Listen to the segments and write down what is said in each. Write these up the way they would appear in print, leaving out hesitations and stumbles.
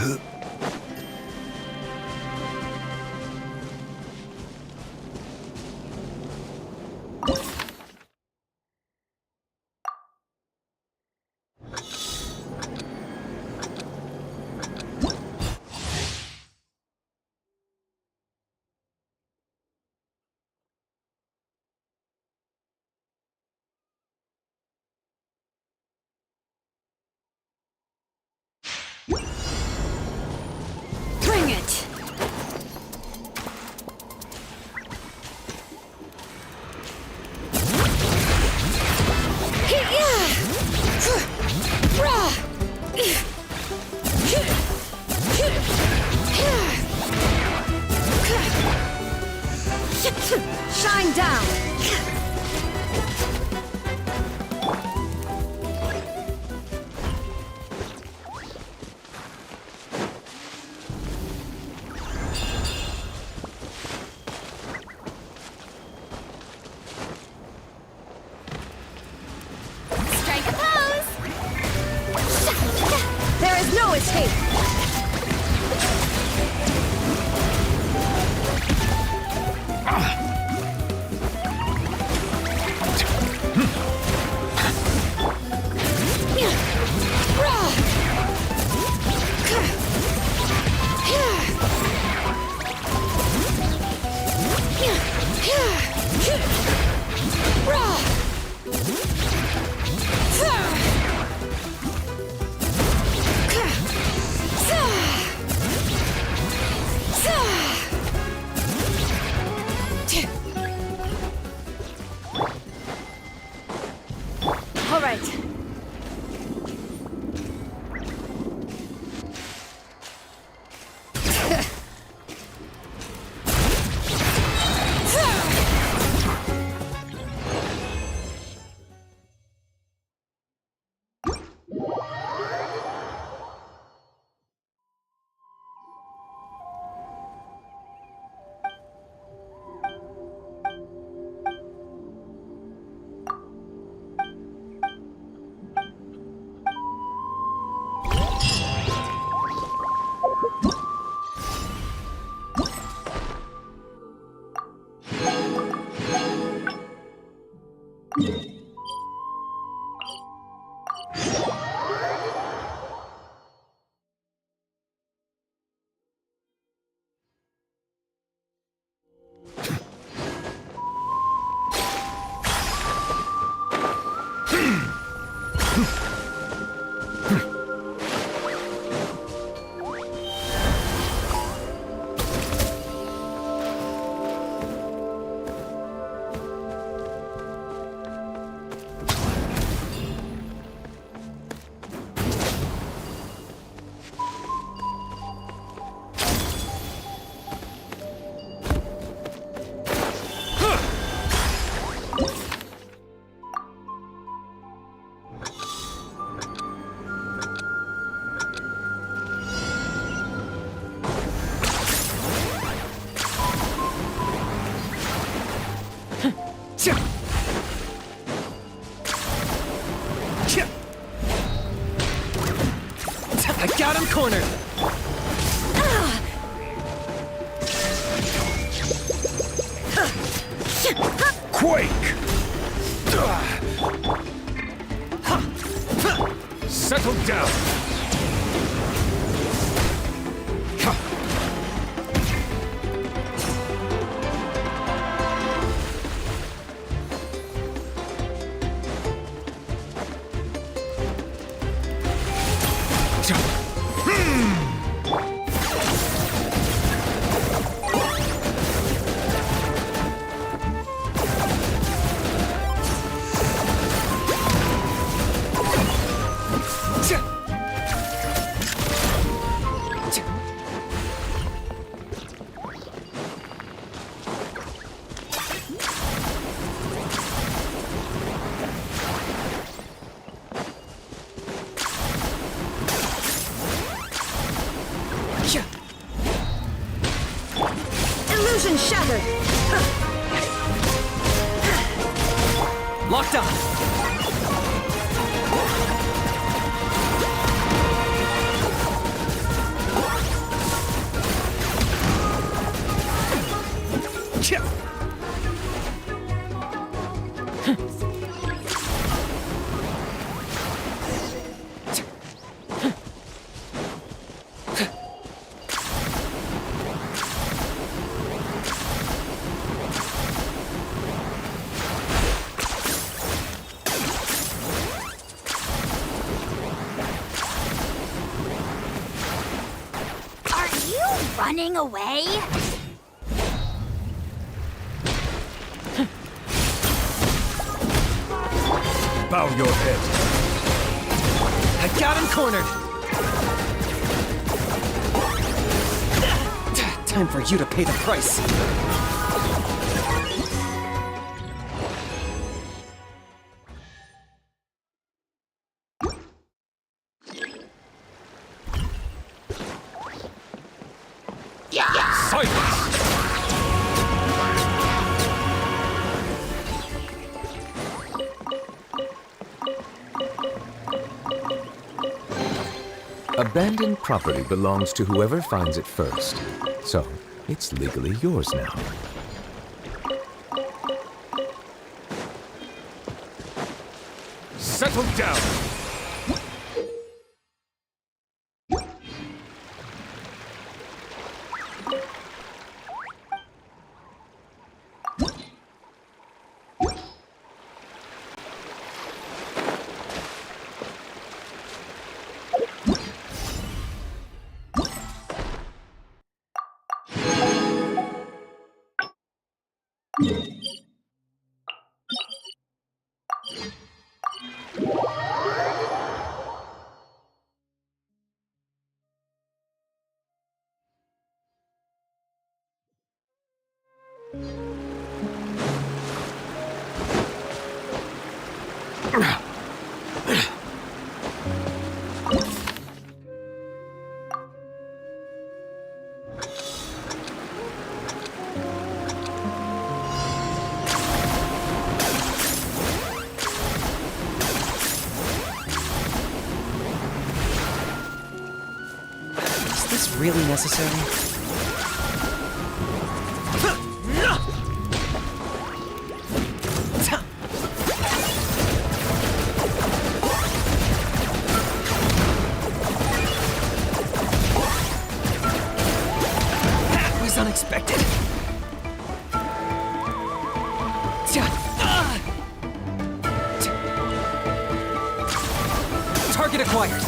Bring it! Shine down! Strike a pose! There is no escape! All right. I got him cornered! Quake! Settle down! Illusion shattered! Locked on! Are you running away? Bow your head. I got him cornered! Time for you to pay the price. Silence! Abandoned property belongs to whoever finds it first. So, it's legally yours now. Settle down! Is this really necessary? That was unexpected. Target acquired.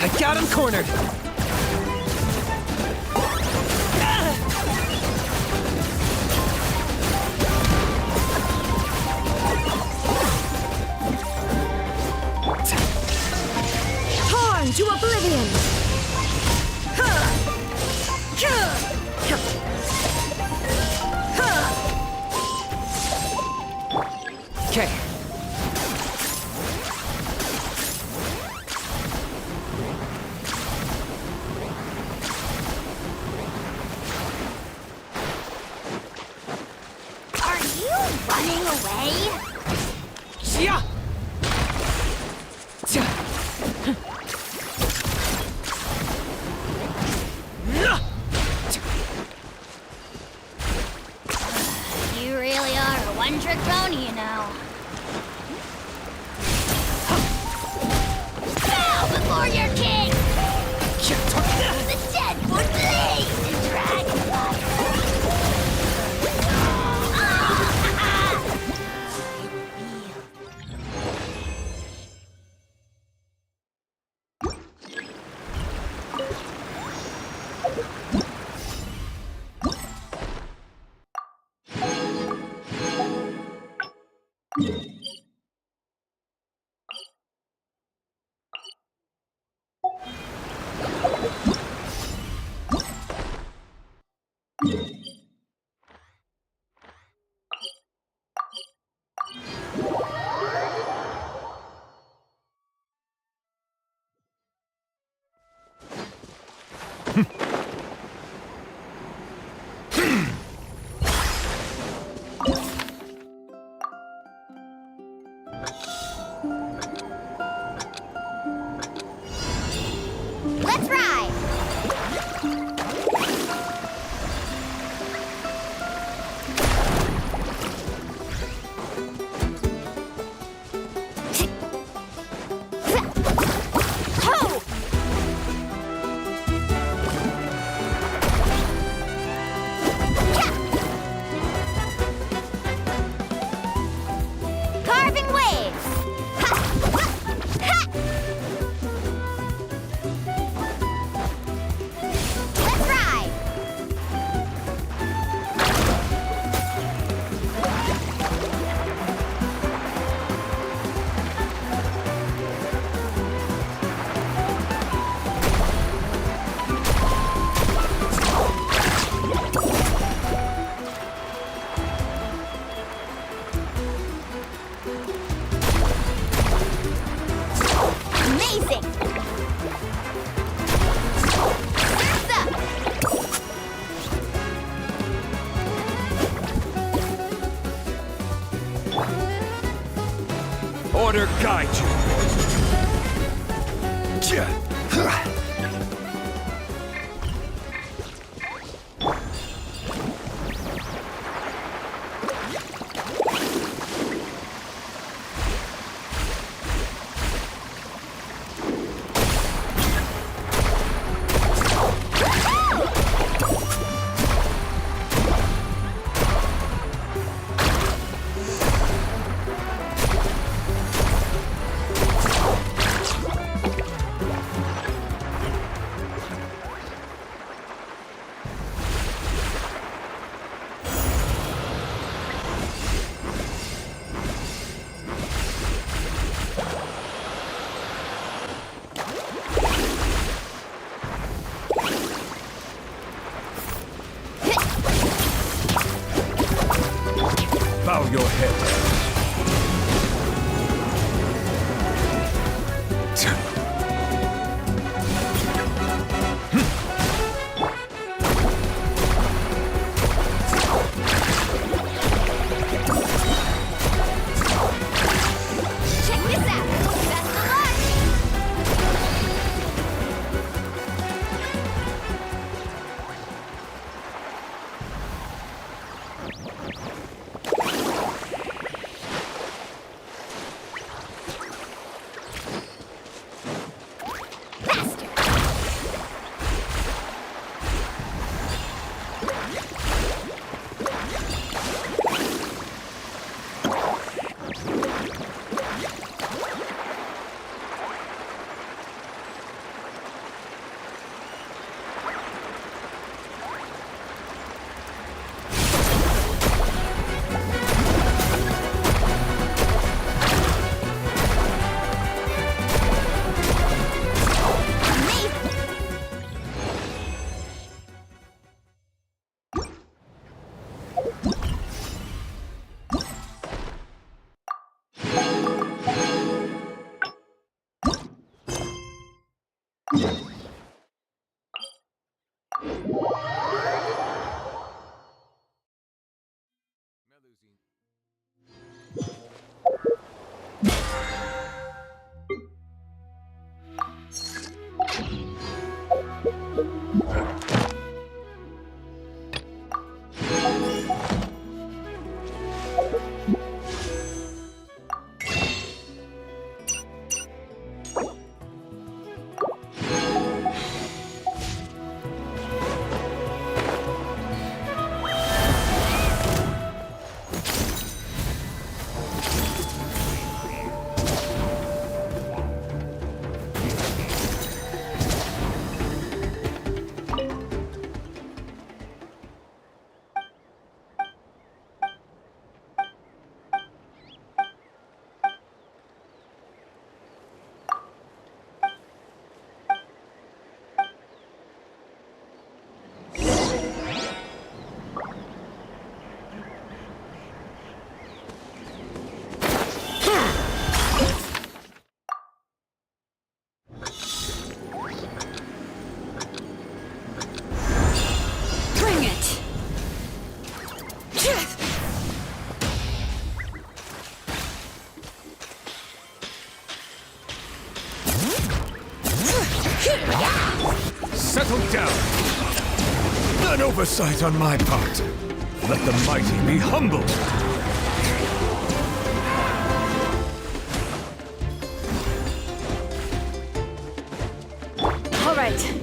I got him cornered! Torn to oblivion! Okay. Are you running away? Yeah. You really are a one-trick pony, you know. Bow before your king! The dead would blaze in dragonfire! Let's ride! Ho! Carving waves! Ha! Ha! Let's ride! Amazing! Surf's up! Order guide you. Bow your head. Check this out! Best of luck! Faster! Amazing! Settle down. An oversight on my part. Let the mighty be humbled. All right.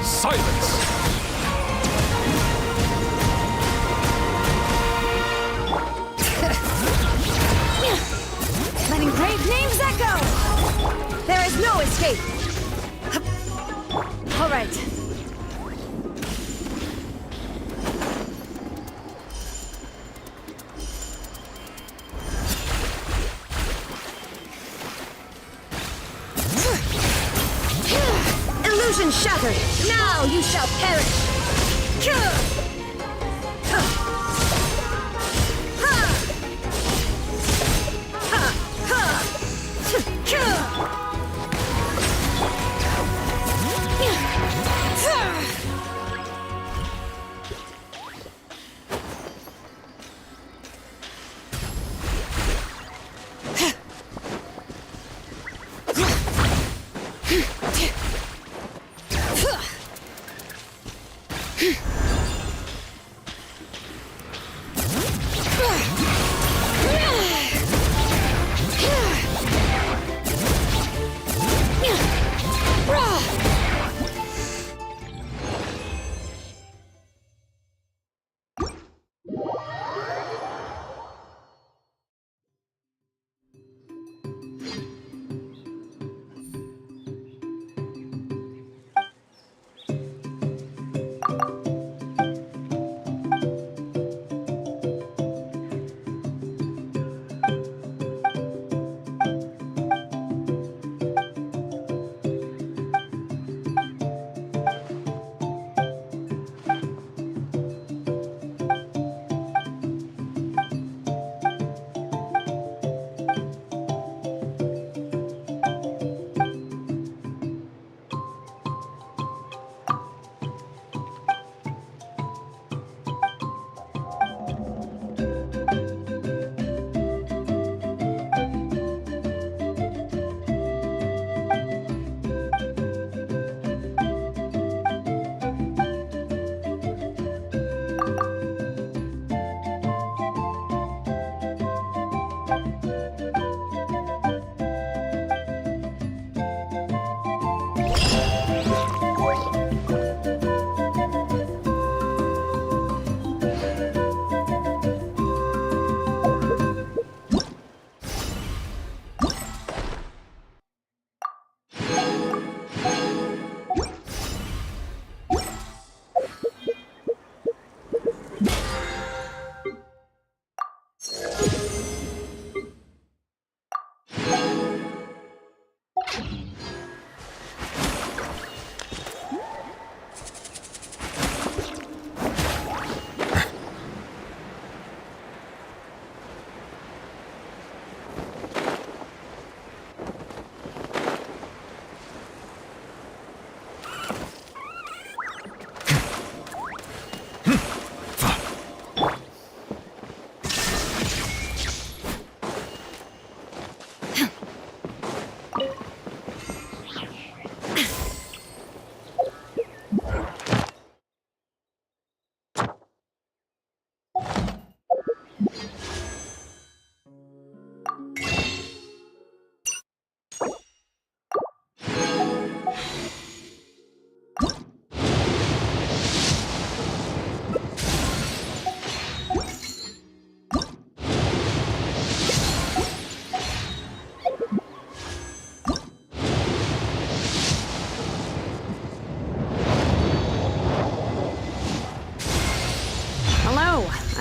Silence! Letting brave names echo! There is no escape! All right. Illusion shattered! Now you shall perish!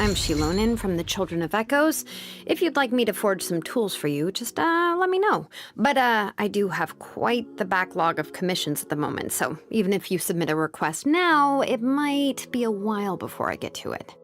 I'm Shilonin from the Children of Echoes. If you'd like me to forge some tools for you, just let me know. But I do have quite the backlog of commissions at the moment, so even if you submit a request now, it might be a while before I get to it.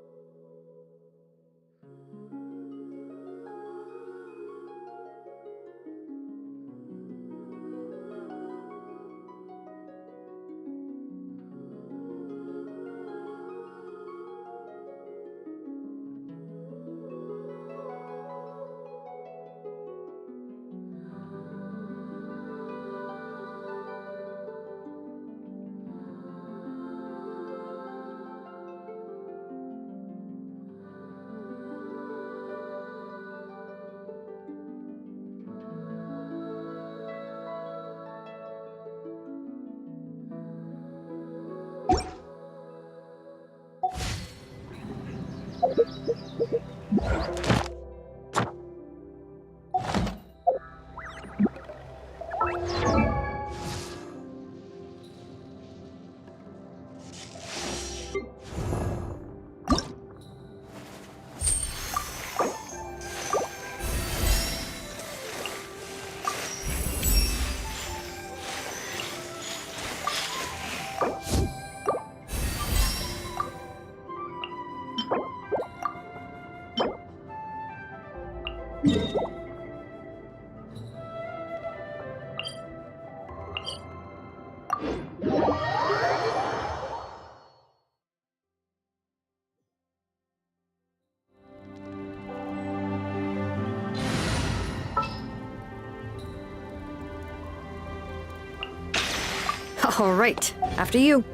All right, after you.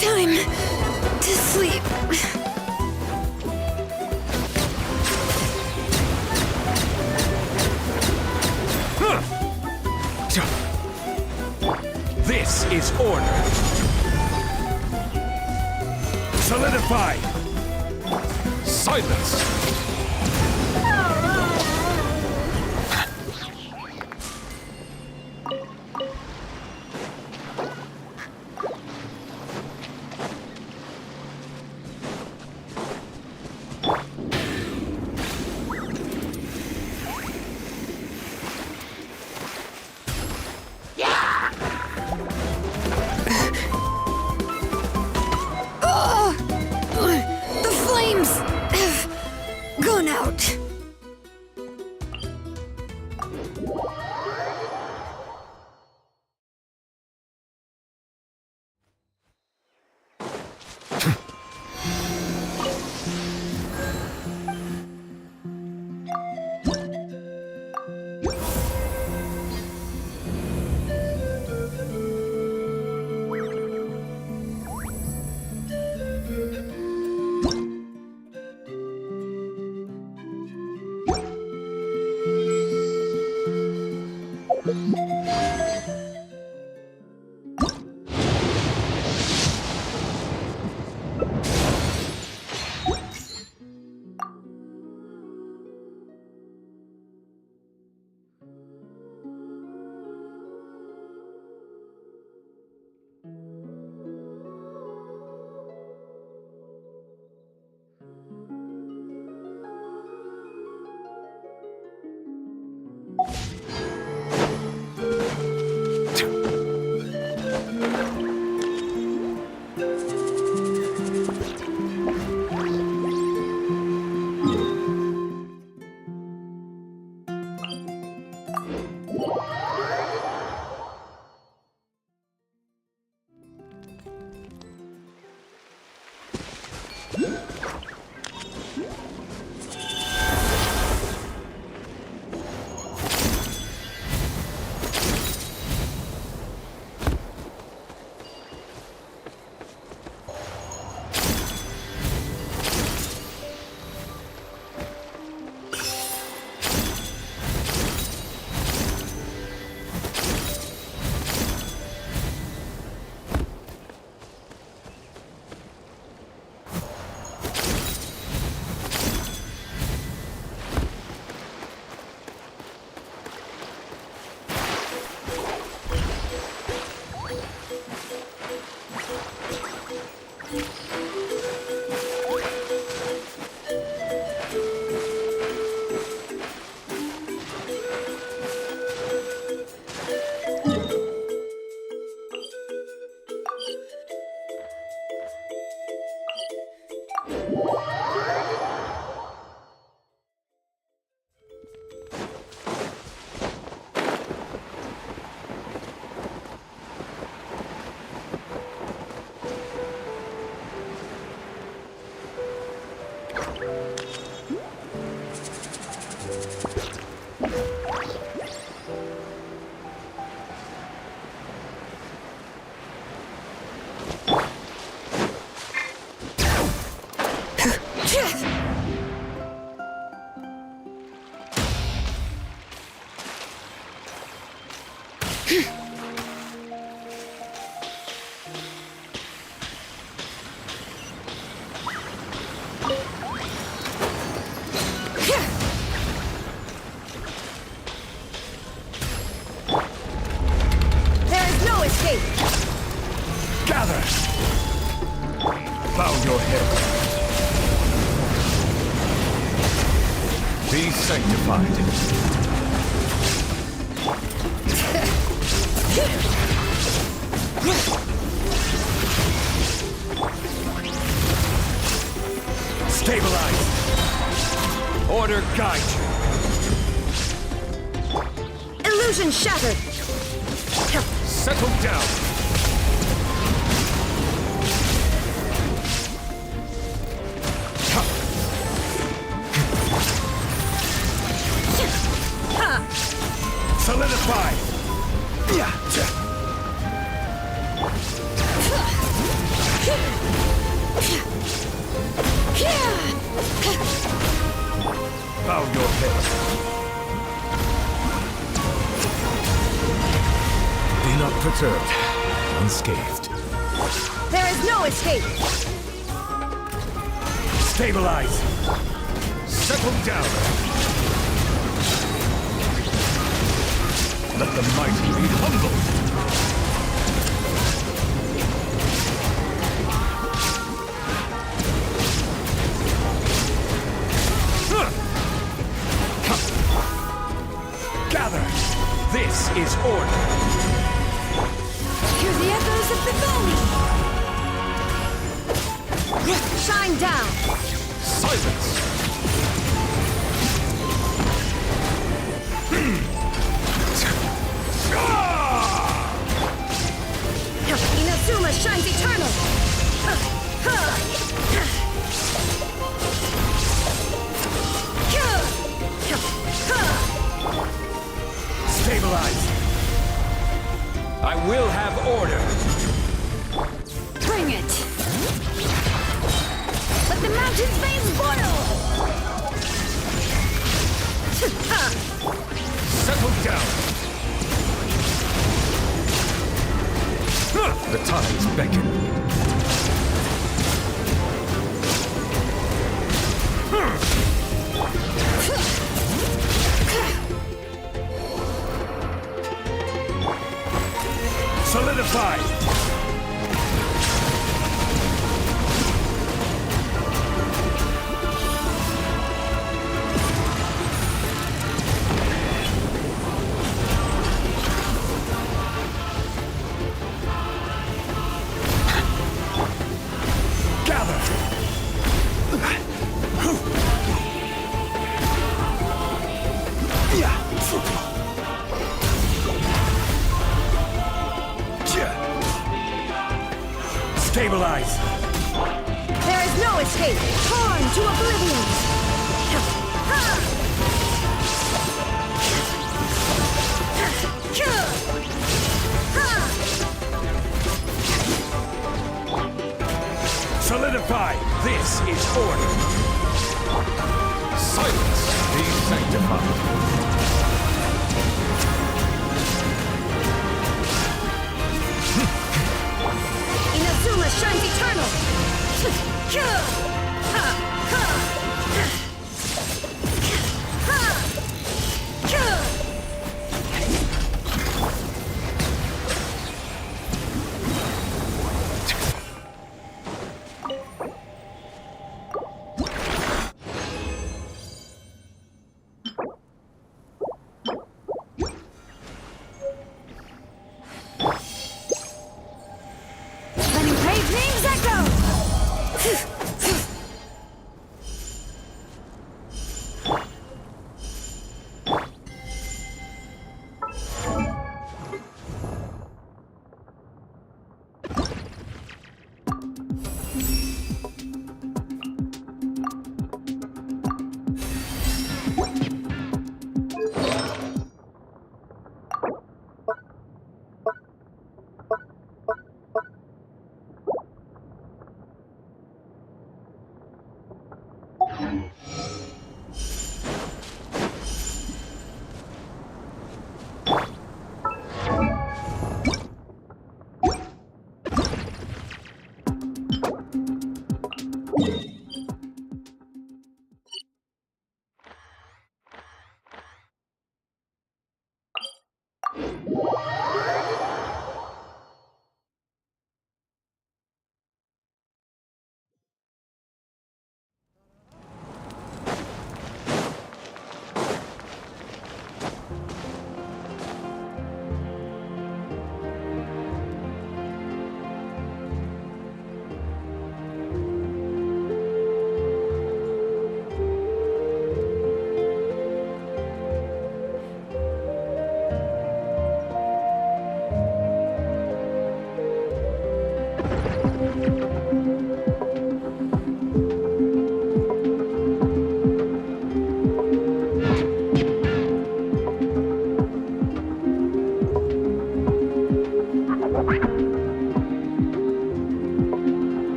Time to sleep. This is order. Solidify. Silence. The flames have gone out. Gather! Bow your head. Be sanctified. Stabilize. Order guide you. Illusion shattered. Settle down. Solidify. bow your head. Be not perturbed, unscathed. There is no escape! Stabilize! Settle down! Let the mighty be humbled! Gather! This is order! Hear the echoes of the valley! Shine down! Silence! Inazuma shines eternal! Stabilize! I will have order! Bring it! Let the mountain's veins boil! Settle down! The tides beckon. Solidify! Stabilize! There is no escape! Torn to oblivion! Solidify! This is order! Silence! Be sanctified! Inazuma shines eternal! Letting brave names echo!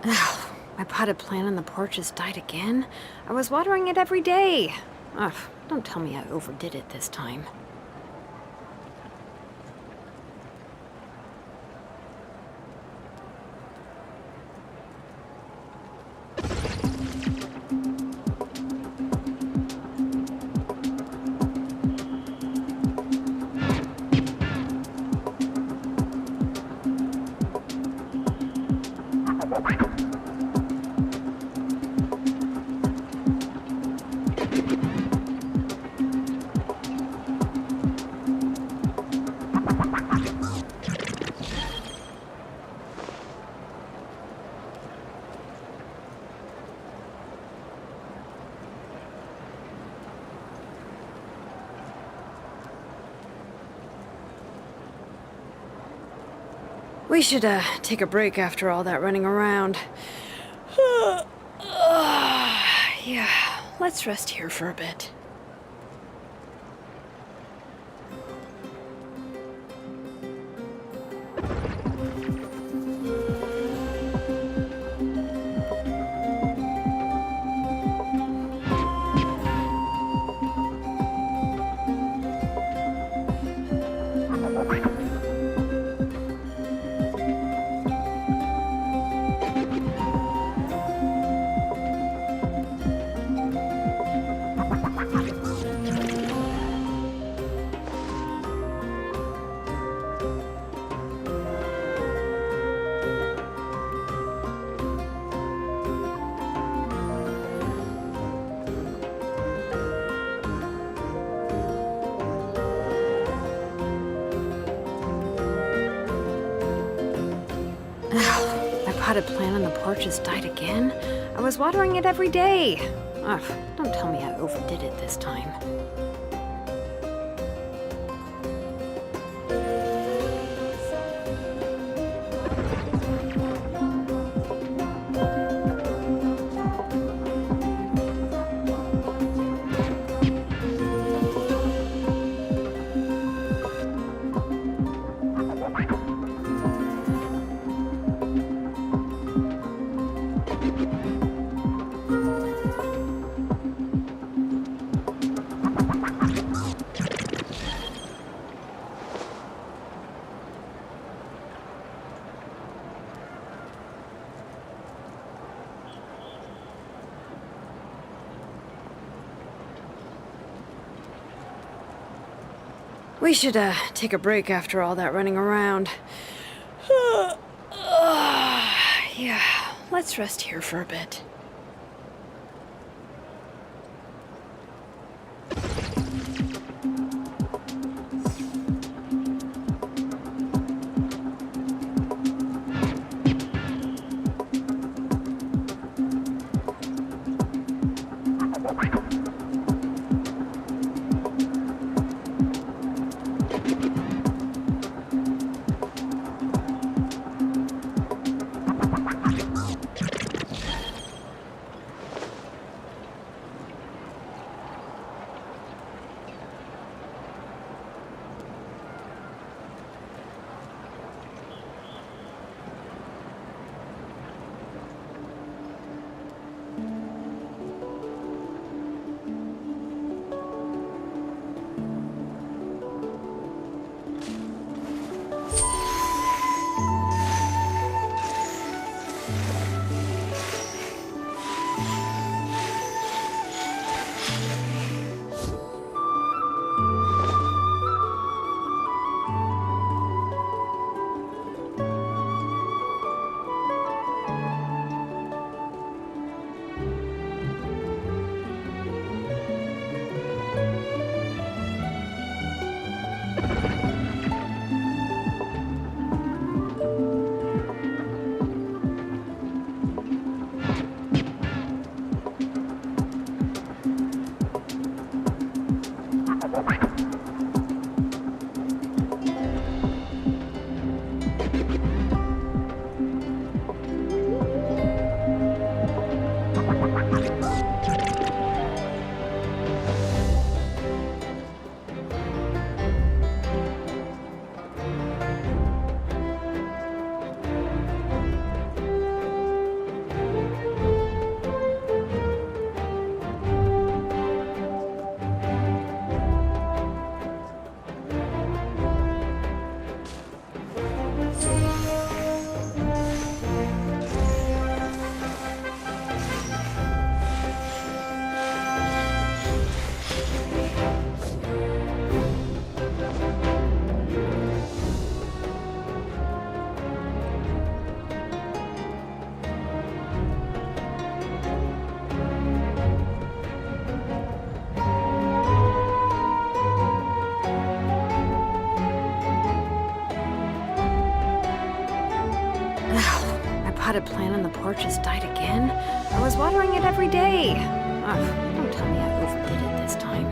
My potted plant on the porch has died again. I was watering it every day. Ugh, don't tell me I overdid it this time. We should, take a break after all that running around. Yeah, let's rest here for a bit. My potted plant on the porch has died again. I was watering it every day. Ugh, don't tell me I overdid it this time. We should, take a break after all that running around. Yeah, let's rest here for a bit. potted plant on the porch has died again? I was watering it every day. Ugh, don't tell me I overdid it this time.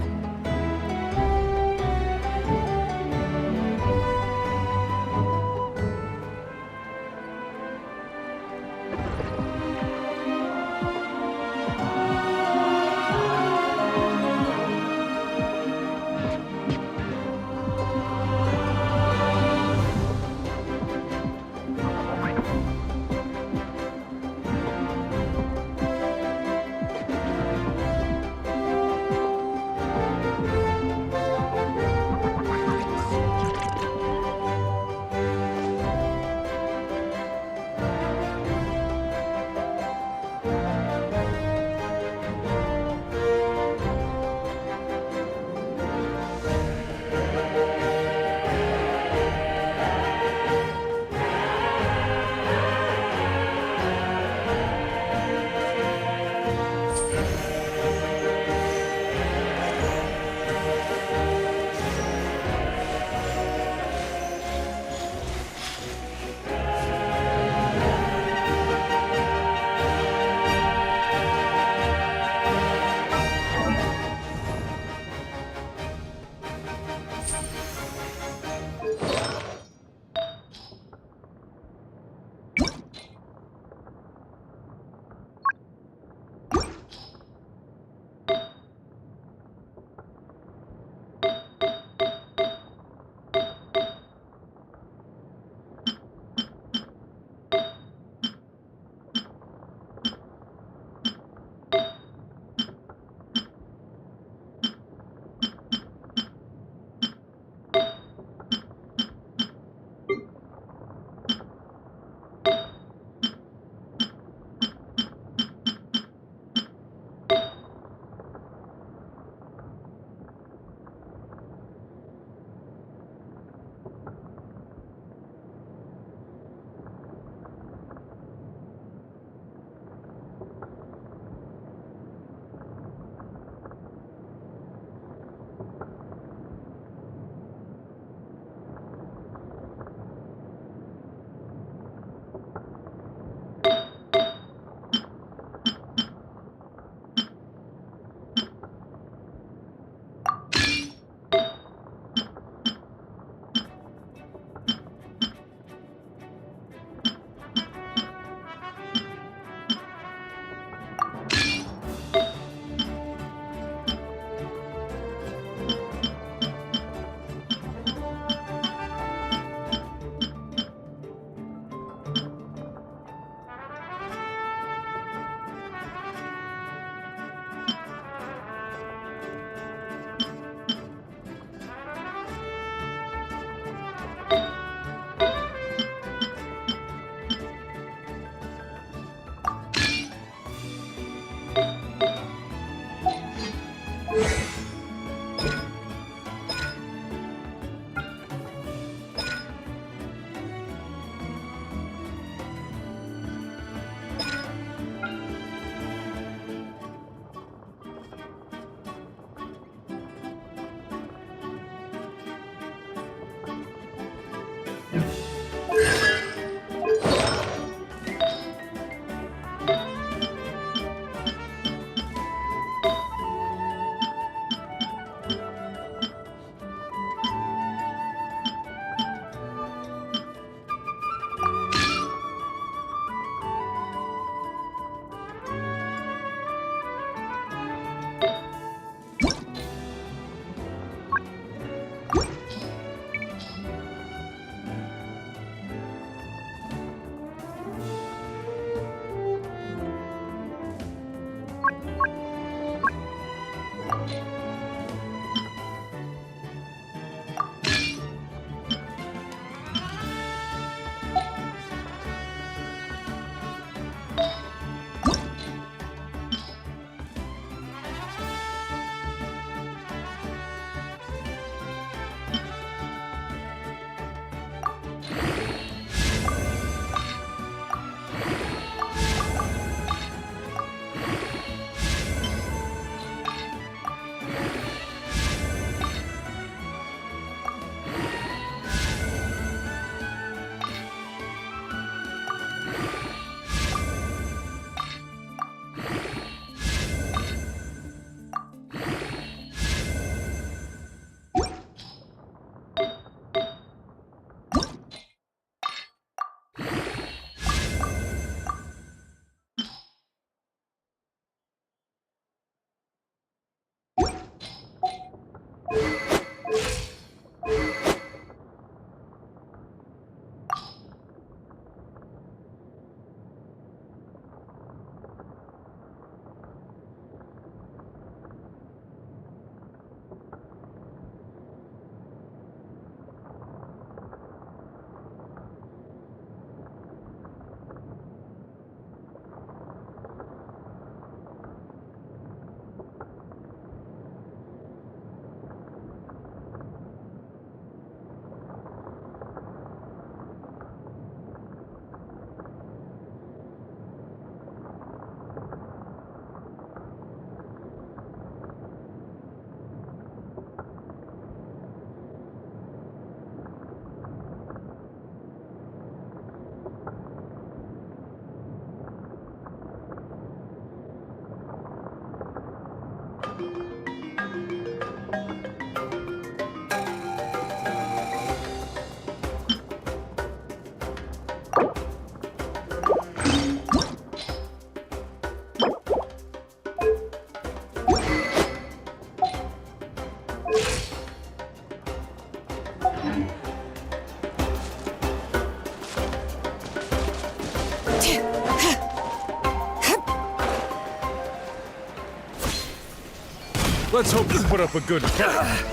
Let's hope you put up a good fight.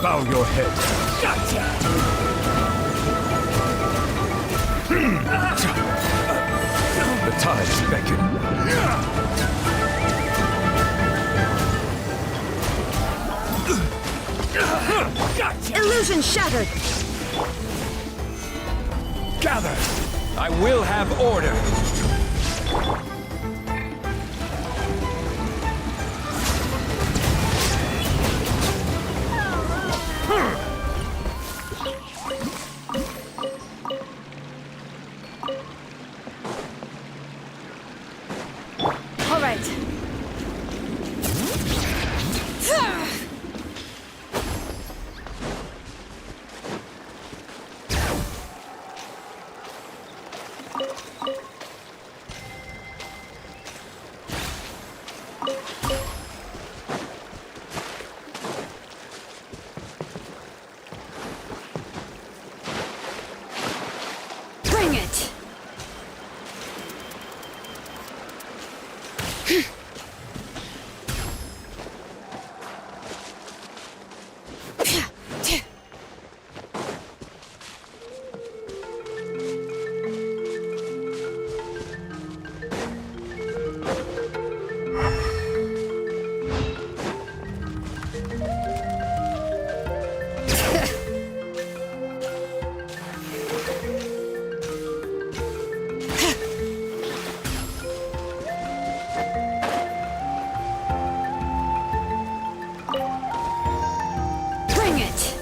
Bow your head. The tides beckon. Illusion shattered! Gather! I will have order! All right. Bring it! Bring it!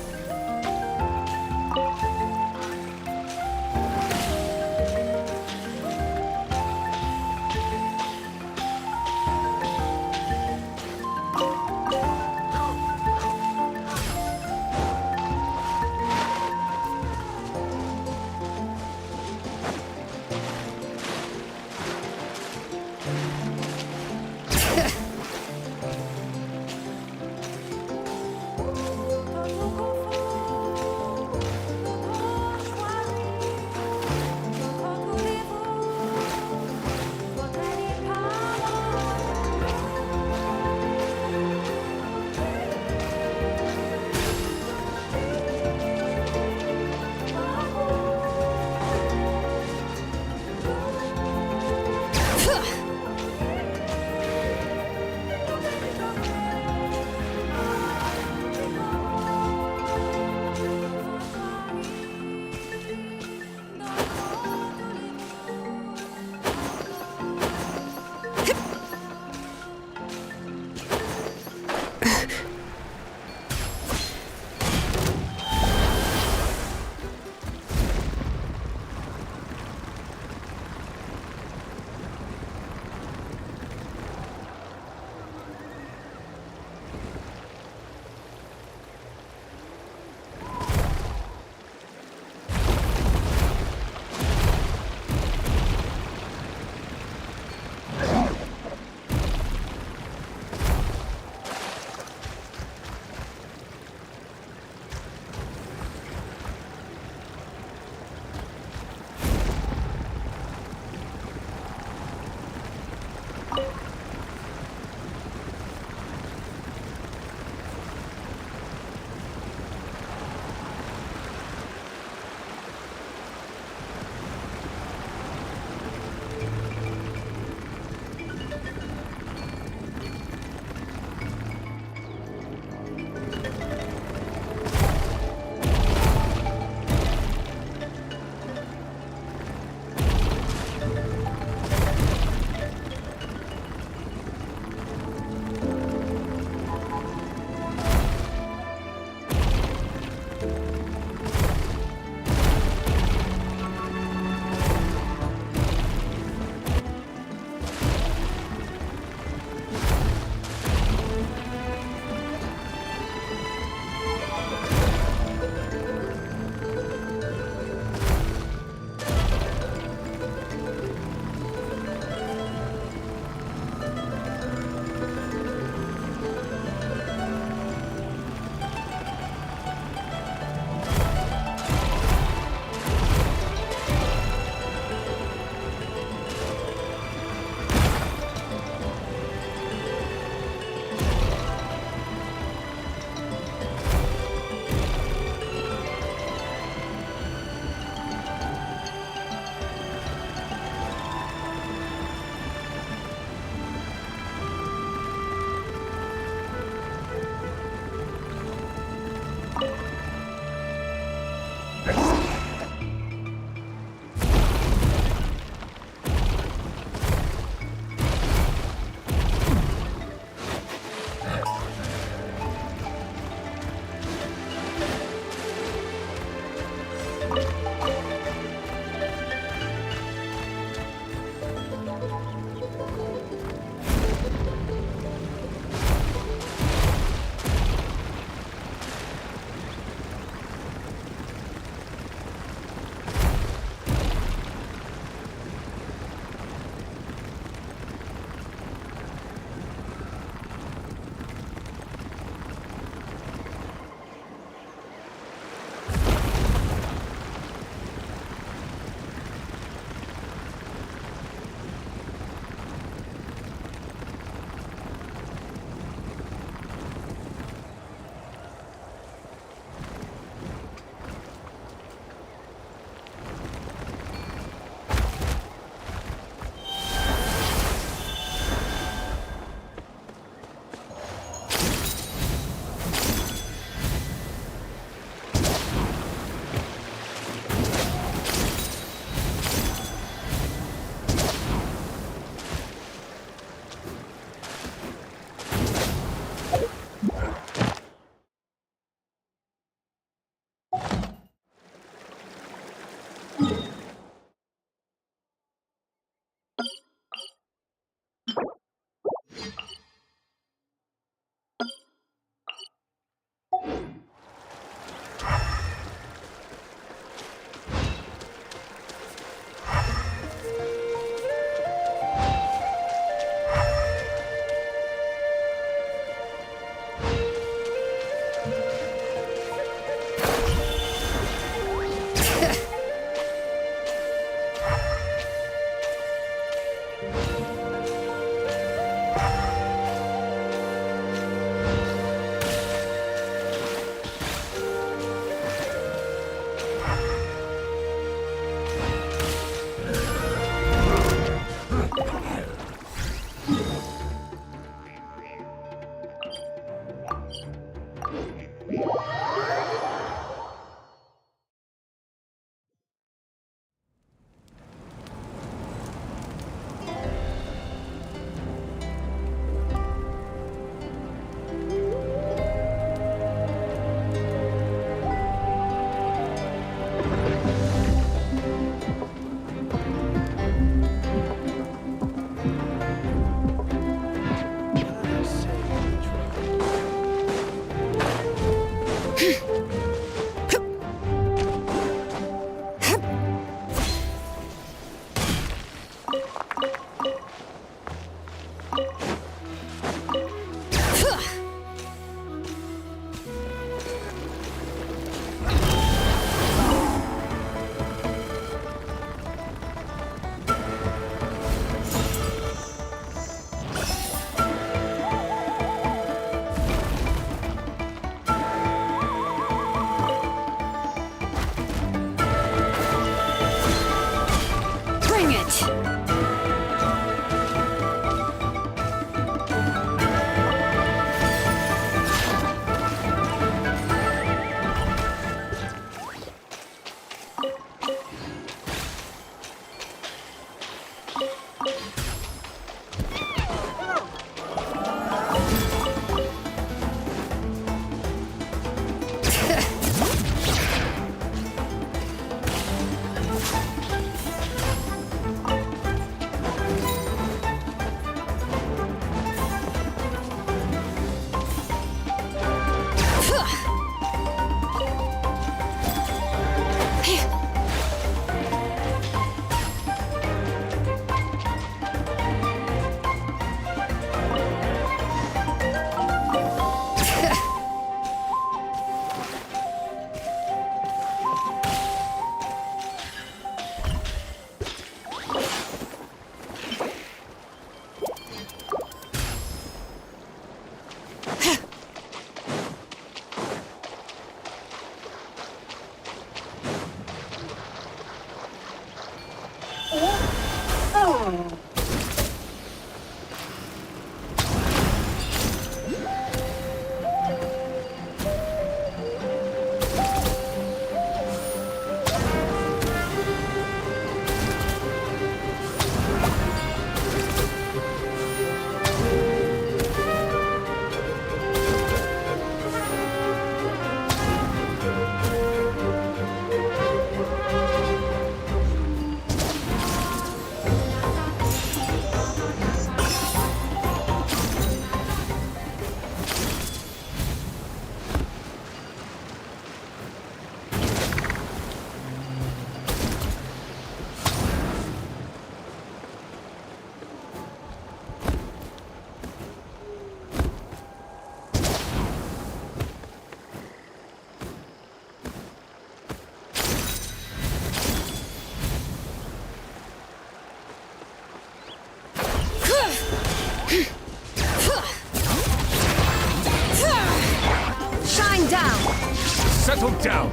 Settle down!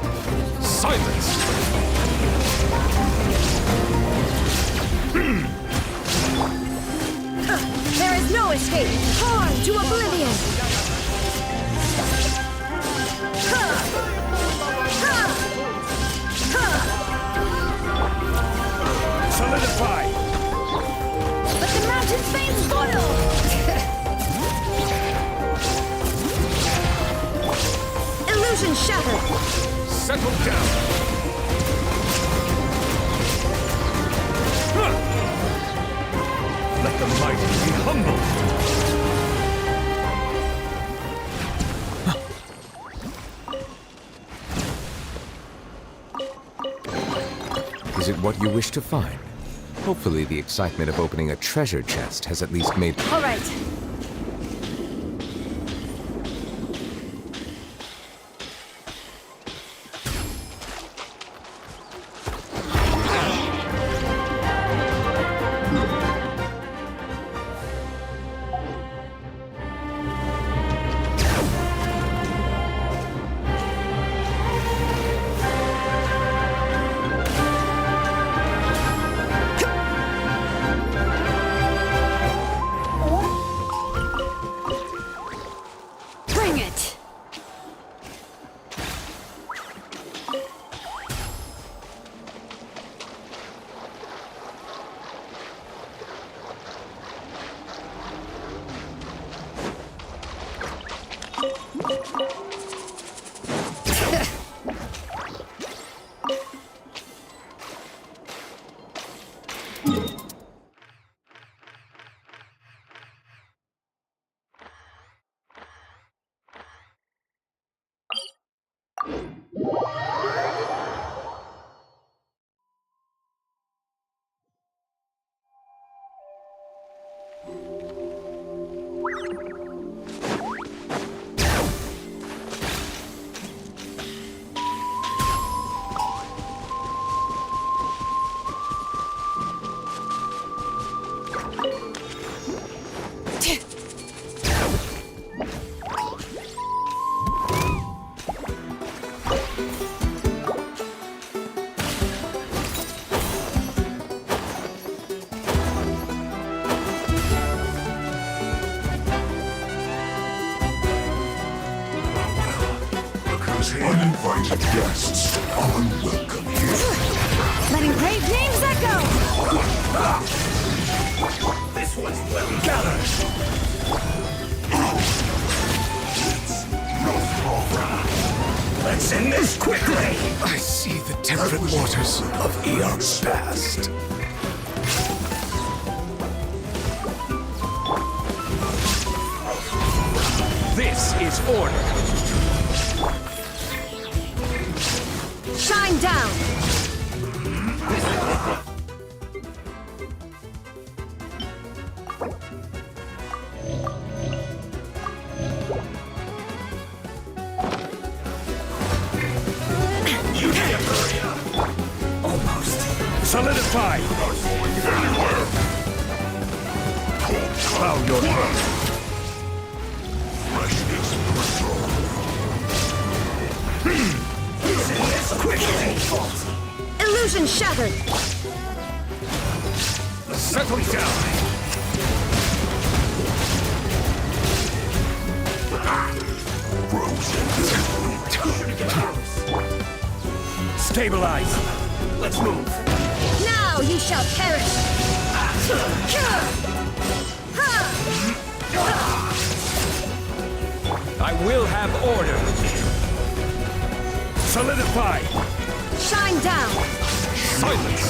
Silence! There is no escape! Torn to oblivion! Solidify! Let the mountain's veins boil! Illusion shattered! Settle down! Let the mighty be humbled! Is it what you wish to find? Hopefully the excitement of opening a treasure chest has at least made... All right. Bring it! Uninvited guests are unwelcome here. Letting brave names echo! This one's well gathered! Let's end this quickly! I see the temperate waters of eons past. This is order! Shine down! You can't hurry up! Almost. Solidify! Anywhere. Bow your head. Freshness preserved. Quickly! Illusion shattered! Settle down! Stabilize! Let's move! Now you shall perish! I will have order! Solidify! Shine down! Silence!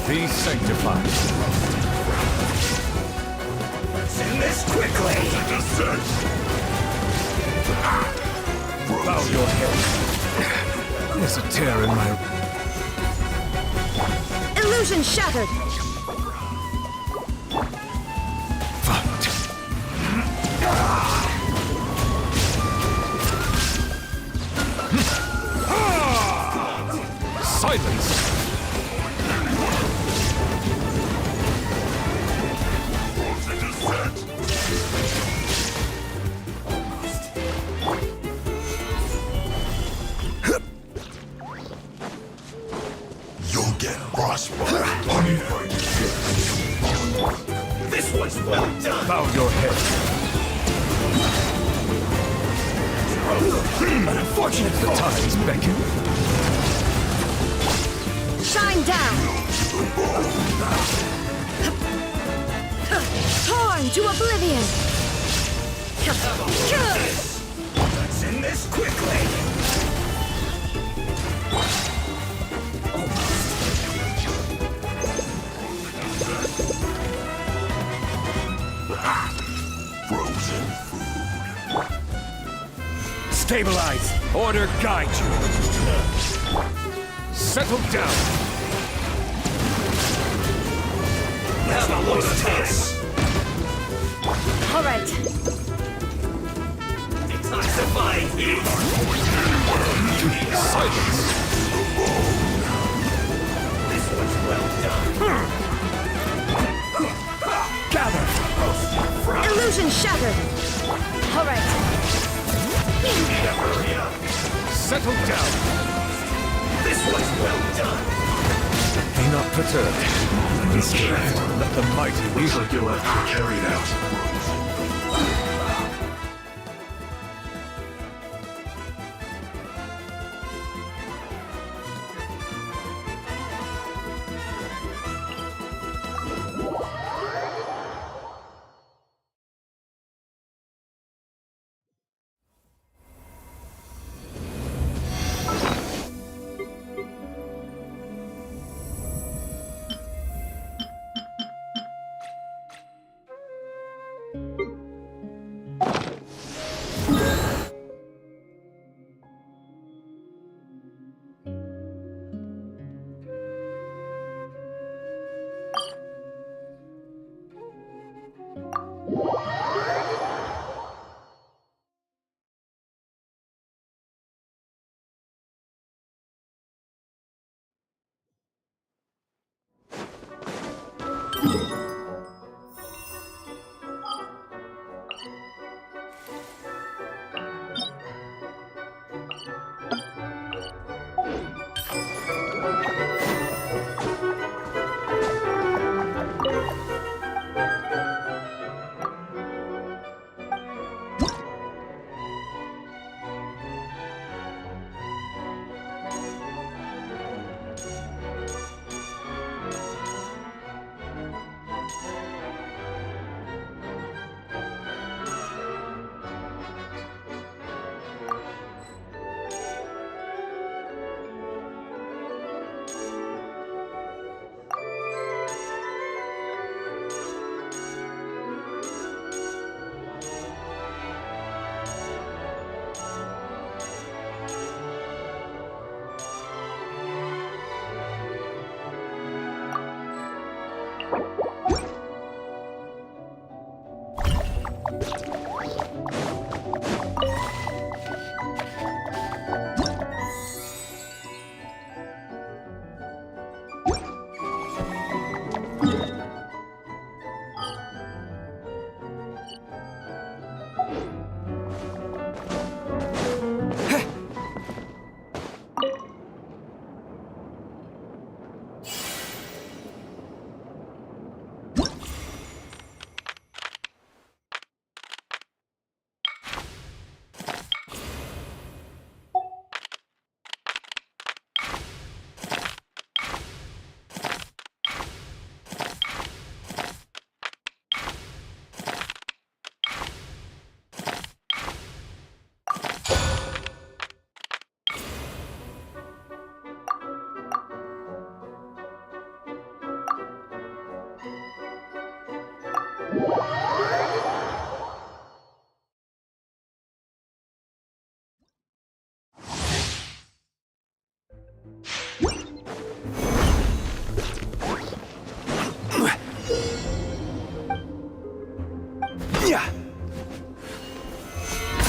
Be sanctified. Let's end this quickly! Bow your head. There's a tear in my... Illusion shattered! Fight. Silence! Fortunate the times beckon. Shine down! Torn to oblivion! Let's end this quickly. Frozen food. Stabilize. Order guide you. Settle down. Let's not waste this. All right. Detoxify you. Silence. This was well done. Gather. Illusion shattered! All right. Settle down. This was well done. Be not perturbed. Instead, let the mighty Looks like you'll have to carry it out.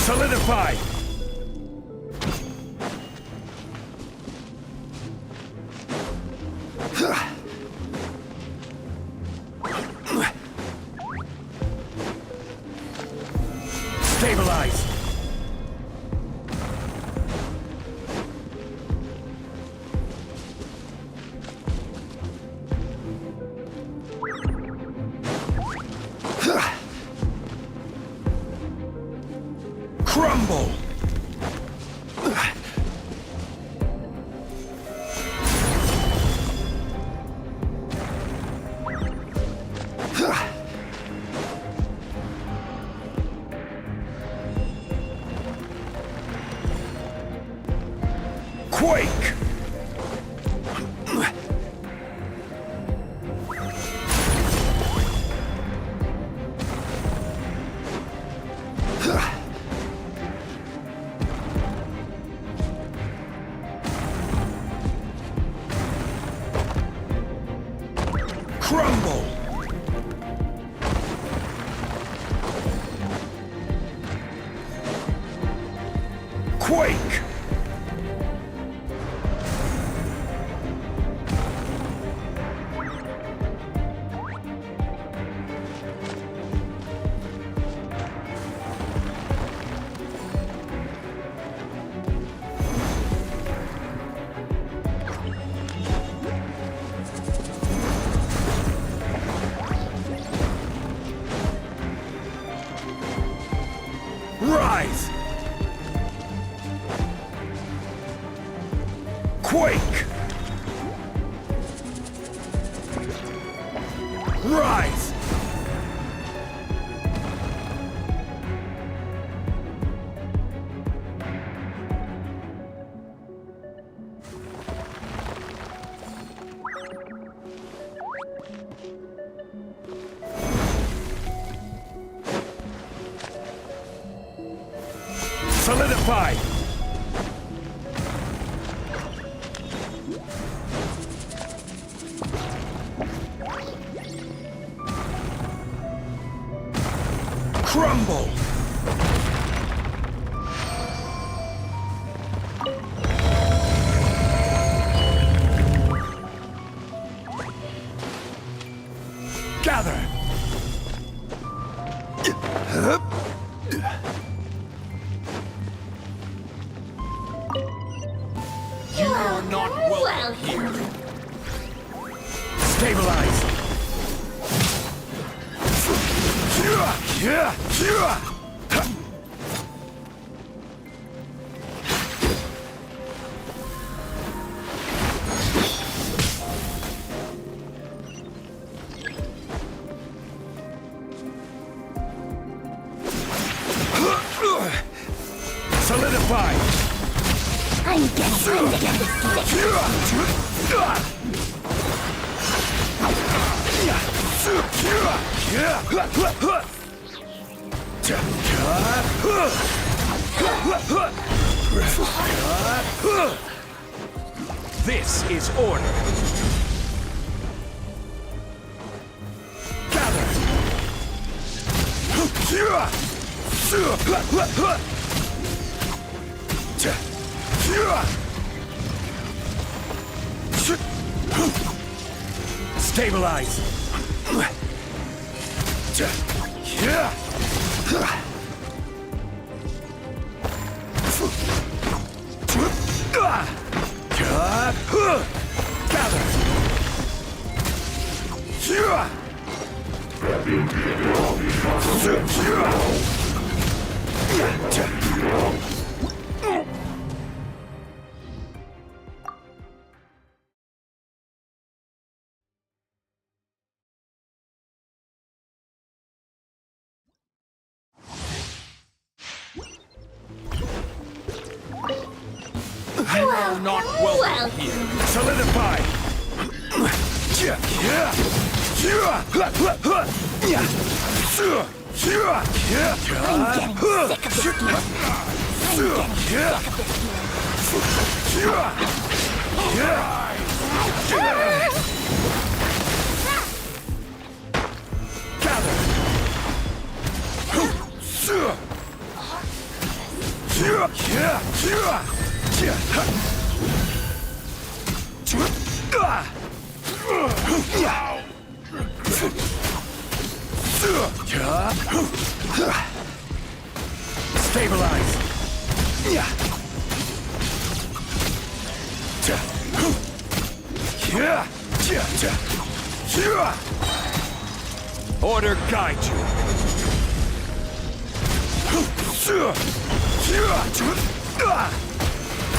Solidify! Stabilize! Crumble! Quake! Crumble! Quake! Rise! Quake! Rise! Solidify! Crumble! Gather! You are not welcome here. Stabilize! Solidify! I'm getting This is order. Gather. Stabilize. You are not welcome here. Solidify. I'm getting sick of this Stabilize. Order guide you.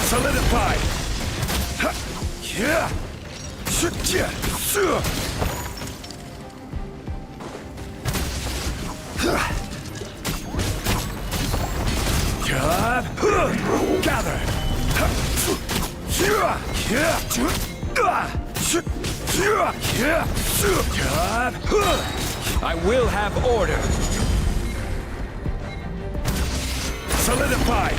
Solidify. Gather. I will have order. Solidify.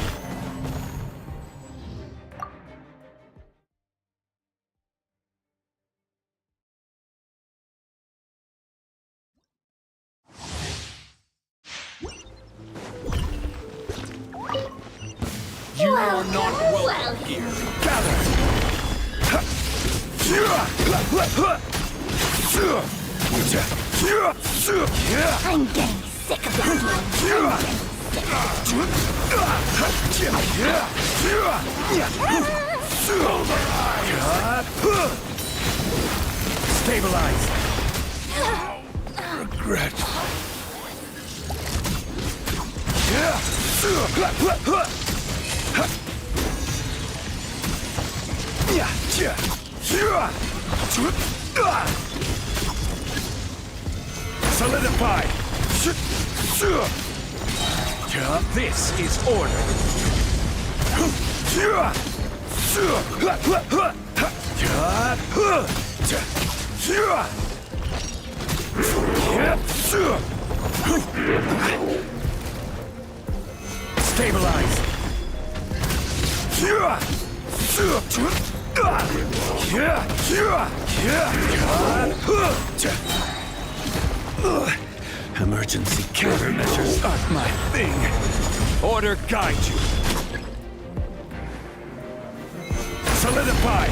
You are not welcome here. Gather. I'm getting sick of this. Stabilize. Regret. Solidify. This is order. Stabilize. Emergency countermeasures aren't my thing. Order guide you. Solidify.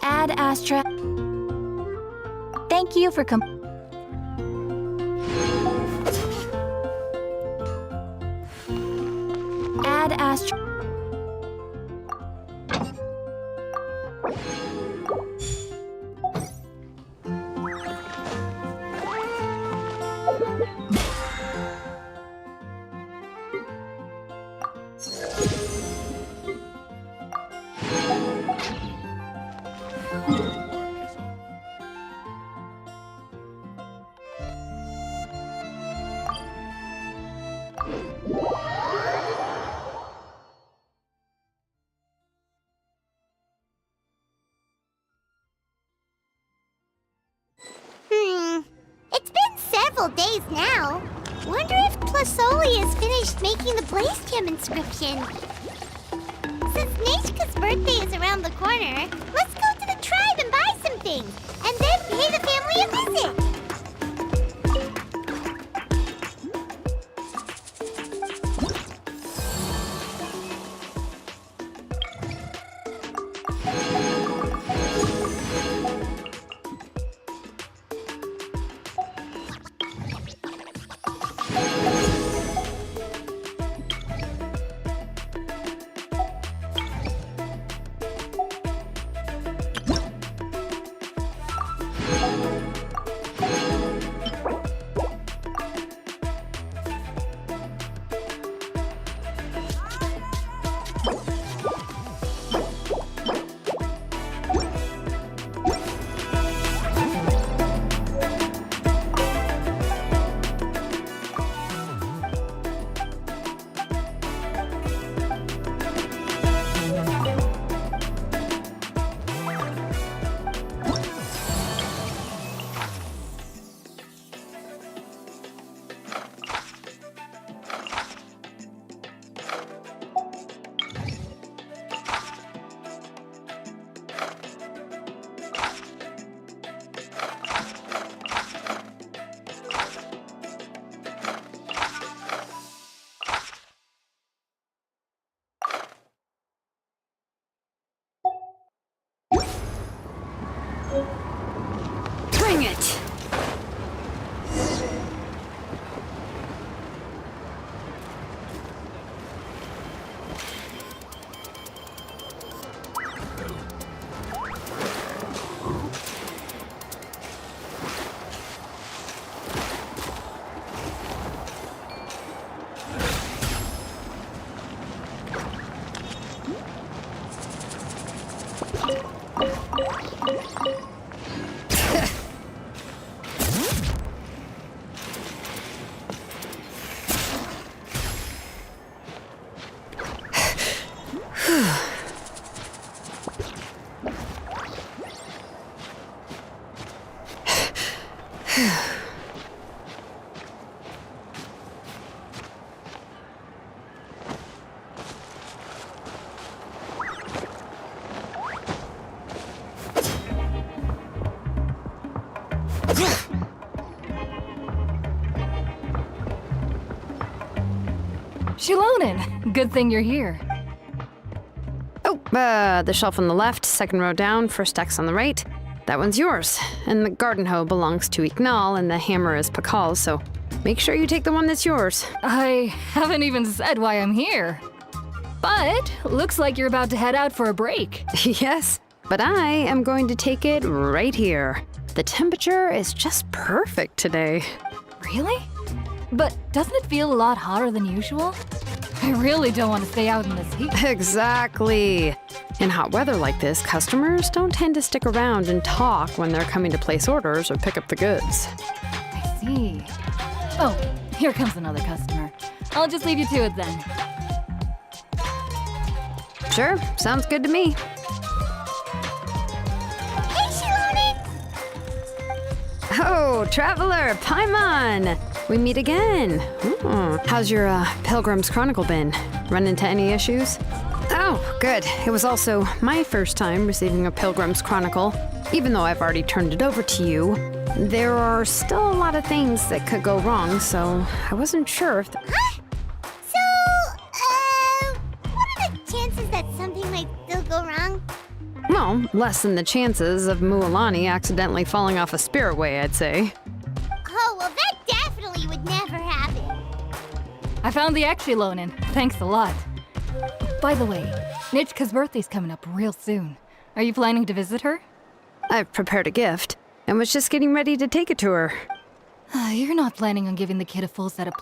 Ad Astra. Thank you for Ad Astra. days now. Wonder if Plasoli has finished making the Blaze Gem inscription. Since Nishka's birthday is around the corner, let's go to the tribe and buy some things, and then pay the family a visit. Bring it! Shilonen, good thing you're here. Oh, the shelf on the left, second row down, first X on the right. That one's yours. And the garden hoe belongs to Ignal, and the hammer is Pakal's, so make sure you take the one that's yours. I haven't even said why I'm here. But looks like you're about to head out for a break. Yes, but I am going to take it right here. The temperature is just perfect today. Really? But doesn't it feel a lot hotter than usual? I really don't want to stay out in this heat. Exactly. In hot weather like this, customers don't tend to stick around and talk when they're coming to place orders or pick up the goods. I see. Oh, here comes another customer. I'll just leave you to it then. Sure, sounds good to me. Hey, Shilonen! Oh, traveler, Paimon! We meet again. How's your Pilgrim's Chronicle been? Run into any issues? Oh, good. It was also my first time receiving a Pilgrim's Chronicle. Even though I've already turned it over to you, there are still a lot of things that could go wrong, so I wasn't sure if... Huh? So, what are the chances that something might still go wrong? Well, less than the chances of Mualani accidentally falling off a spirit way, I'd say. Oh, well, that definitely would never happen. I found the Shilonen. Thanks a lot. By the way, Nitchka's birthday's coming up real soon. Are you planning to visit her? I've prepared a gift and was just getting ready to take it to her. You're not planning on giving the kid a full set of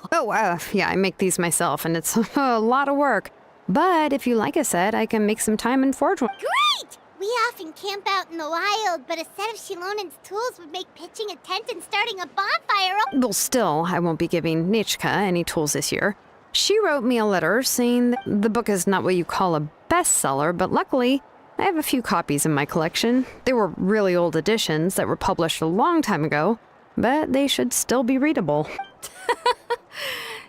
Yeah, I make these myself, and it's a lot of work. But if you like a set, I can make some time and forge one. Great! We often camp out in the wild, but a set of Shilonen's tools would make pitching a tent and starting a bonfire. Well, still, I won't be giving Nichka any tools this year. She wrote me a letter saying that the book is not what you call a bestseller, but luckily, I have a few copies in my collection. They were really old editions that were published a long time ago, but they should still be readable.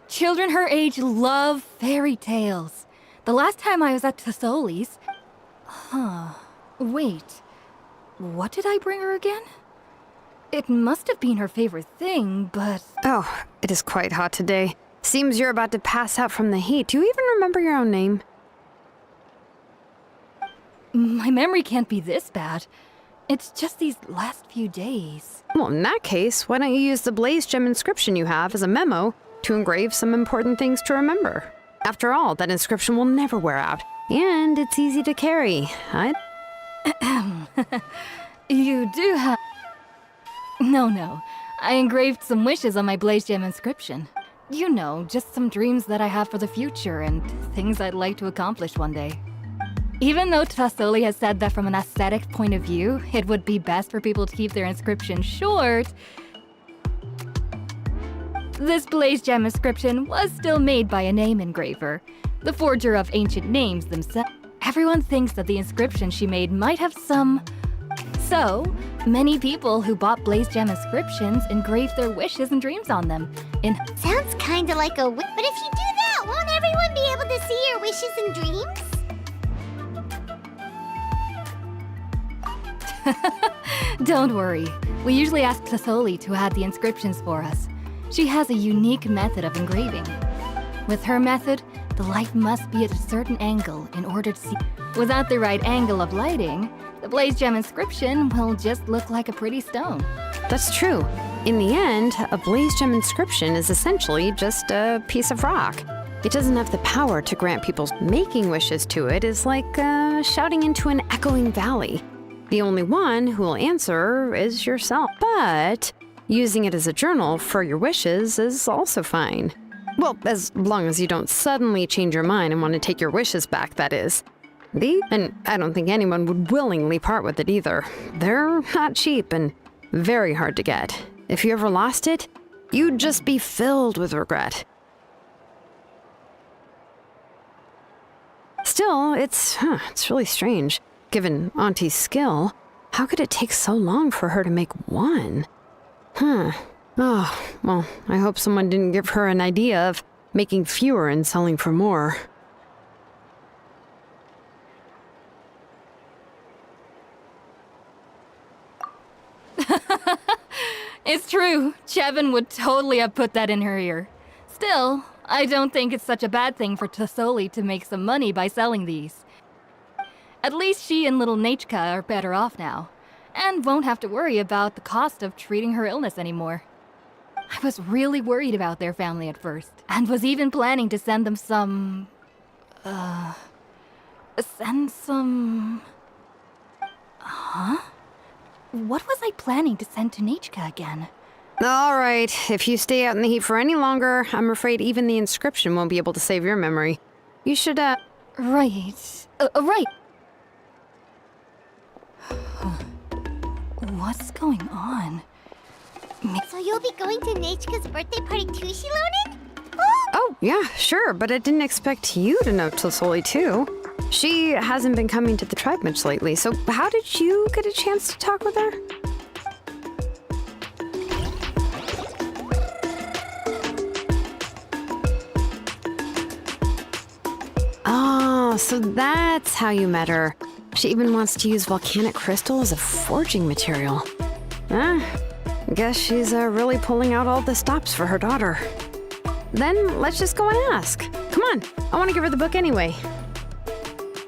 Children her age love fairy tales. The last time I was at Tassoli's... Wait. What did I bring her again? It must have been her favorite thing, but... Oh, it is quite hot today. Seems you're about to pass out from the heat. Do you even remember your own name? My memory can't be this bad. It's just these last few days. Well, in that case, why don't you use the Blaze Gem inscription you have as a memo to engrave some important things to remember? After all, that inscription will never wear out, and it's easy to carry. You do have... No. I engraved some wishes on my Blaze Gem inscription. You know, just some dreams that I have for the future and things I'd like to accomplish one day. Even though Tassoli has said that from an aesthetic point of view, it would be best for people to keep their inscription short, this Blaze Gem inscription was still made by a name engraver, the forger of ancient names themselves. Everyone thinks that the inscription she made might have some... So, many people who bought Blaze Gem inscriptions engraved their wishes and dreams on them. Sounds kinda like a... But if you do that, won't everyone be able to see your wishes and dreams? Don't worry. We usually ask Tassoli to add the inscriptions for us. She has a unique method of engraving. With her method, the light must be at a certain angle in order to see. Without the right angle of lighting, the Blaze Gem inscription will just look like a pretty stone. That's true. In the end, a Blaze Gem inscription is essentially just a piece of rock. It doesn't have the power to grant people's making wishes to it is like shouting into an echoing valley. The only one who will answer is yourself. But using it as a journal for your wishes is also fine. Well, as long as you don't suddenly change your mind and want to take your wishes back, that is. And I don't think anyone would willingly part with it either. They're not cheap and very hard to get. If you ever lost it, you'd just be filled with regret. Still, it's really strange. Given Auntie's skill, how could it take so long for her to make one? Oh, well, I hope someone didn't give her an idea of making fewer and selling for more. It's true. Chevin would totally have put that in her ear. Still, I don't think it's such a bad thing for Tassoli to make some money by selling these. At least she and little Nachka are better off now, and won't have to worry about the cost of treating her illness anymore. I was really worried about their family at first, and was even planning to send them some... Huh? What was I planning to send to Nachka again? All right, if you stay out in the heat for any longer, I'm afraid even the inscription won't be able to save your memory. You should, Right. Right. What's going on? So you'll be going to Nachka's birthday party too, Shilonen? Oh, yeah, sure, but I didn't expect you to know Tassoli too. She hasn't been coming to the tribe much lately, so how did you get a chance to talk with her? Oh, so that's how you met her. She even wants to use volcanic crystal as a forging material. Guess she's really pulling out all the stops for her daughter. Then let's just go and ask. Come on, I want to give her the book anyway.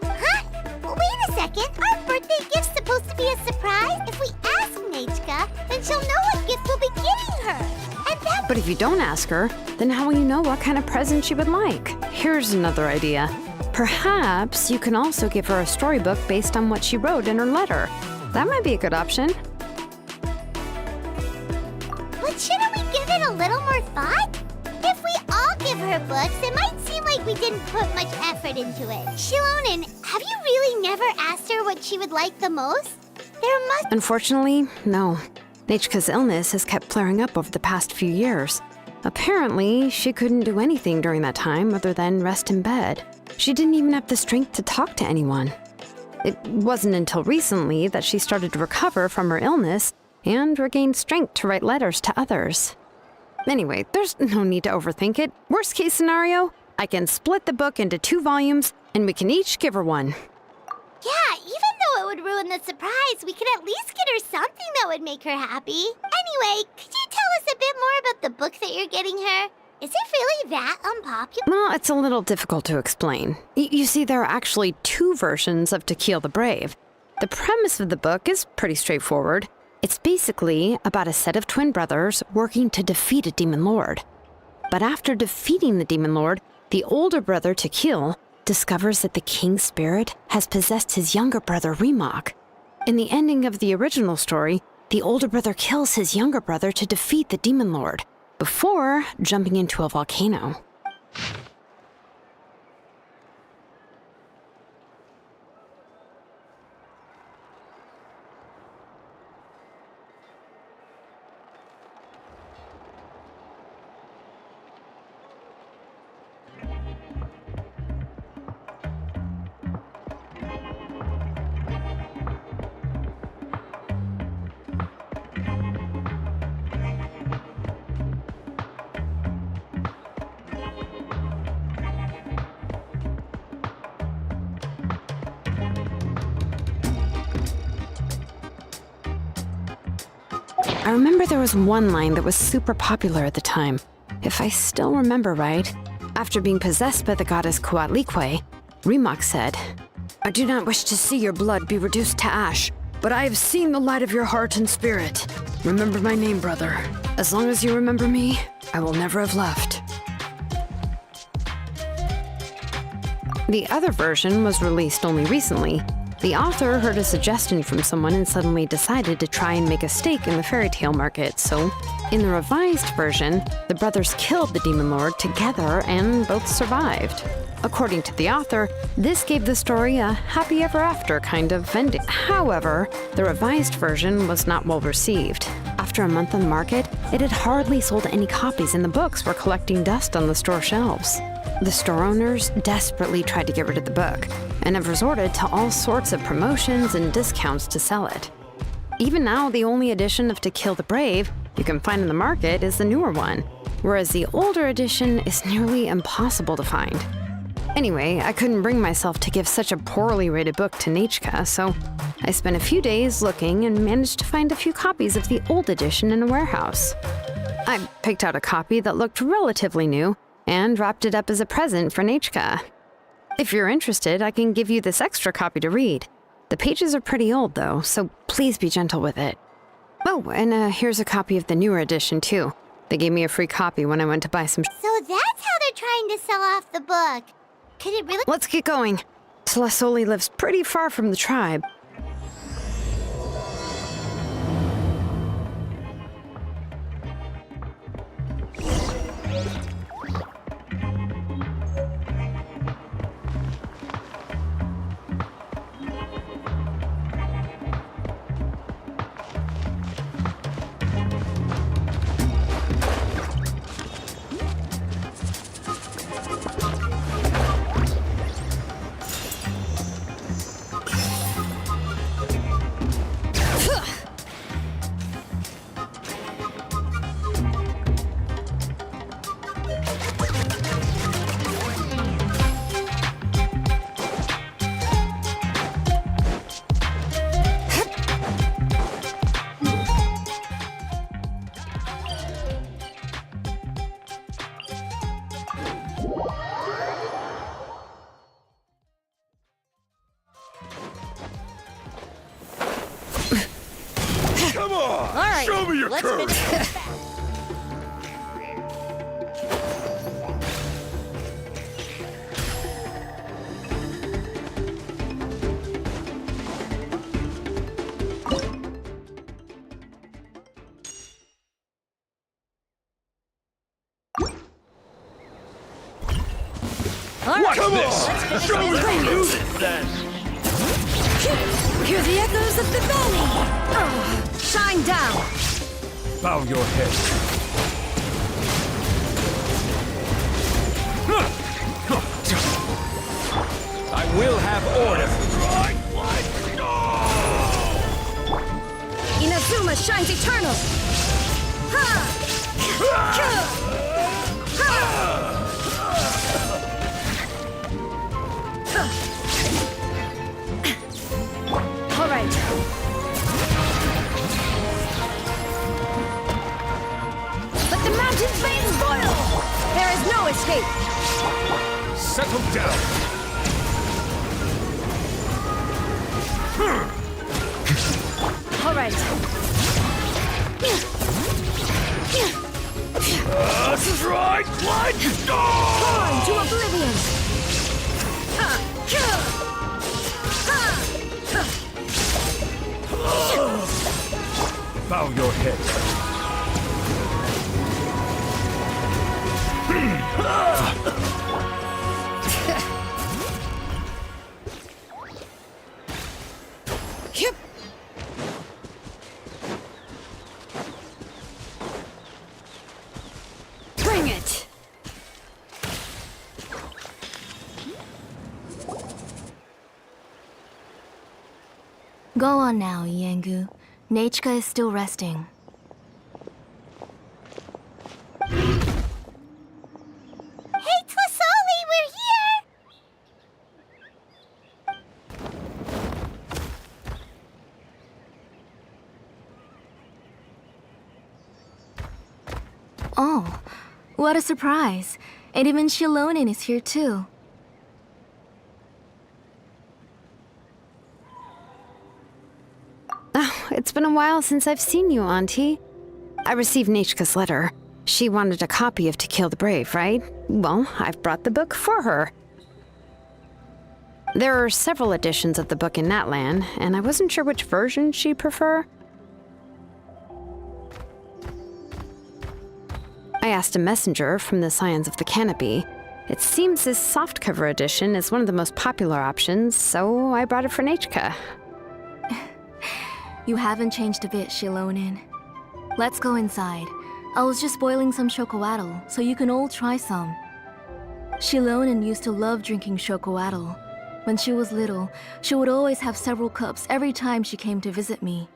Huh? Wait a second. Our birthday gift's supposed to be a surprise. If we ask Nachka, then she'll know what gift we'll be getting her. And that... But if you don't ask her, then how will you know what kind of present she would like? Here's another idea. Perhaps you can also give her a storybook based on what she wrote in her letter. That might be a good option. But shouldn't we give it a little more thought? If we all give her books, it might seem like we didn't put much effort into it. Shilonen, have you really never asked her what she would like the most? There must... Unfortunately, no. Nachka's illness has kept flaring up over the past few years. Apparently, she couldn't do anything during that time other than rest in bed. She didn't even have the strength to talk to anyone. It wasn't until recently that she started to recover from her illness and regained strength to write letters to others. Anyway, there's no need to overthink it. Worst case scenario, I can split the book into 2 volumes, and we can each give her one. Yeah, even though it would ruin the surprise, we could at least get her something that would make her happy. Anyway, could you tell us a bit more about the book that you're getting her? Is it really that unpopular? Well, it's a little difficult to explain. You see, there are actually 2 versions of To Kill the Brave. The premise of the book is pretty straightforward. It's basically about a set of twin brothers working to defeat a demon lord. But after defeating the demon lord, the older brother, To Kill, discovers that the king's spirit has possessed his younger brother, Remok. In the ending of the original story, the older brother kills his younger brother to defeat the demon lord, before jumping into a volcano. I remember there was one line that was super popular at the time. If I still remember right, after being possessed by the goddess Coatlicue, Remok said, "I do not wish to see your blood be reduced to ash, but I have seen the light of your heart and spirit. Remember my name, brother. As long as you remember me, I will never have left." The other version was released only recently. The author heard a suggestion from someone and suddenly decided to try and make a stake in the fairy tale market, so in the revised version, the brothers killed the demon lord together and both survived. According to the author, this gave the story a happy ever after kind of ending. However, the revised version was not well received. After a month on the market, it had hardly sold any copies and the books were collecting dust on the store shelves. The store owners desperately tried to get rid of the book and have resorted to all sorts of promotions and discounts to sell it. Even now, the only edition of To Kill the Brave you can find in the market is the newer one, whereas the older edition is nearly impossible to find. Anyway, I couldn't bring myself to give such a poorly rated book to Nechka, so I spent a few days looking and managed to find a few copies of the old edition in a warehouse. I picked out a copy that looked relatively new and wrapped it up as a present for Nechka. If you're interested, I can give you this extra copy to read. The pages are pretty old though, so please be gentle with it. Oh, and here's a copy of the newer edition too. They gave me a free copy when I went to buy some. So that's how they're trying to sell off the book. Could it really? Let's get going. Tlasoli lives pretty far from the tribe. Come on! Show me your courage! Come on! Show me your music then! Hear the echoes of the valley! Shine down! Bow your head. I will have order. Inazuma shines eternal! Ha! All right. Let the mountain flames boil! There is no escape! Settle down. All right. That's right. Let's go. On to oblivion! Bow your head. Yep. Bring it! Go on now, Yengu. Nachika is still resting. Hey, Tlasoli, we're here! Oh, what a surprise. And even Shilonin is here too. Oh, it's been a while since I've seen you, Auntie. I received Nachika's letter. She wanted a copy of To Kill the Brave, right? Well, I've brought the book for her. There are several editions of the book in Natlan, and I wasn't sure which version she'd prefer. I asked a messenger from the Scions of the Canopy. It seems this softcover edition is one of the most popular options, so I brought it for Nachika. You haven't changed a bit, Shilonin. Let's go inside. I was just boiling some chocoatl, so you can all try some. Shilonin used to love drinking chocoatl. When she was little, she would always have several cups every time she came to visit me.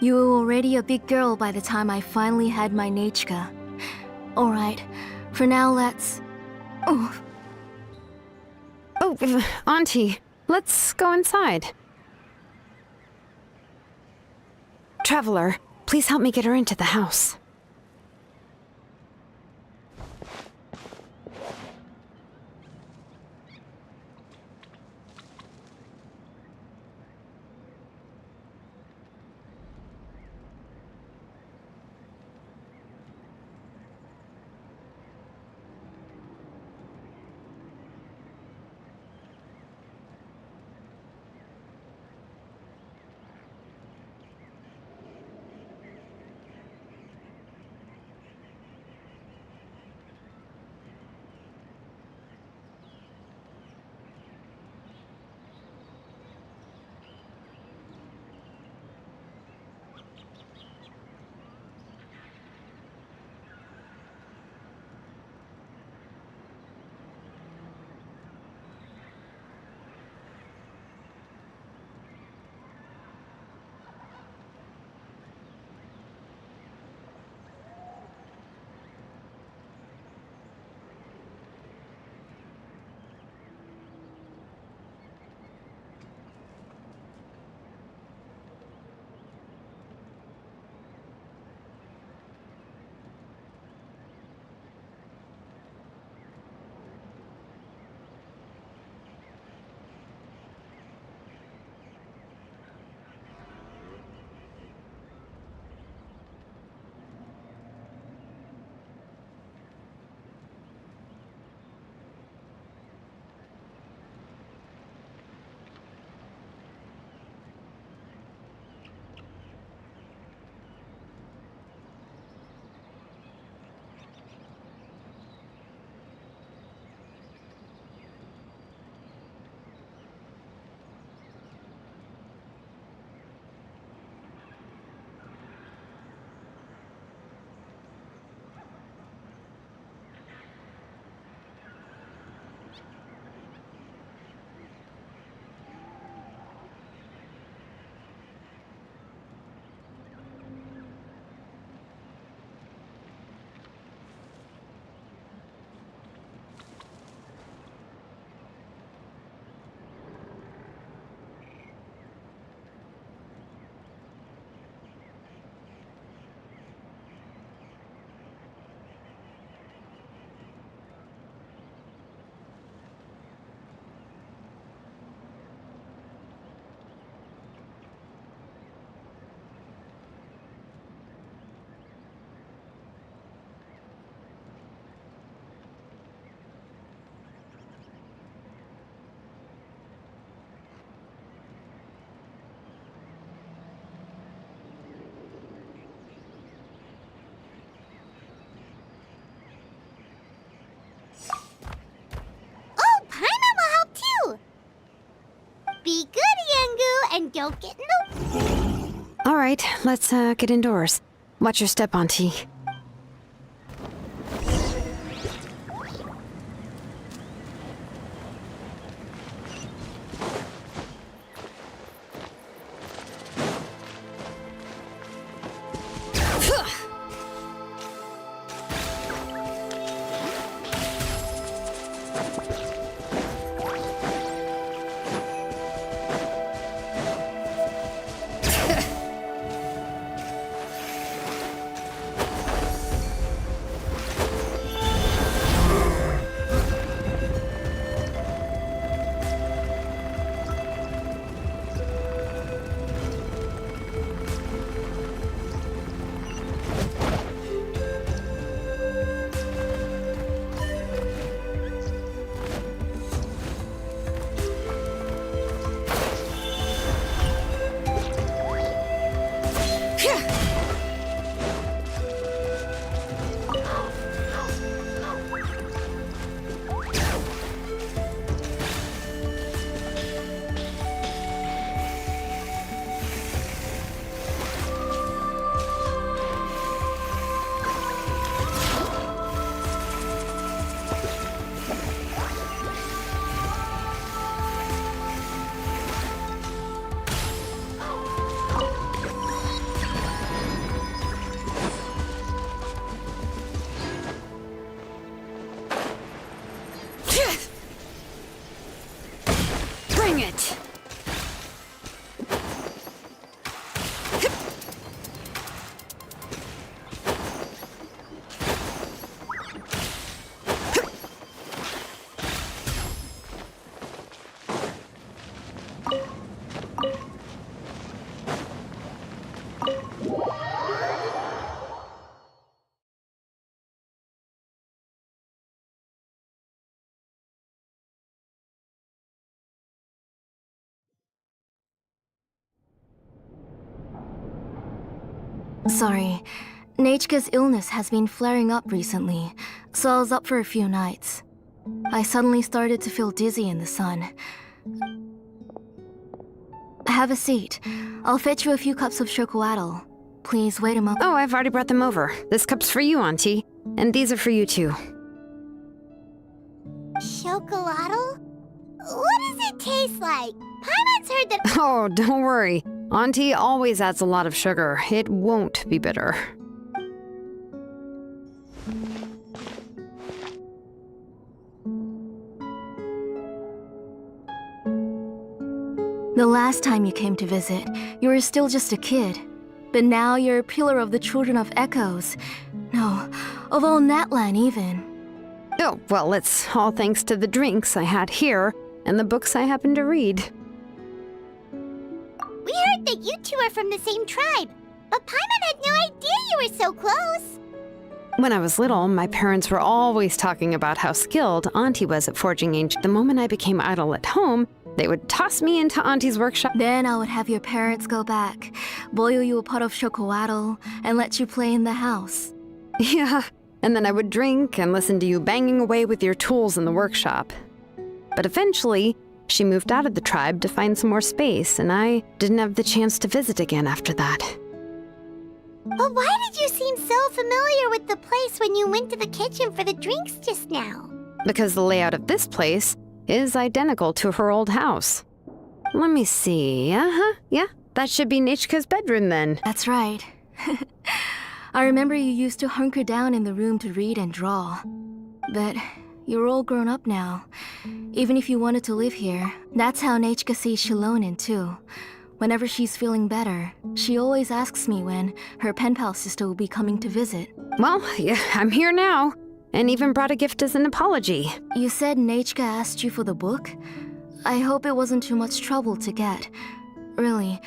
You were already a big girl by the time I finally had my Nachika. Alright, for now let's... Oh, Auntie, let's go inside. Traveler, please help me get her into the house. and don't get in the... All right, let's get indoors. Watch your step, Auntie. Bring it! Sorry. Nechka's illness has been flaring up recently, so I was up for a few nights. I suddenly started to feel dizzy in the sun. Have a seat. I'll fetch you a few cups of chocolatl. Please wait a moment. Oh, I've already brought them over. This cup's for you, Auntie. And these are for you, too. Chocolatl? What does it taste like? Paimon's heard that... Oh, don't worry. Auntie always adds a lot of sugar. It won't be bitter. The last time you came to visit, you were still just a kid. But now you're a pillar of the children of Echoes. No, of all Natlan even. Oh, well, it's all thanks to the drinks I had here and the books I happened to read. We heard that you two are from the same tribe, but Paimon had no idea you were so close. When I was little, my parents were always talking about how skilled Auntie was at forging ancient. The moment I became idle at home, they would toss me into Auntie's workshop. Then I would have your parents go back, boil you a pot of chocolatl, and let you play in the house. Yeah, and then I would drink and listen to you banging away with your tools in the workshop. But eventually, she moved out of the tribe to find some more space, and I didn't have the chance to visit again after that. But why did you seem so familiar with the place when you went to the kitchen for the drinks just now? Because the layout of this place is identical to her old house. Let me see. Yeah, that should be Nechka's bedroom then. That's right. I remember you used to hunker down in the room to read and draw. But you're all grown up now. Even if you wanted to live here, that's how Nechka sees Shilonen too. Whenever she's feeling better, she always asks me when her pen pal sister will be coming to visit. Well, yeah, I'm here now. And even brought a gift as an apology. You said Nechka asked you for the book? I hope it wasn't too much trouble to get. Really,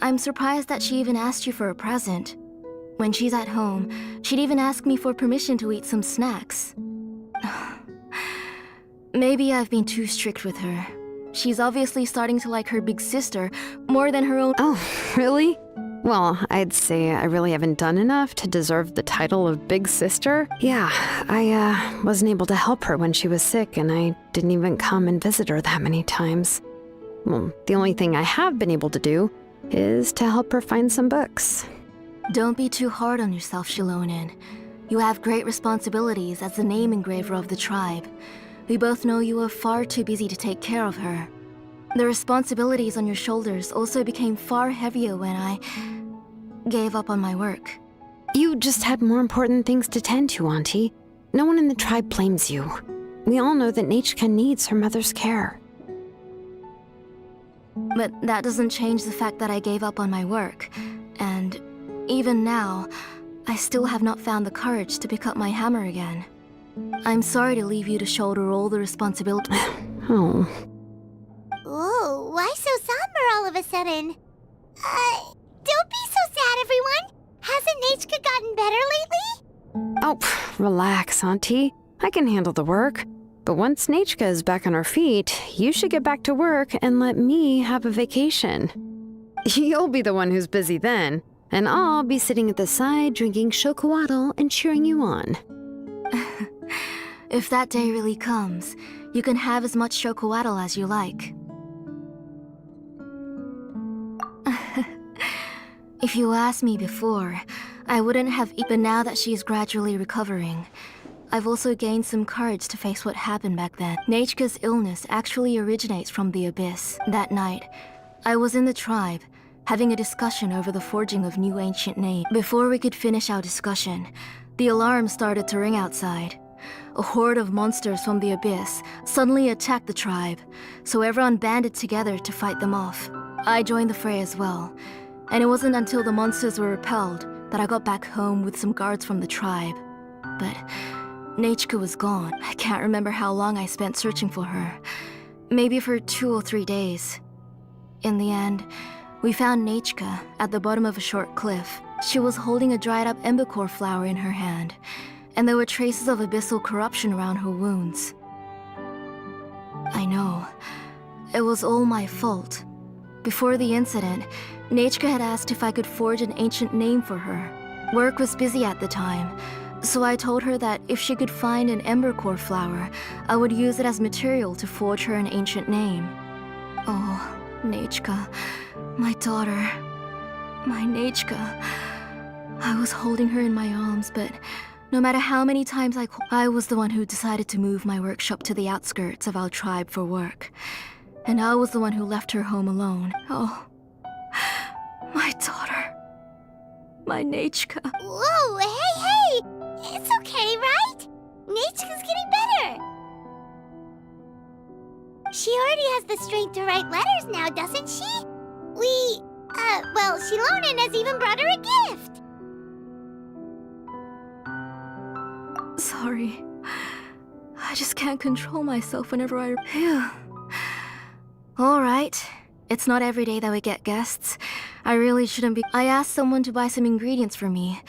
I'm surprised that she even asked you for a present. When she's at home, she'd even ask me for permission to eat some snacks. Maybe I've been too strict with her. She's obviously starting to like her big sister more than her own. Oh, really? Well, I'd say I really haven't done enough to deserve the title of big sister. Yeah, I wasn't able to help her when she was sick, and I didn't even come and visit her that many times. Well, the only thing I have been able to do is to help her find some books. Don't be too hard on yourself, Shilonen. You have great responsibilities as the name engraver of the tribe. We both know you are far too busy to take care of her. The responsibilities on your shoulders also became far heavier when I gave up on my work. You just had more important things to tend to, Auntie. No one in the tribe blames you. We all know that Nachka needs her mother's care. But that doesn't change the fact that I gave up on my work. And even now, I still have not found the courage to pick up my hammer again. I'm sorry to leave you to shoulder all the responsibility. Oh. Whoa, why so somber all of a sudden? Don't be so sad, everyone! Hasn't Nachka gotten better lately? Oh, relax, Auntie. I can handle the work. But once Nachka is back on her feet, you should get back to work and let me have a vacation. You'll be the one who's busy then, and I'll be sitting at the side drinking chocolatl and cheering you on. If that day really comes, you can have as much chocolatl as you like. If you asked me before, I wouldn't have eaten. Now that she's gradually recovering, I've also gained some courage to face what happened back then. Nachka's illness actually originates from the Abyss. That night, I was in the tribe, having a discussion over the forging of new ancient names. Before we could finish our discussion, the alarm started to ring outside. A horde of monsters from the Abyss suddenly attacked the tribe, so everyone banded together to fight them off. I joined the fray as well, and it wasn't until the monsters were repelled that I got back home with some guards from the tribe. But Nachka was gone. I can't remember how long I spent searching for her. Maybe for 2 or 3 days. In the end, we found Nachka at the bottom of a short cliff. She was holding a dried up embercore flower in her hand, and there were traces of abyssal corruption around her wounds. I know. It was all my fault. Before the incident, Nachka had asked if I could forge an ancient name for her. Work was busy at the time, so I told her that if she could find an embercore flower, I would use it as material to forge her an ancient name. Oh, Nachka, my daughter, my Nachka. I was holding her in my arms, but no matter how many times I was the one who decided to move my workshop to the outskirts of our tribe for work. And I was the one who left her home alone. Oh, my daughter, my Nachka. Whoa, hey! It's okay, right? Nachka's getting better. She already has the strength to write letters now, doesn't she? Well, Shilonen has even brought her a gift. Sorry. I just can't control myself whenever I... Phew. Alright. It's not every day that we get guests. I really shouldn't be... I asked someone to buy some ingredients for me.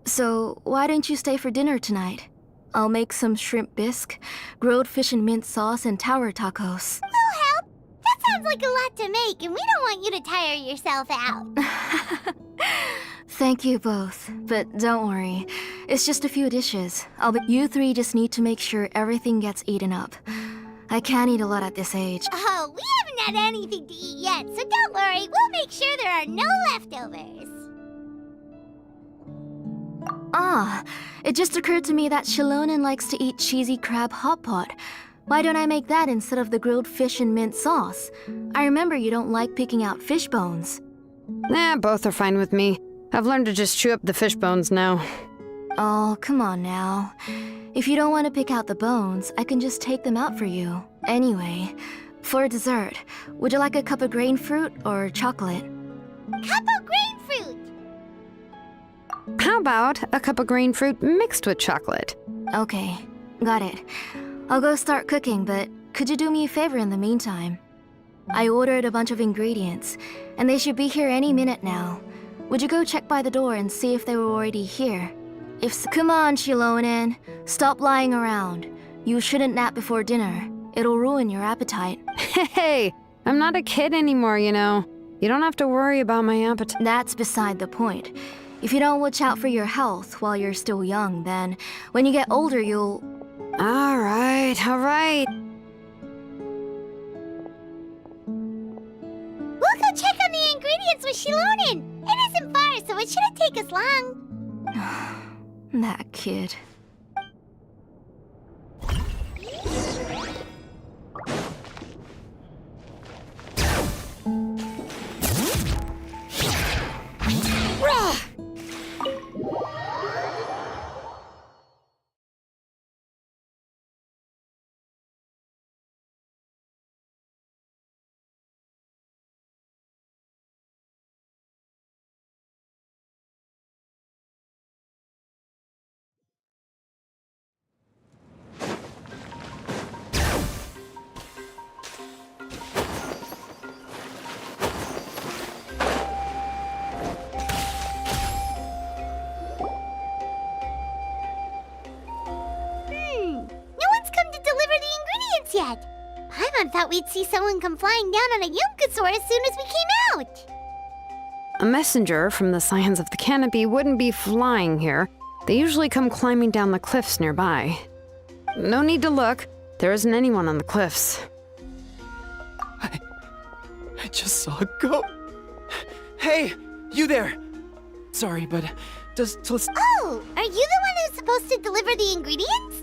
So, why don't you stay for dinner tonight? I'll make some shrimp bisque, grilled fish and mint sauce, and tower tacos. We'll help. That sounds like a lot to make, and we don't want you to tire yourself out. Thank you both, but don't worry. It's just a few dishes. You 3 just need to make sure everything gets eaten up. I can't eat a lot at this age. Oh, we haven't had anything to eat yet, so don't worry. We'll make sure there are no leftovers. Ah, it just occurred to me that Shilonen likes to eat cheesy crab hot pot. Why don't I make that instead of the grilled fish and mint sauce? I remember you don't like picking out fish bones. Both are fine with me. I've learned to just chew up the fish bones now. Oh, come on now. If you don't want to pick out the bones, I can just take them out for you. Anyway, for dessert, would you like a cup of grain fruit or chocolate? Cup of grain fruit! How about a cup of green fruit mixed with chocolate? Okay, got it. I'll go start cooking, but could you do me a favor in the meantime? I ordered a bunch of ingredients, and they should be here any minute now. Would you go check by the door and see if they were already here? If so, come on, Shilonen. Stop lying around. You shouldn't nap before dinner. It'll ruin your appetite. Hey, I'm not a kid anymore, you know. You don't have to worry about my appetite. That's beside the point. If you don't watch out for your health while you're still young, then when you get older, you'll... All right. ingredients with Shilonen. It isn't far, so it shouldn't take us long. That kid. Yet. Paimon thought we'd see someone come flying down on a Yunkasaur as soon as we came out. A messenger from the Scions of the Canopy wouldn't be flying here. They usually come climbing down the cliffs nearby. No need to look. There isn't anyone on the cliffs. I just saw a goat. Hey, you there! Sorry, but does Oh, are you the one who's supposed to deliver the ingredients?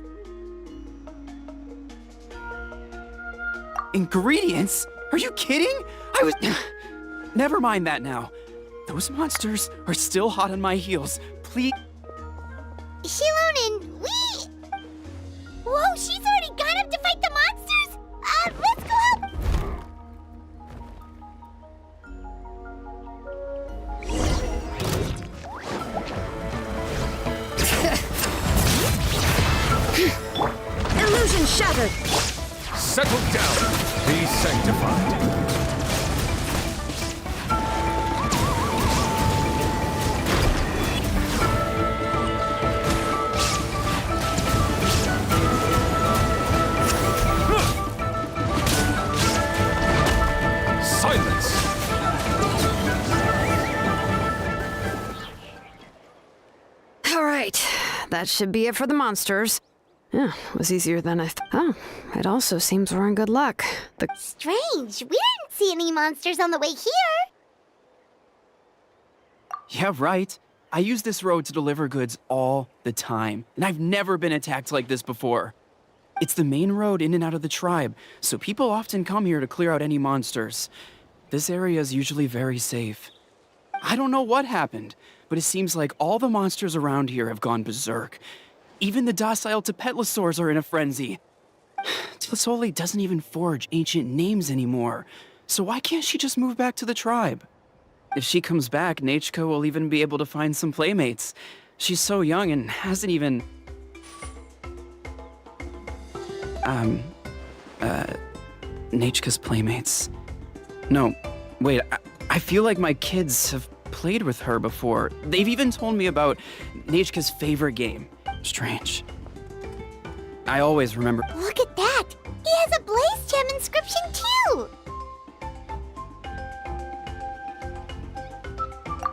Ingredients? Are you kidding? I was... Never mind that now. Those monsters are still hot on my heels. Please... Shilonen, Whoa, she's already gone up to fight the monsters? Let's go help! Illusion shattered! Settle down. Be sanctified. Silence. All right, that should be it for the monsters. Yeah, it was easier than I thought. Oh, it also seems we're in good luck. Strange. We didn't see any monsters on the way here. Yeah, right. I use this road to deliver goods all the time, and I've never been attacked like this before. It's the main road in and out of the tribe, so people often come here to clear out any monsters. This area is usually very safe. I don't know what happened, but it seems like all the monsters around here have gone berserk. Even the docile Tepetlosaurs are in a frenzy. Tlisoli doesn't even forge ancient names anymore, so why can't she just move back to the tribe? If she comes back, Nachka will even be able to find some playmates. She's so young and hasn't even... Nachka's playmates. No, wait, I feel like my kids have played with her before. They've even told me about Nachka's favorite game. Strange. I always remember... Look at that! He has a Blaze Gem inscription too!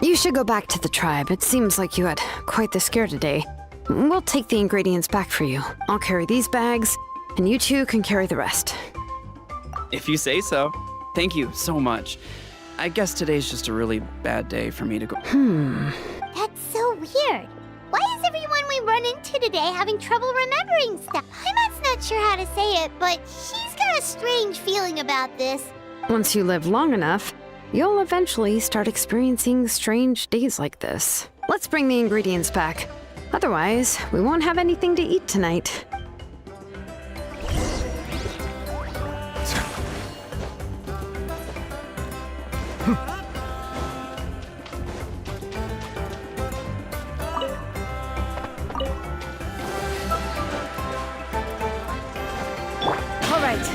You should go back to the tribe. It seems like you had quite the scare today. We'll take the ingredients back for you. I'll carry these bags, and you two can carry the rest. If you say so. Thank you so much. I guess today's just a really bad day for me to go... That's so weird. Why is everyone we run into today having trouble remembering stuff? Paimon's not sure how to say it, but she's got a strange feeling about this. Once you live long enough, you'll eventually start experiencing strange days like this. Let's bring the ingredients back. Otherwise, we won't have anything to eat tonight. All right.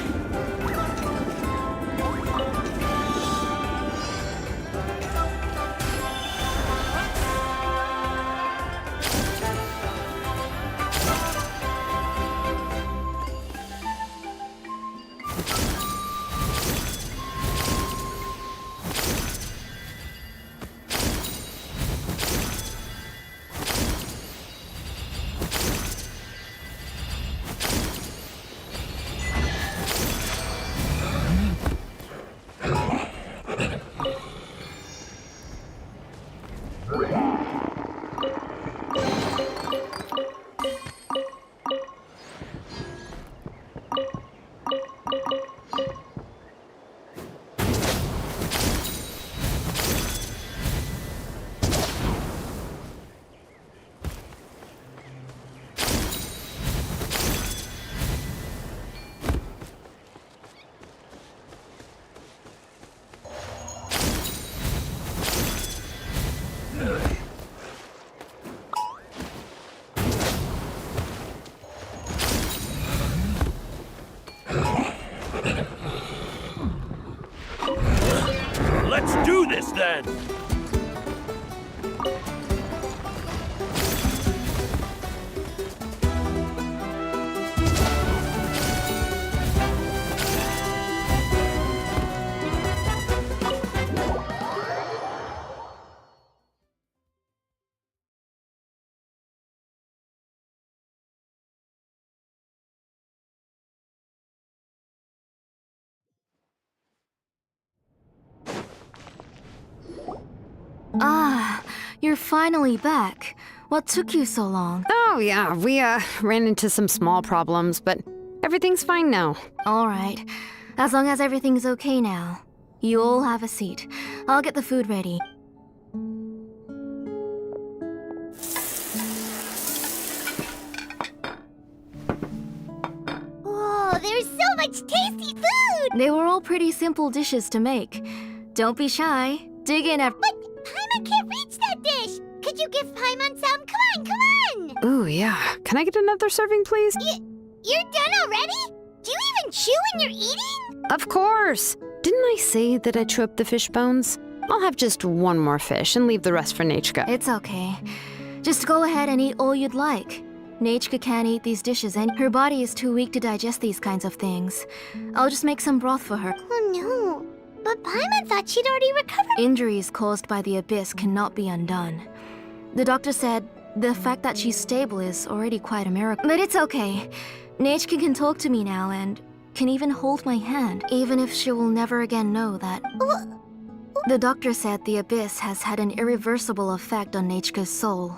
do this then! Ah, you're finally back. What took you so long? Oh, yeah, we ran into some small problems, but everything's fine now. All right. As long as everything's okay now. You all have a seat. I'll get the food ready. Oh, there's so much tasty food! They were all pretty simple dishes to make. Don't be shy. Dig in But Paimon can't reach that dish! Could you give Paimon some? Come on! Ooh, yeah. Can I get another serving, please? You're done already? Do you even chew when you're eating? Of course! Didn't I say that I chew up the fish bones? I'll have just one more fish and leave the rest for Nechka. It's okay. Just go ahead and eat all you'd like. Nechka can't eat these dishes and her body is too weak to digest these kinds of things. I'll just make some broth for her. Oh no. But Paimon thought she'd already recovered. Injuries caused by the abyss cannot be undone. The doctor said the fact that she's stable is already quite a miracle. But it's okay. Nechka can talk to me now and can even hold my hand, even if she will never again know that. The doctor said the abyss has had an irreversible effect on Nechka's soul.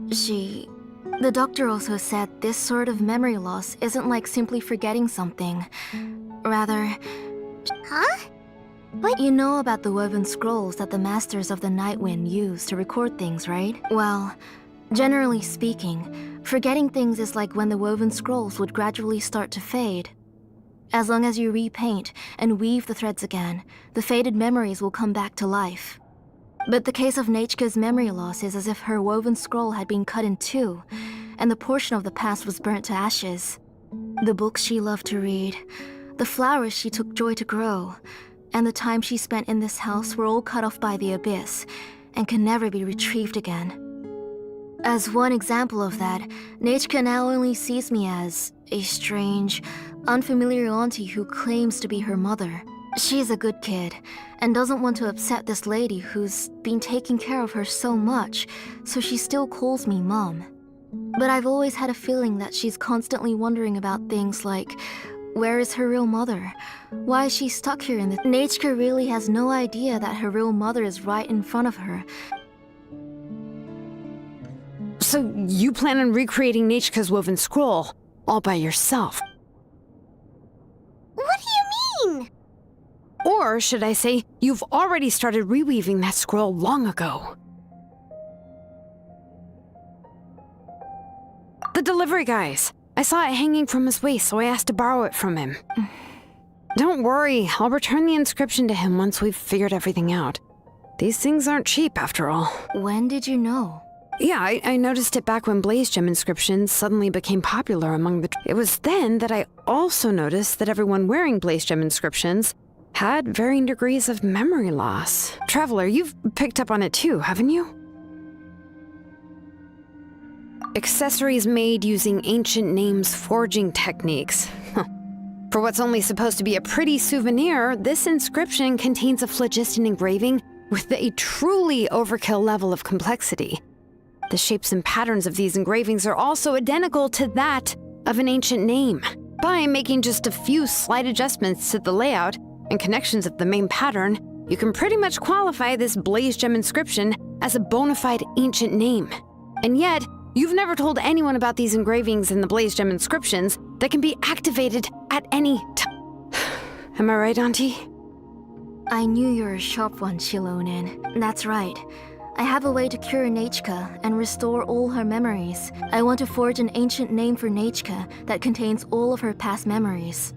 The doctor also said this sort of memory loss isn't like simply forgetting something. Rather... Huh? What? You know about the woven scrolls that the Masters of the Nightwind use to record things, right? Well, generally speaking, forgetting things is like when the woven scrolls would gradually start to fade. As long as you repaint and weave the threads again, the faded memories will come back to life. But the case of Nechka's memory loss is as if her woven scroll had been cut in two, and the portion of the past was burnt to ashes. The books she loved to read, the flowers she took joy to grow, and the time she spent in this house were all cut off by the abyss, and can never be retrieved again. As one example of that, Nechka now only sees me as a strange, unfamiliar auntie who claims to be her mother. She's a good kid, and doesn't want to upset this lady who's been taking care of her so much, so she still calls me Mom. But I've always had a feeling that she's constantly wondering about things like, where is her real mother? Why is she stuck here in the... Nechka really has no idea that her real mother is right in front of her. So you plan on recreating Nechka's woven scroll all by yourself? What do you mean? Or should I say, you've already started reweaving that scroll long ago? The delivery guys. I saw it hanging from his waist, so I asked to borrow it from him. Don't worry, I'll return the inscription to him once we've figured everything out. These things aren't cheap, after all. When did you know? Yeah, I noticed it back when Blaze Gem inscriptions suddenly became popular among the... It was then that I also noticed that everyone wearing Blaze Gem inscriptions had varying degrees of memory loss. Traveler, you've picked up on it too, haven't you? Accessories made using ancient names forging techniques. For what's only supposed to be a pretty souvenir, this inscription contains a phlogiston engraving with a truly overkill level of complexity. The shapes and patterns of these engravings are also identical to that of an ancient name. By making just a few slight adjustments to the layout and connections of the main pattern, you can pretty much qualify this Blaze Gem inscription as a bona fide ancient name. And yet, you've never told anyone about these engravings in the Blaze Gem inscriptions that can be activated at any time. Am I right, Auntie? I knew you were a sharp one, Shilonen. That's right. I have a way to cure Nechka and restore all her memories. I want to forge an ancient name for Nechka that contains all of her past memories.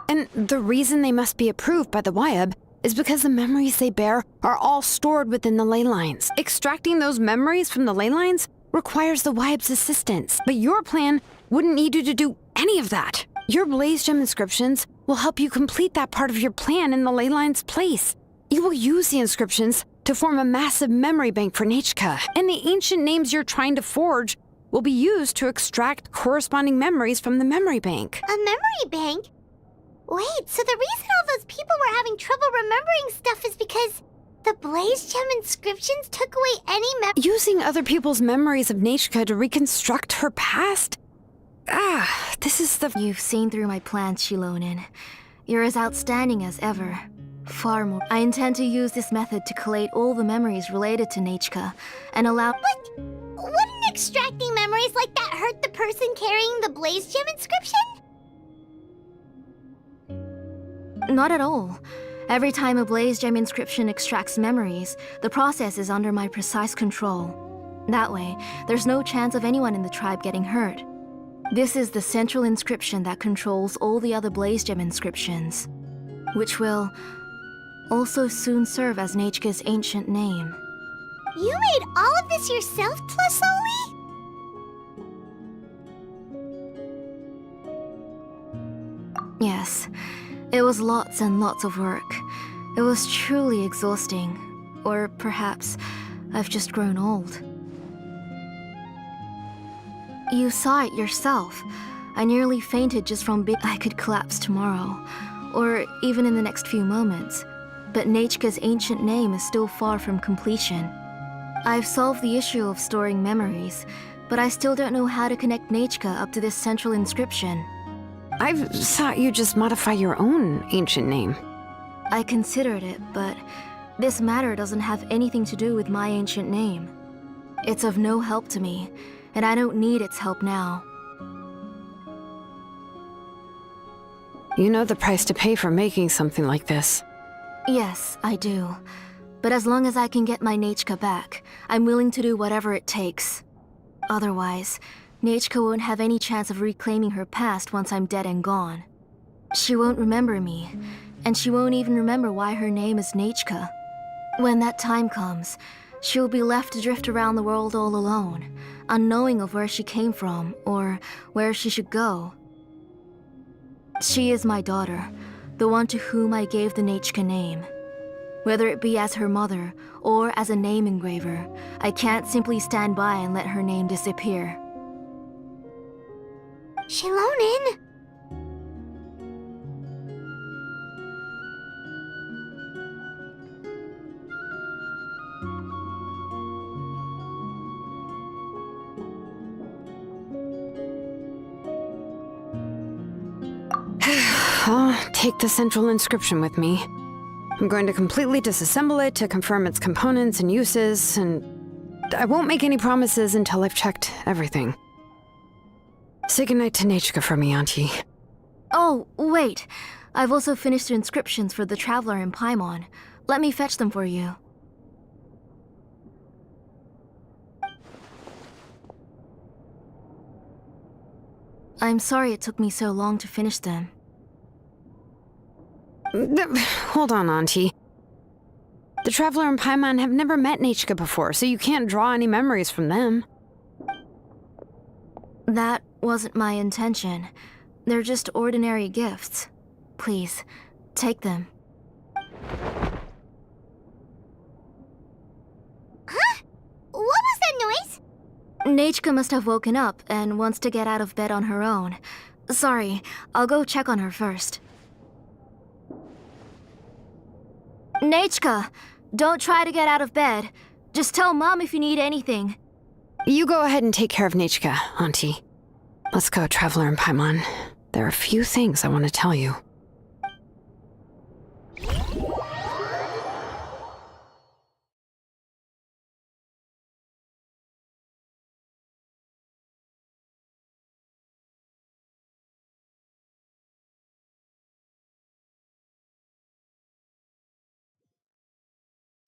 And the reason they must be approved by the Wyab is because the memories they bear are all stored within the ley lines. Extracting those memories from the ley lines requires the Wyab's assistance, but your plan wouldn't need you to do any of that. Your Blaze Gem inscriptions will help you complete that part of your plan in the ley line's place. You will use the inscriptions to form a massive memory bank for Nechka, and the ancient names you're trying to forge will be used to extract corresponding memories from the memory bank. A memory bank? Wait, so the reason all those people were having trouble remembering stuff is because the Blaze Gem inscriptions took away any Using other people's memories of Nechka to reconstruct her past? This is the... You've seen through my plans, Shilonin. You're as outstanding as ever. Far more. I intend to use this method to collate all the memories related to Nechka and allow... What? Wouldn't extracting memories like that hurt the person carrying the Blaze Gem inscription? Not at all. Every time a Blaze Gem inscription extracts memories, the process is under my precise control. That way, there's no chance of anyone in the tribe getting hurt. This is the central inscription that controls all the other Blaze Gem inscriptions, which will also soon serve as Nechka's ancient name. You made all of this yourself, Plusoli? Yes, it was lots and lots of work. It was truly exhausting. Or perhaps I've just grown old. You saw it yourself. I nearly fainted just from I could collapse tomorrow, or even in the next few moments. But Nechka's ancient name is still far from completion. I've solved the issue of storing memories, but I still don't know how to connect Nechka up to this central inscription. I've thought you just modify your own ancient name. I considered it, but this matter doesn't have anything to do with my ancient name. It's of no help to me, and I don't need its help now. You know the price to pay for making something like this. Yes, I do. But as long as I can get my Nechka back, I'm willing to do whatever it takes. Otherwise, Nechka won't have any chance of reclaiming her past once I'm dead and gone. She won't remember me, and she won't even remember why her name is Nechka. When that time comes, she'll be left to drift around the world all alone, unknowing of where she came from or where she should go. She is my daughter, the one to whom I gave the Nechka name. Whether it be as her mother or as a name engraver, I can't simply stand by and let her name disappear. Shilonin! I'll take the central inscription with me. I'm going to completely disassemble it to confirm its components and uses, and I won't make any promises until I've checked everything. Say goodnight to Nechka for me, Auntie. Oh, wait. I've also finished the inscriptions for the Traveler in Paimon. Let me fetch them for you. I'm sorry it took me so long to finish them. Hold on, Auntie. The Traveler and Paimon have never met Nechka before, so you can't draw any memories from them. That wasn't my intention. They're just ordinary gifts. Please, take them. Huh? What was that noise? Nechka must have woken up and wants to get out of bed on her own. Sorry, I'll go check on her first. Nechka, don't try to get out of bed. Just tell Mom if you need anything. You go ahead and take care of Nechka, Auntie. Let's go, Traveler and Paimon. There are a few things I want to tell you.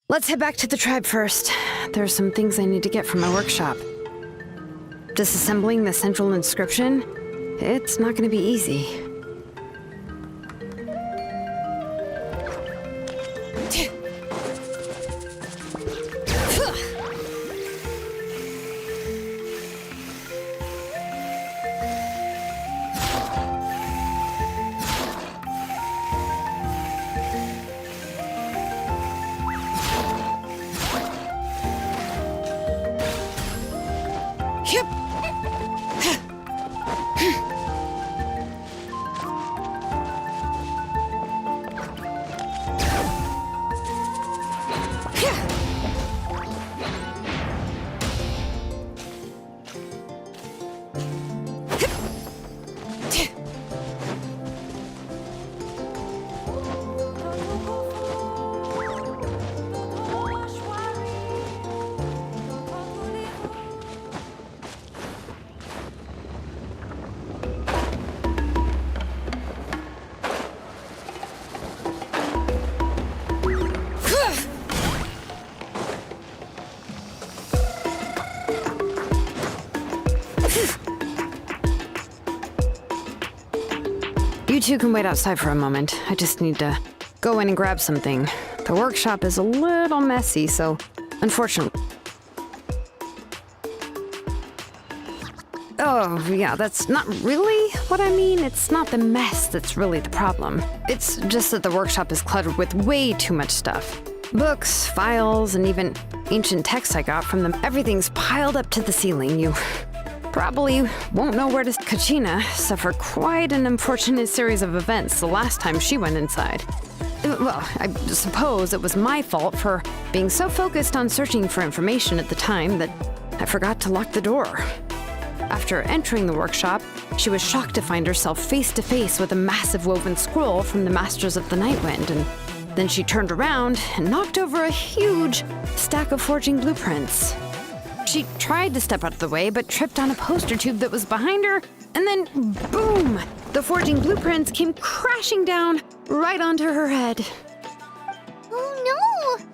Let's head back to the tribe first. There are some things I need to get from my workshop. Disassembling the central inscription? It's not going to be easy. You two can wait outside for a moment. I just need to go in and grab something. The workshop is a little messy, so unfortunately... Oh, yeah, that's not really what I mean. It's not the mess that's really the problem. It's just that the workshop is cluttered with way too much stuff. Books, files, and even ancient texts I got from them. Everything's piled up to the ceiling. You probably won't know where to... Kachina suffered quite an unfortunate series of events the last time she went inside. Well, I suppose it was my fault for being so focused on searching for information at the time that I forgot to lock the door. After entering the workshop, she was shocked to find herself face to face with a massive woven scroll from the Masters of the Nightwind, and then she turned around and knocked over a huge stack of forging blueprints. She tried to step out of the way, but tripped on a poster tube that was behind her, and then boom! The forging blueprints came crashing down right onto her head. Oh no!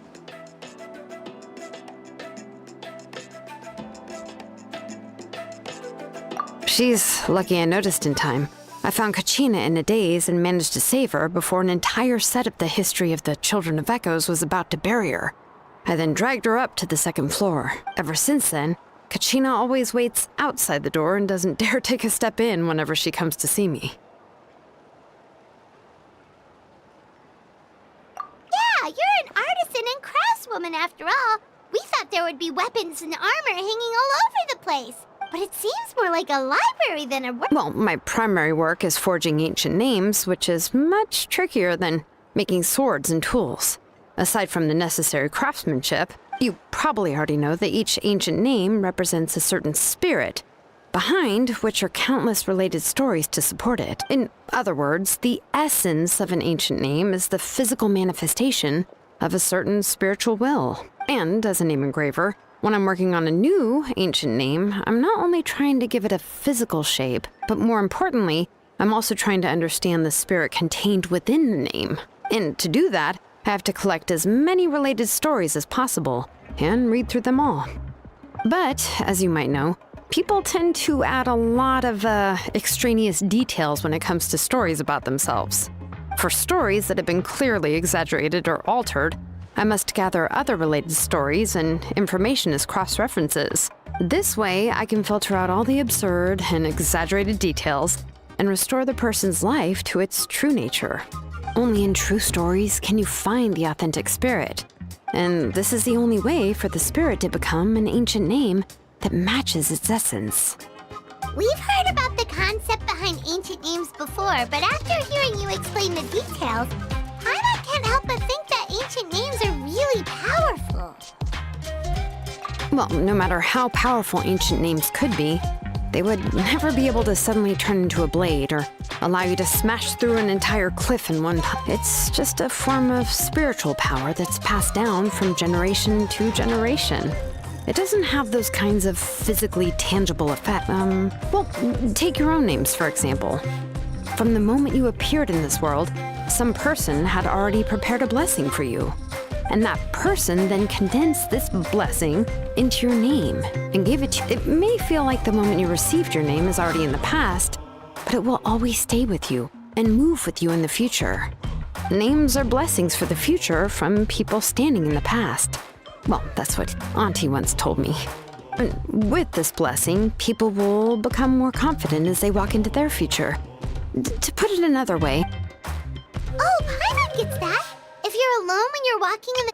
She's lucky I noticed in time. I found Kachina in a daze and managed to save her before an entire set of the history of the Children of Echoes was about to bury her. I then dragged her up to the second floor. Ever since then, Kachina always waits outside the door and doesn't dare take a step in whenever she comes to see me. Yeah, you're an artisan and craftswoman after all. We thought there would be weapons and armor hanging all over the place. But it seems more like a library than a... Well, my primary work is forging ancient names, which is much trickier than making swords and tools. Aside from the necessary craftsmanship, you probably already know that each ancient name represents a certain spirit, behind which are countless related stories to support it. In other words, the essence of an ancient name is the physical manifestation of a certain spiritual will. And as a name engraver, when I'm working on a new ancient name, I'm not only trying to give it a physical shape, but more importantly, I'm also trying to understand the spirit contained within the name. And to do that, I have to collect as many related stories as possible and read through them all. But, as you might know, people tend to add a lot of extraneous details when it comes to stories about themselves. For stories that have been clearly exaggerated or altered, I must gather other related stories and information as cross-references. This way, I can filter out all the absurd and exaggerated details and restore the person's life to its true nature. Only in true stories can you find the authentic spirit. And this is the only way for the spirit to become an ancient name that matches its essence. We've heard about the concept behind ancient names before, but after hearing you explain the details, I can't help but think that ancient names are really powerful. Well, no matter how powerful ancient names could be, they would never be able to suddenly turn into a blade or allow you to smash through an entire cliff in one time. It's just a form of spiritual power that's passed down from generation to generation. It doesn't have those kinds of physically tangible effects. Well, take your own names, for example. From the moment you appeared in this world, some person had already prepared a blessing for you. And that person then condensed this blessing into your name and gave it to you. It may feel like the moment you received your name is already in the past, but it will always stay with you and move with you in the future. Names are blessings for the future from people standing in the past. Well, that's what Auntie once told me. And with this blessing, people will become more confident as they walk into their future. To put it another way... Oh, Paimon gets that! If you're alone when you're walking in the...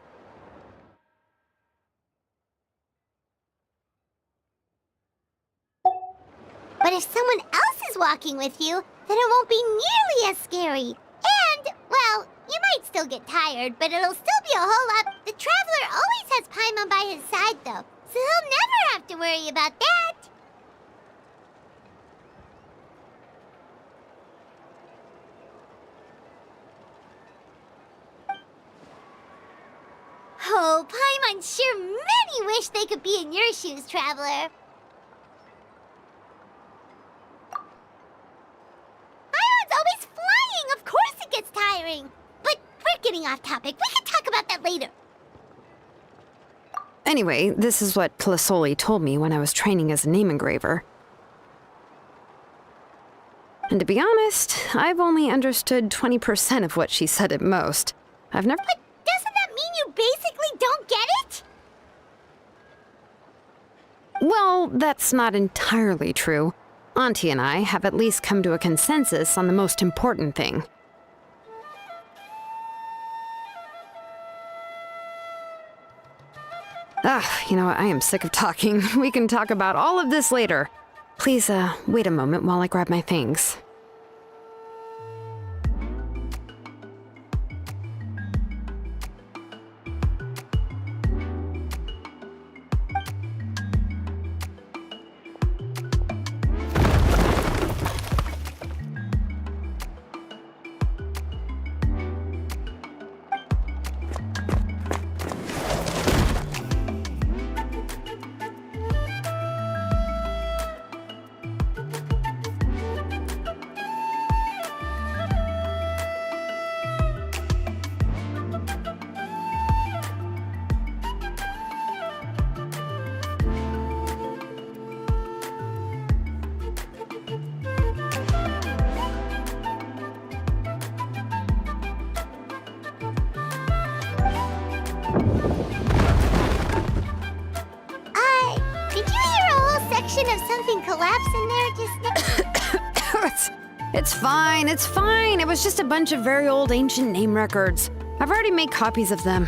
But if someone else is walking with you, then it won't be nearly as scary. And, well, you might still get tired, but it'll still be a whole lot... The Traveler always has Paimon by his side, though, so he'll never have to worry about that. Oh, Paimon sure many wish they could be in your shoes, Traveler. Paimon's always flying! Of course it gets tiring! But we're getting off topic. We can talk about that later. Anyway, this is what Plisoli told me when I was training as a name engraver. And to be honest, I've only understood 20% of what she said at most. I've never. But doesn't that mean you basically don't get it? Well, that's not entirely true. Auntie and I have at least come to a consensus on the most important thing. You know what? I am sick of talking. We can talk about all of this later. Please, wait a moment while I grab my things. Did you hear a whole section of something collapse in there just now? It's fine, it's fine. It was just a bunch of very old ancient name records. I've already made copies of them.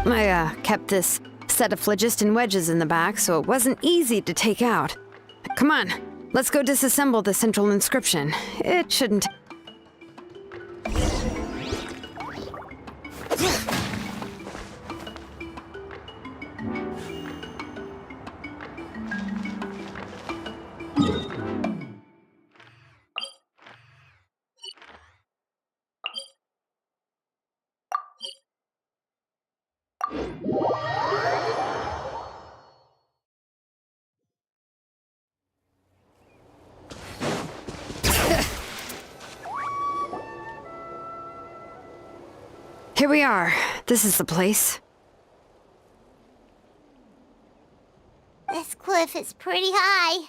I kept this set of phlogiston wedges in the back, so it wasn't easy to take out. Come on, let's go disassemble the central inscription. It shouldn't. Here we are. This is the place. This cliff is pretty high.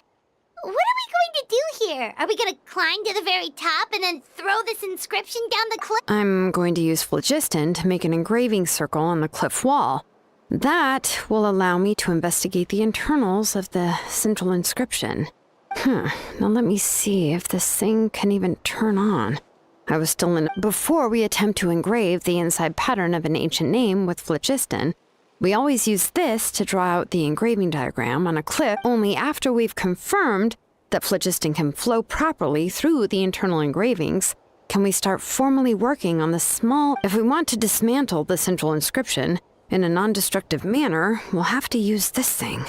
What are we going to do here? Are we going to climb to the very top and then throw this inscription down the cliff? I'm going to use phlogiston to make an engraving circle on the cliff wall. That will allow me to investigate the internals of the central inscription. Now let me see if this thing can even turn on. I was still in. Before we attempt to engrave the inside pattern of an ancient name with phlogiston, we always use this to draw out the engraving diagram on a clip only after we've confirmed that phlogiston can flow properly through the internal engravings can we start formally working on the small. If we want to dismantle the central inscription in a non-destructive manner, we'll have to use this thing.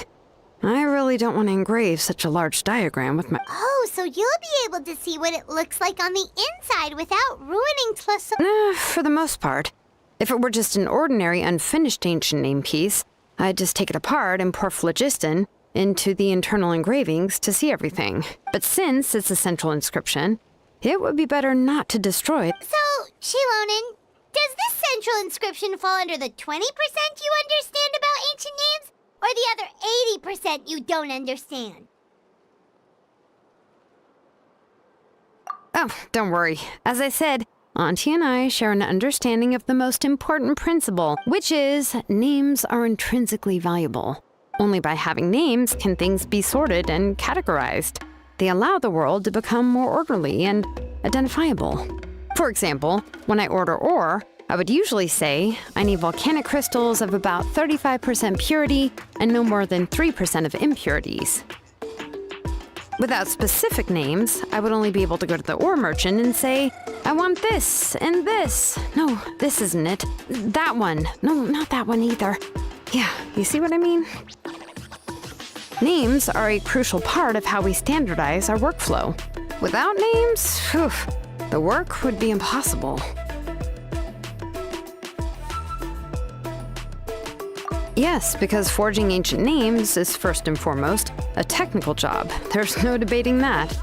I really don't want to engrave such a large diagram with my. Oh, so you'll be able to see what it looks like on the inside without ruining plus. For the most part. If it were just an ordinary unfinished ancient name piece, I'd just take it apart and pour phlogiston into the internal engravings to see everything. But since it's a central inscription, it would be better not to destroy it. So, Shilonen, does this central inscription fall under the 20% you understand about ancient names? Or the other 80% you don't understand? Oh, don't worry. As I said, Auntie and I share an understanding of the most important principle, which is names are intrinsically valuable. Only by having names can things be sorted and categorized. They allow the world to become more orderly and identifiable. For example, when I order ore, I would usually say I need volcanic crystals of about 35% purity and no more than 3% of impurities. Without specific names, I would only be able to go to the ore merchant and say, I want this and this. No, this isn't it. That one. No, not that one either. Yeah, you see what I mean? Names are a crucial part of how we standardize our workflow. Without names, the work would be impossible. Yes, because forging ancient names is first and foremost a technical job. There's no debating that.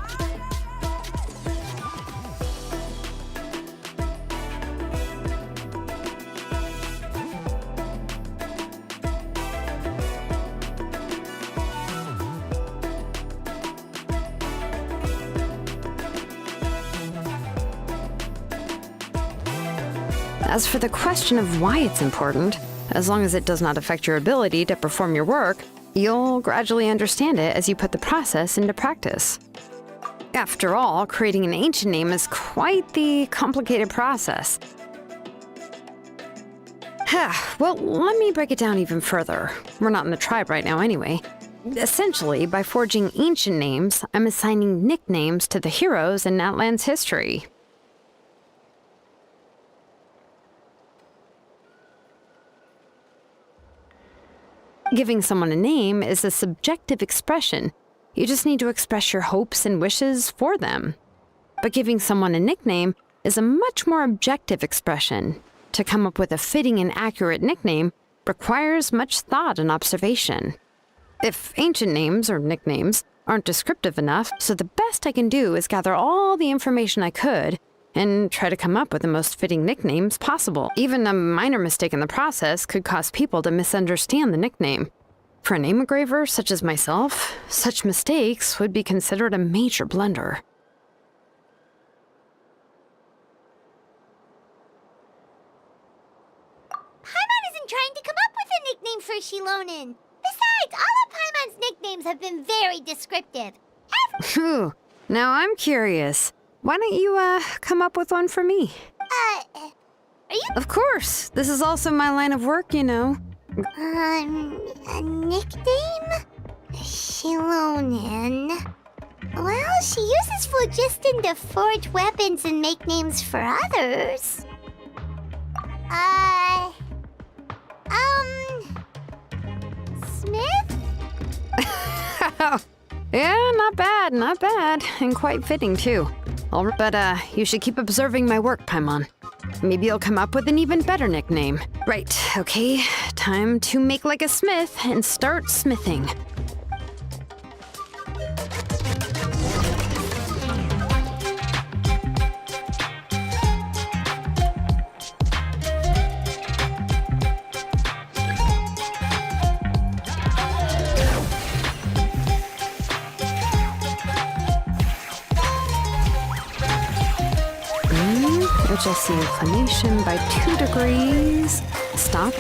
As for the question of why it's important, as long as it does not affect your ability to perform your work, you'll gradually understand it as you put the process into practice. After all, creating an ancient name is quite the complicated process. Well, let me break it down even further. We're not in the tribe right now anyway. Essentially, by forging ancient names, I'm assigning nicknames to the heroes in Natlan's history. Giving someone a name is a subjective expression. You just need to express your hopes and wishes for them. But giving someone a nickname is a much more objective expression. To come up with a fitting and accurate nickname requires much thought and observation. If ancient names or nicknames aren't descriptive enough, so the best I can do is gather all the information I could and try to come up with the most fitting nicknames possible. Even a minor mistake in the process could cause people to misunderstand the nickname. For a name engraver such as myself, such mistakes would be considered a major blunder. Paimon isn't trying to come up with a nickname for Shilonen. Besides, all of Paimon's nicknames have been very descriptive. Phew. Now I'm curious. Why don't you, come up with one for me? Are you... Of course. This is also my line of work, you know. A nickname? Shilonen. Well, she uses phlogiston to forge weapons and make names for others. Smith? Yeah, not bad, and quite fitting too. But you should keep observing my work, Paimon. Maybe you'll come up with an even better nickname. Right, okay, time to make like a smith and start smithing. Adjust the inclination by 2 degrees. Stop.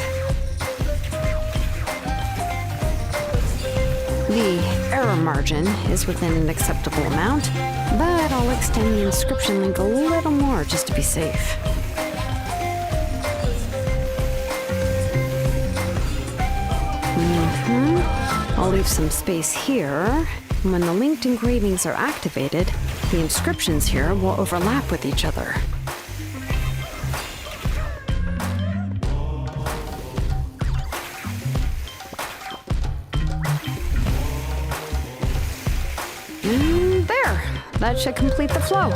The error margin is within an acceptable amount, but I'll extend the inscription link a little more just to be safe. I'll leave some space here. When the linked engravings are activated, the inscriptions here will overlap with each other. There! That should complete the flow.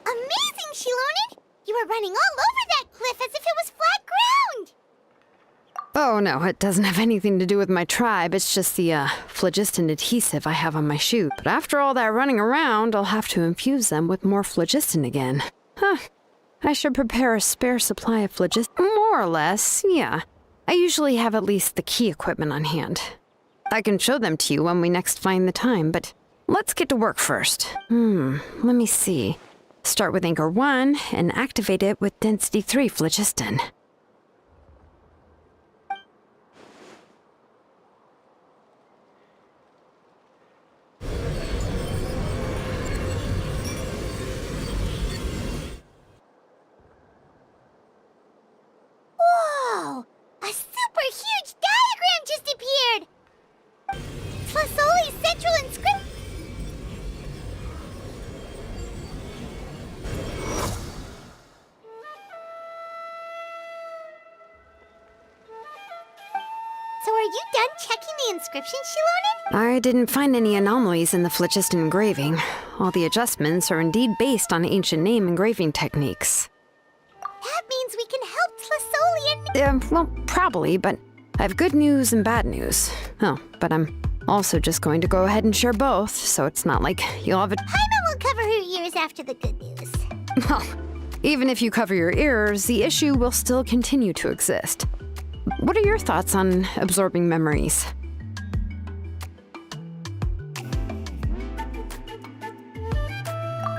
Amazing, Shilonen! You were running all over that cliff as if it was flat ground! Oh no, it doesn't have anything to do with my tribe. It's just the phlogiston adhesive I have on my shoe. But after all that running around, I'll have to infuse them with more phlogiston again. Huh. I should prepare a spare supply of phlogiston. More or less, yeah. I usually have at least the key equipment on hand. I can show them to you when we next find the time, but let's get to work first. Let me see. Start with anchor 1 and activate it with density 3 phlogiston. Whoa! A super huge diagram just appeared! Tlasoli's central inscription. So are you done checking the inscription, Shilonen? I didn't find any anomalies in the phlogiston engraving. All the adjustments are indeed based on ancient name engraving techniques. That means we can help Tlasoli and... Well, probably, but I have good news and bad news. Oh, but I'm also just going to go ahead and share both, so it's not like you'll have a... Paimon will cover her ears after the good news. Well, even if you cover your ears, the issue will still continue to exist. What are your thoughts on absorbing memories?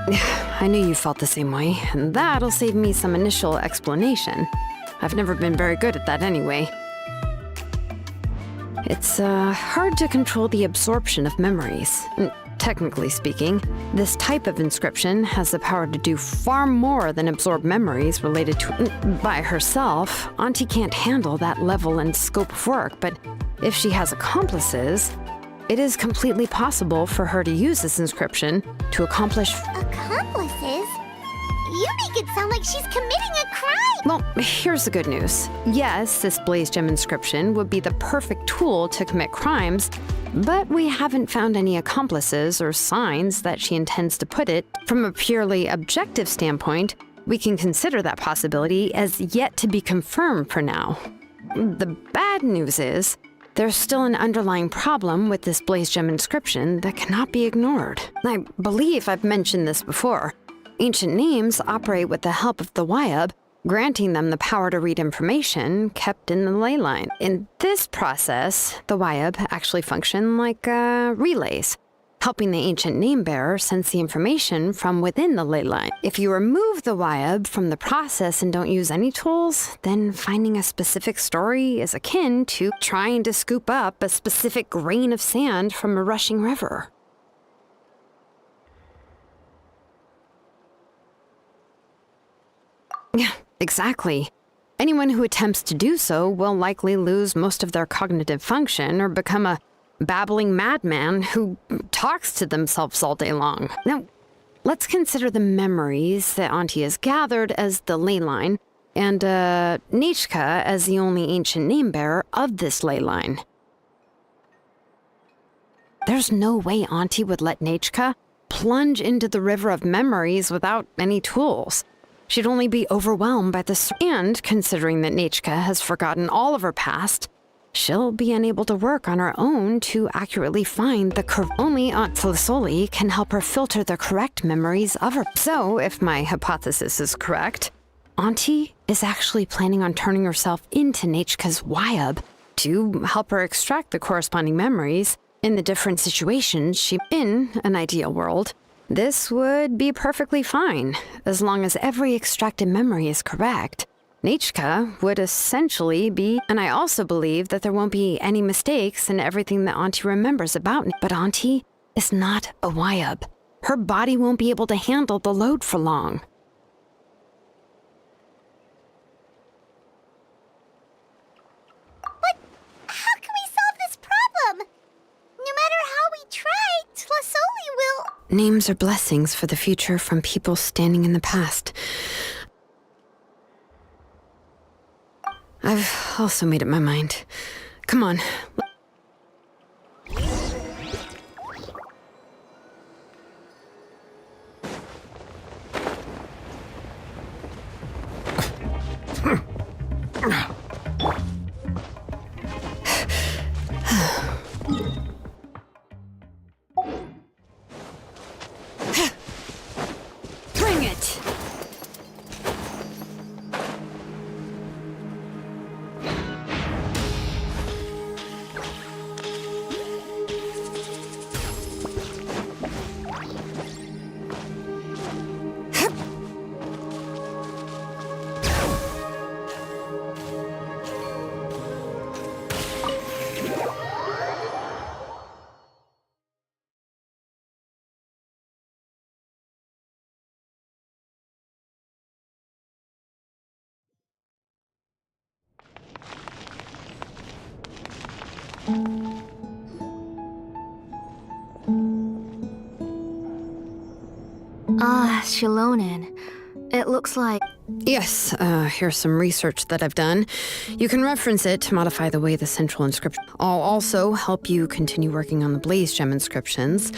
I knew you felt the same way, and that'll save me some initial explanation. I've never been very good at that anyway. It's hard to control the absorption of memories. Technically speaking, this type of inscription has the power to do far more than absorb memories related to by herself. Auntie can't handle that level and scope of work, but if she has accomplices, it is completely possible for her to use this inscription to accomplish... Accomplices? You make it sound like she's committing a crime! Well, here's the good news. Yes, this Blaze Gem inscription would be the perfect tool to commit crimes, but we haven't found any accomplices or signs that she intends to put it. From a purely objective standpoint, we can consider that possibility as yet to be confirmed for now. The bad news is, there's still an underlying problem with this Blaze Gem inscription that cannot be ignored. I believe I've mentioned this before. Ancient names operate with the help of the Wyab, granting them the power to read information kept in the ley line. In this process, the Wyab actually function like relays, helping the ancient name bearer sense the information from within the ley line. If you remove the Wyab from the process and don't use any tools, then finding a specific story is akin to trying to scoop up a specific grain of sand from a rushing river. Yeah, exactly. Anyone who attempts to do so will likely lose most of their cognitive function or become a babbling madman who talks to themselves all day long. Now, let's consider the memories that Auntie has gathered as the ley line, and Nechka as the only ancient name bearer of this ley line. There's no way Auntie would let Nechka plunge into the river of memories without any tools. She'd only be overwhelmed by the... And considering that Nechka has forgotten all of her past, she'll be unable to work on her own to accurately find the only Aunt Tlisoli can help her filter the correct memories of her. So, if my hypothesis is correct, Auntie is actually planning on turning herself into Nechka's Wyab to help her extract the corresponding memories in the different situations she... In an ideal world, this would be perfectly fine, as long as every extracted memory is correct. Nechka would essentially be, and I also believe that there won't be any mistakes in everything that Auntie remembers about me. But Auntie is not a Wyab. Her body won't be able to handle the load for long. But how can we solve this problem? No matter how we try, Tlisoli will... Names are blessings for the future from people standing in the past. I've also made up my mind. Come on. Bring it! Ah, Shilonen. It looks like... Yes, here's some research that I've done. You can reference it to modify the way the central inscription... I'll also help you continue working on the Blaze Gem inscriptions,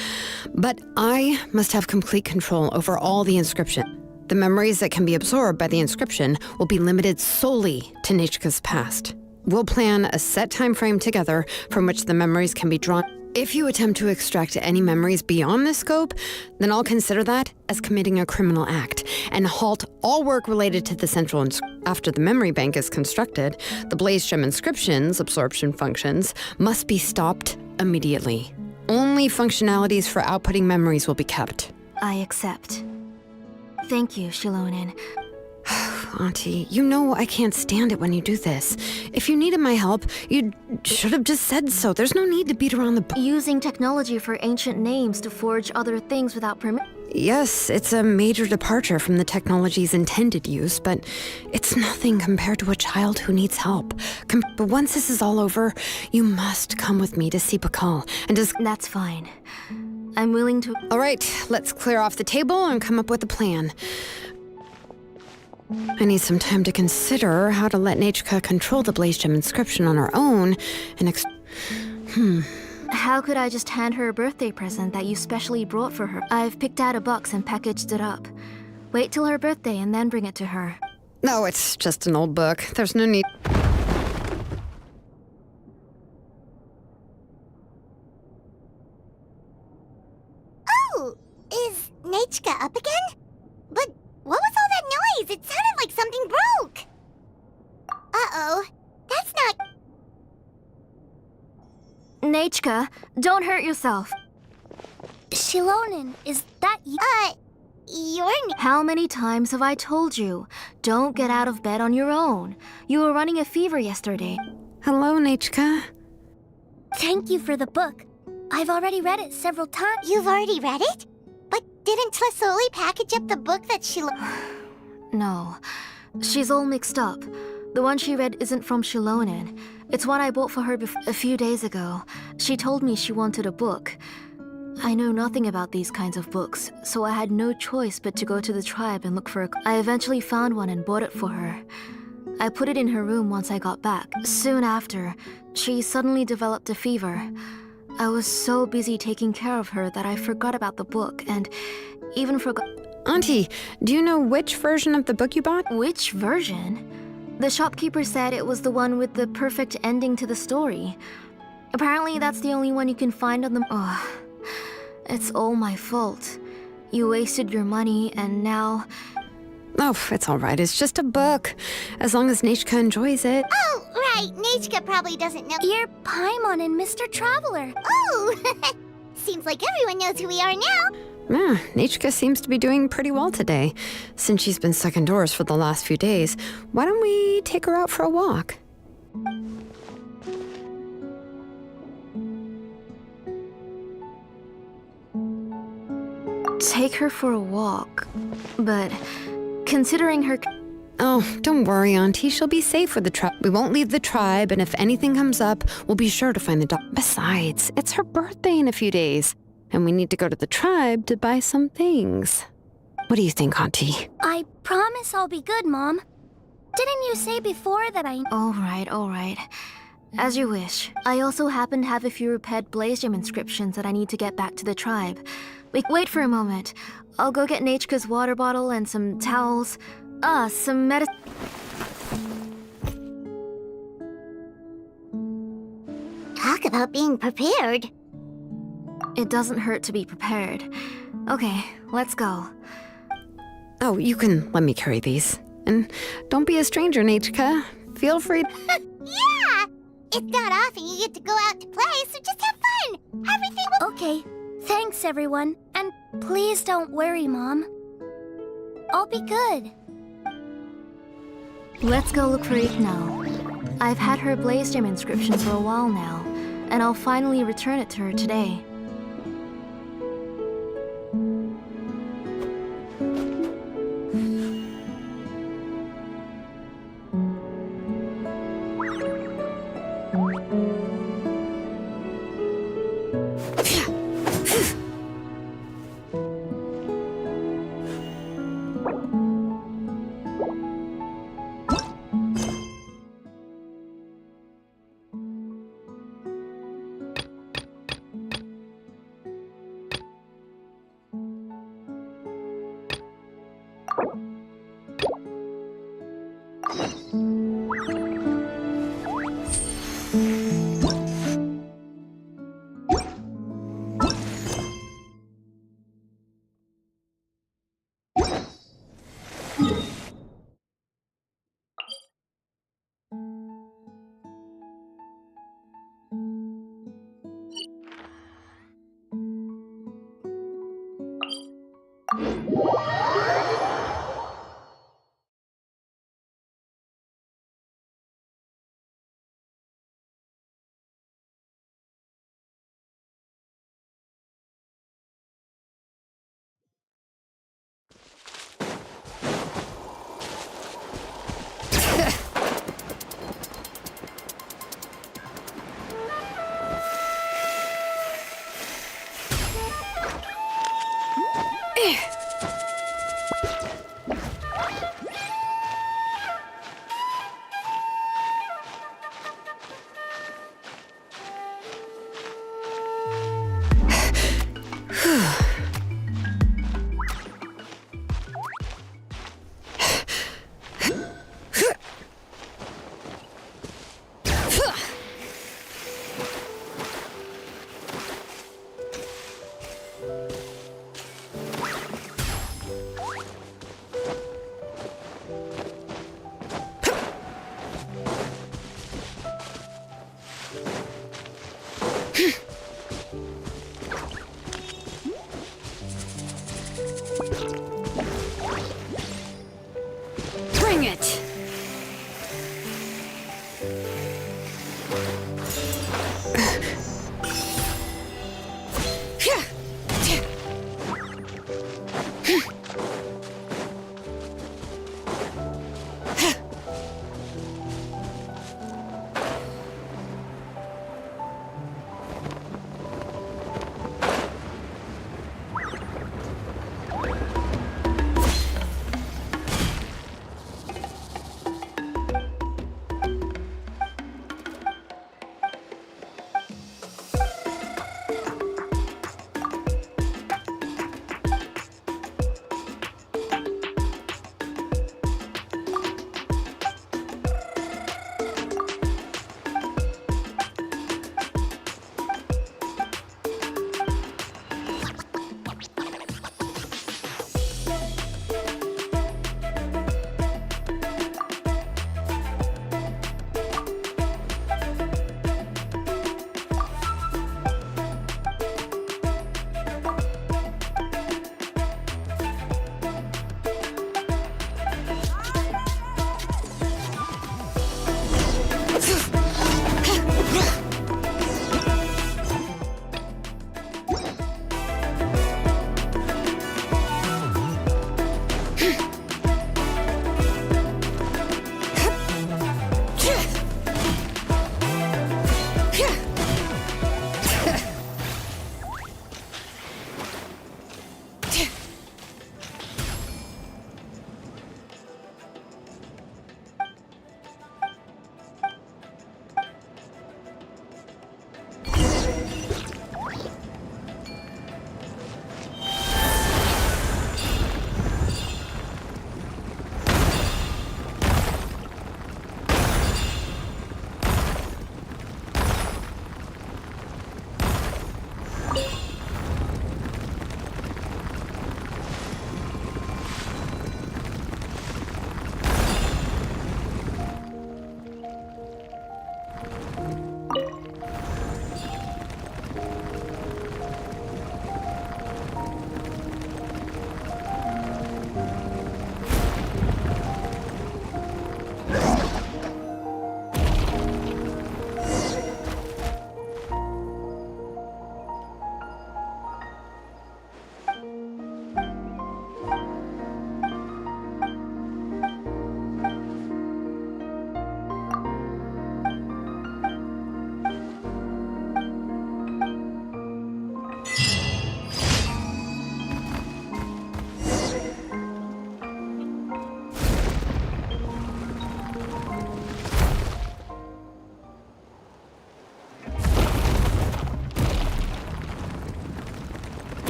but I must have complete control over all the inscription. The memories that can be absorbed by the inscription will be limited solely to Nechka's past. We'll plan a set time frame together from which the memories can be drawn. If you attempt to extract any memories beyond this scope, then I'll consider that as committing a criminal act and halt all work related to the central After the memory bank is constructed, the Blaze Gem inscription's absorption functions must be stopped immediately. Only functionalities for outputting memories will be kept. I accept. Thank you, Shilonen. Auntie, you know I can't stand it when you do this. If you needed my help, you should have just said so. There's no need to beat around the bush. Using technology for ancient names to forge other things without permission. Yes, it's a major departure from the technology's intended use, but it's nothing compared to a child who needs help. But once this is all over, you must come with me to see Bakal and just... That's fine. I'm willing to... All right, let's clear off the table and come up with a plan. I need some time to consider how to let Nechka control the Blaze Gem inscription on her own and How could I just hand her a birthday present that you specially brought for her? I've picked out a box and packaged it up. Wait till her birthday and then bring it to her. No, it's just an old book. There's no need... Oh, is Nechka up again? But what was all that noise? It sounded like something broke. Uh-oh, that's not... Nechka, don't hurt yourself. Shilonen, is that you? Your name? How many times have I told you? Don't get out of bed on your own. You were running a fever yesterday. Hello, Nechka. Thank you for the book. I've already read it several times. You've already read it? But didn't Tlasoli package up the book that No. She's all mixed up. The one she read isn't from Shilonen. It's one I bought for her a few days ago. She told me she wanted a book. I know nothing about these kinds of books, so I had no choice but to go to the tribe and look for a... I eventually found one and bought it for her. I put it in her room once I got back. Soon after, she suddenly developed a fever. I was so busy taking care of her that I forgot about the book and even forgot... Auntie, do you know which version of the book you bought? Which version? The shopkeeper said it was the one with the perfect ending to the story. Apparently that's the only one you can find on the... Ugh. It's all my fault. You wasted your money and now... Oh, it's all right. It's just a book. As long as Nechka enjoys it. Oh, right. Nechka probably doesn't know. You're Paimon and Mr. Traveler. Oh! Seems like everyone knows who we are now. Yeah, Nechka seems to be doing pretty well today. Since she's been stuck indoors for the last few days, why don't we take her out for a walk? Take her for a walk. But considering her... Oh, don't worry, Auntie. She'll be safe with the tribe. We won't leave the tribe, and if anything comes up, we'll be sure to find the dog. Besides, it's her birthday in a few days, and we need to go to the tribe to buy some things. What do you think, Auntie? I promise I'll be good, Mom. Didn't you say before that I... All right. As you wish. I also happen to have a few repaired Blaze Gem inscriptions that I need to get back to the tribe. Wait for a moment. I'll go get Nechka's water bottle and some towels. Some medicine. Talk about being prepared. It doesn't hurt to be prepared. Okay, let's go. Oh, you can let me carry these. And don't be a stranger, Nechka. Feel free to... Yeah! It's not often you get to go out to play, so just have fun. Everything will... Okay. Thanks, everyone. And please don't worry, Mom. I'll be good. Let's go look for Ikno. I've had her Blaze Gem inscription for a while now, and I'll finally return it to her today.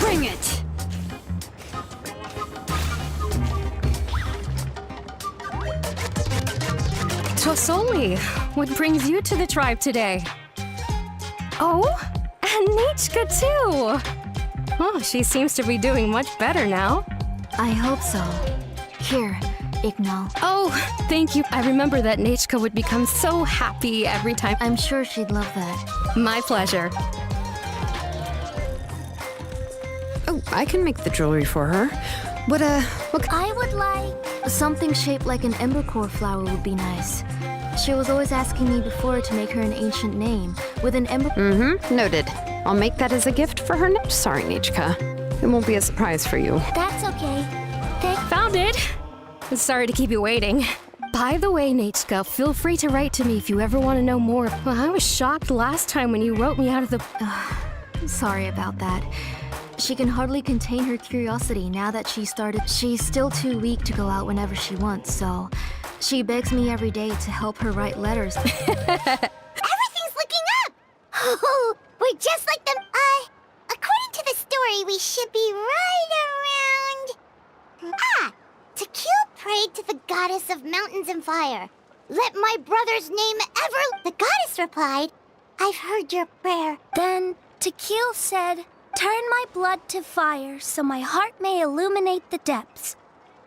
Bring it! Tosoli, what brings you to the tribe today? Oh, and Nichka too! Oh, she seems to be doing much better now. I hope so. Here, Ignal. Oh, thank you. I remember that Nichka would become so happy every time. I'm sure she'd love that. My pleasure. Oh, I can make the jewelry for her. What I would like... Something shaped like an embercore flower would be nice. She was always asking me before to make her an ancient name with an ember... Noted. I'll make that as a gift for her next. Sorry, Nichka. It won't be a surprise for you. That's okay. Found it! Sorry to keep you waiting. By the way, Nichka, feel free to write to me if you ever want to know more. Well, I was shocked last time when you wrote me out of the... Sorry about that. She can hardly contain her curiosity now that she started. She's still too weak to go out whenever she wants, so she begs me every day to help her write letters. Everything's looking up! Oh, we're just like them. According to the story, we should be right around... Tequil prayed to the goddess of mountains and fire. Let my brother's name ever... The goddess replied, I've heard your prayer. Then Tequil said, turn my blood to fire so my heart may illuminate the depths.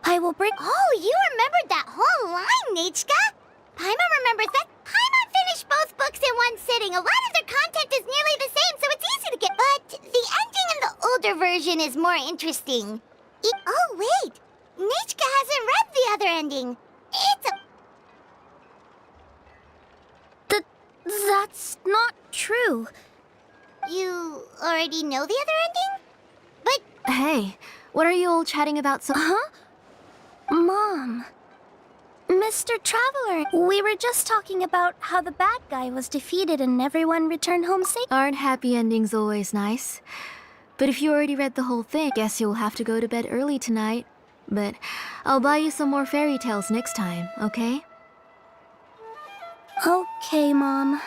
I will bring... Oh, you remembered that whole line, Nichka! Paimon remembers that. Paimon finished both books in one sitting. A lot of their content is nearly the same, so it's easy to get... But the ending in the older version is more interesting. Oh, wait! Nichka hasn't read the other ending. It's a... That's not true. You already know the other ending? But... Hey, what are you all chatting about so... Huh? Mom. Mr. Traveler, we were just talking about how the bad guy was defeated and everyone returned home safe. Aren't happy endings always nice? But if you already read the whole thing, guess you'll have to go to bed early tonight. But I'll buy you some more fairy tales next time, okay? Okay, Mom.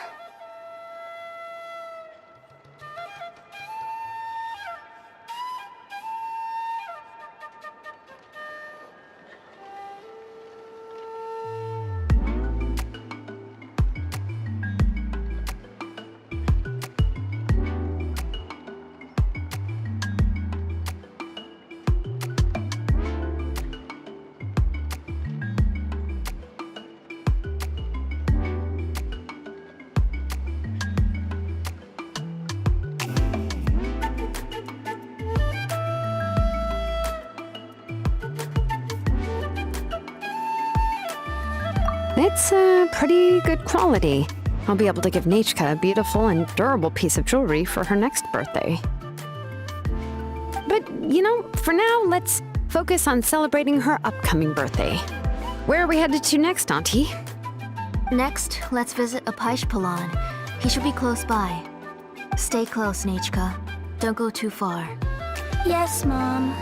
It's pretty good quality. I'll be able to give Nichka a beautiful and durable piece of jewelry for her next birthday. But, you know, for now, let's focus on celebrating her upcoming birthday. Where are we headed to next, Auntie? Next, let's visit Apishpalan. He should be close by. Stay close, Nichka. Don't go too far. Yes, Mom.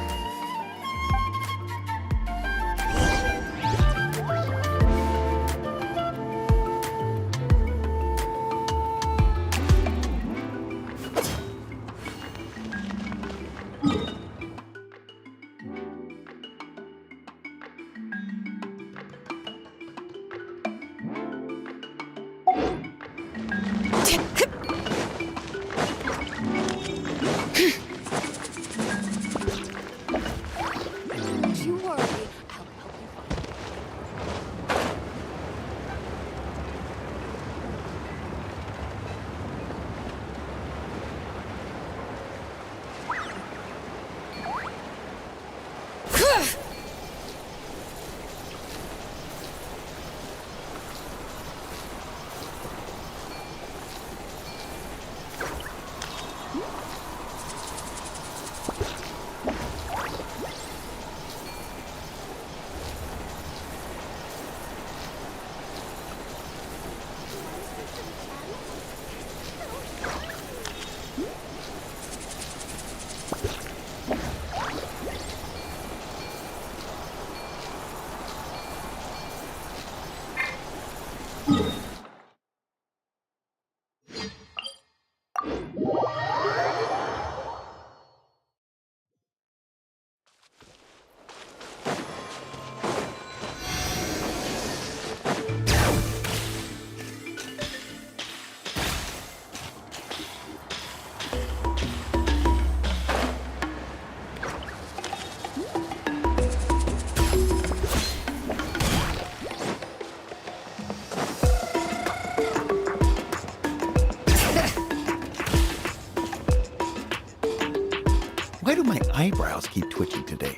do my eyebrows keep twitching today?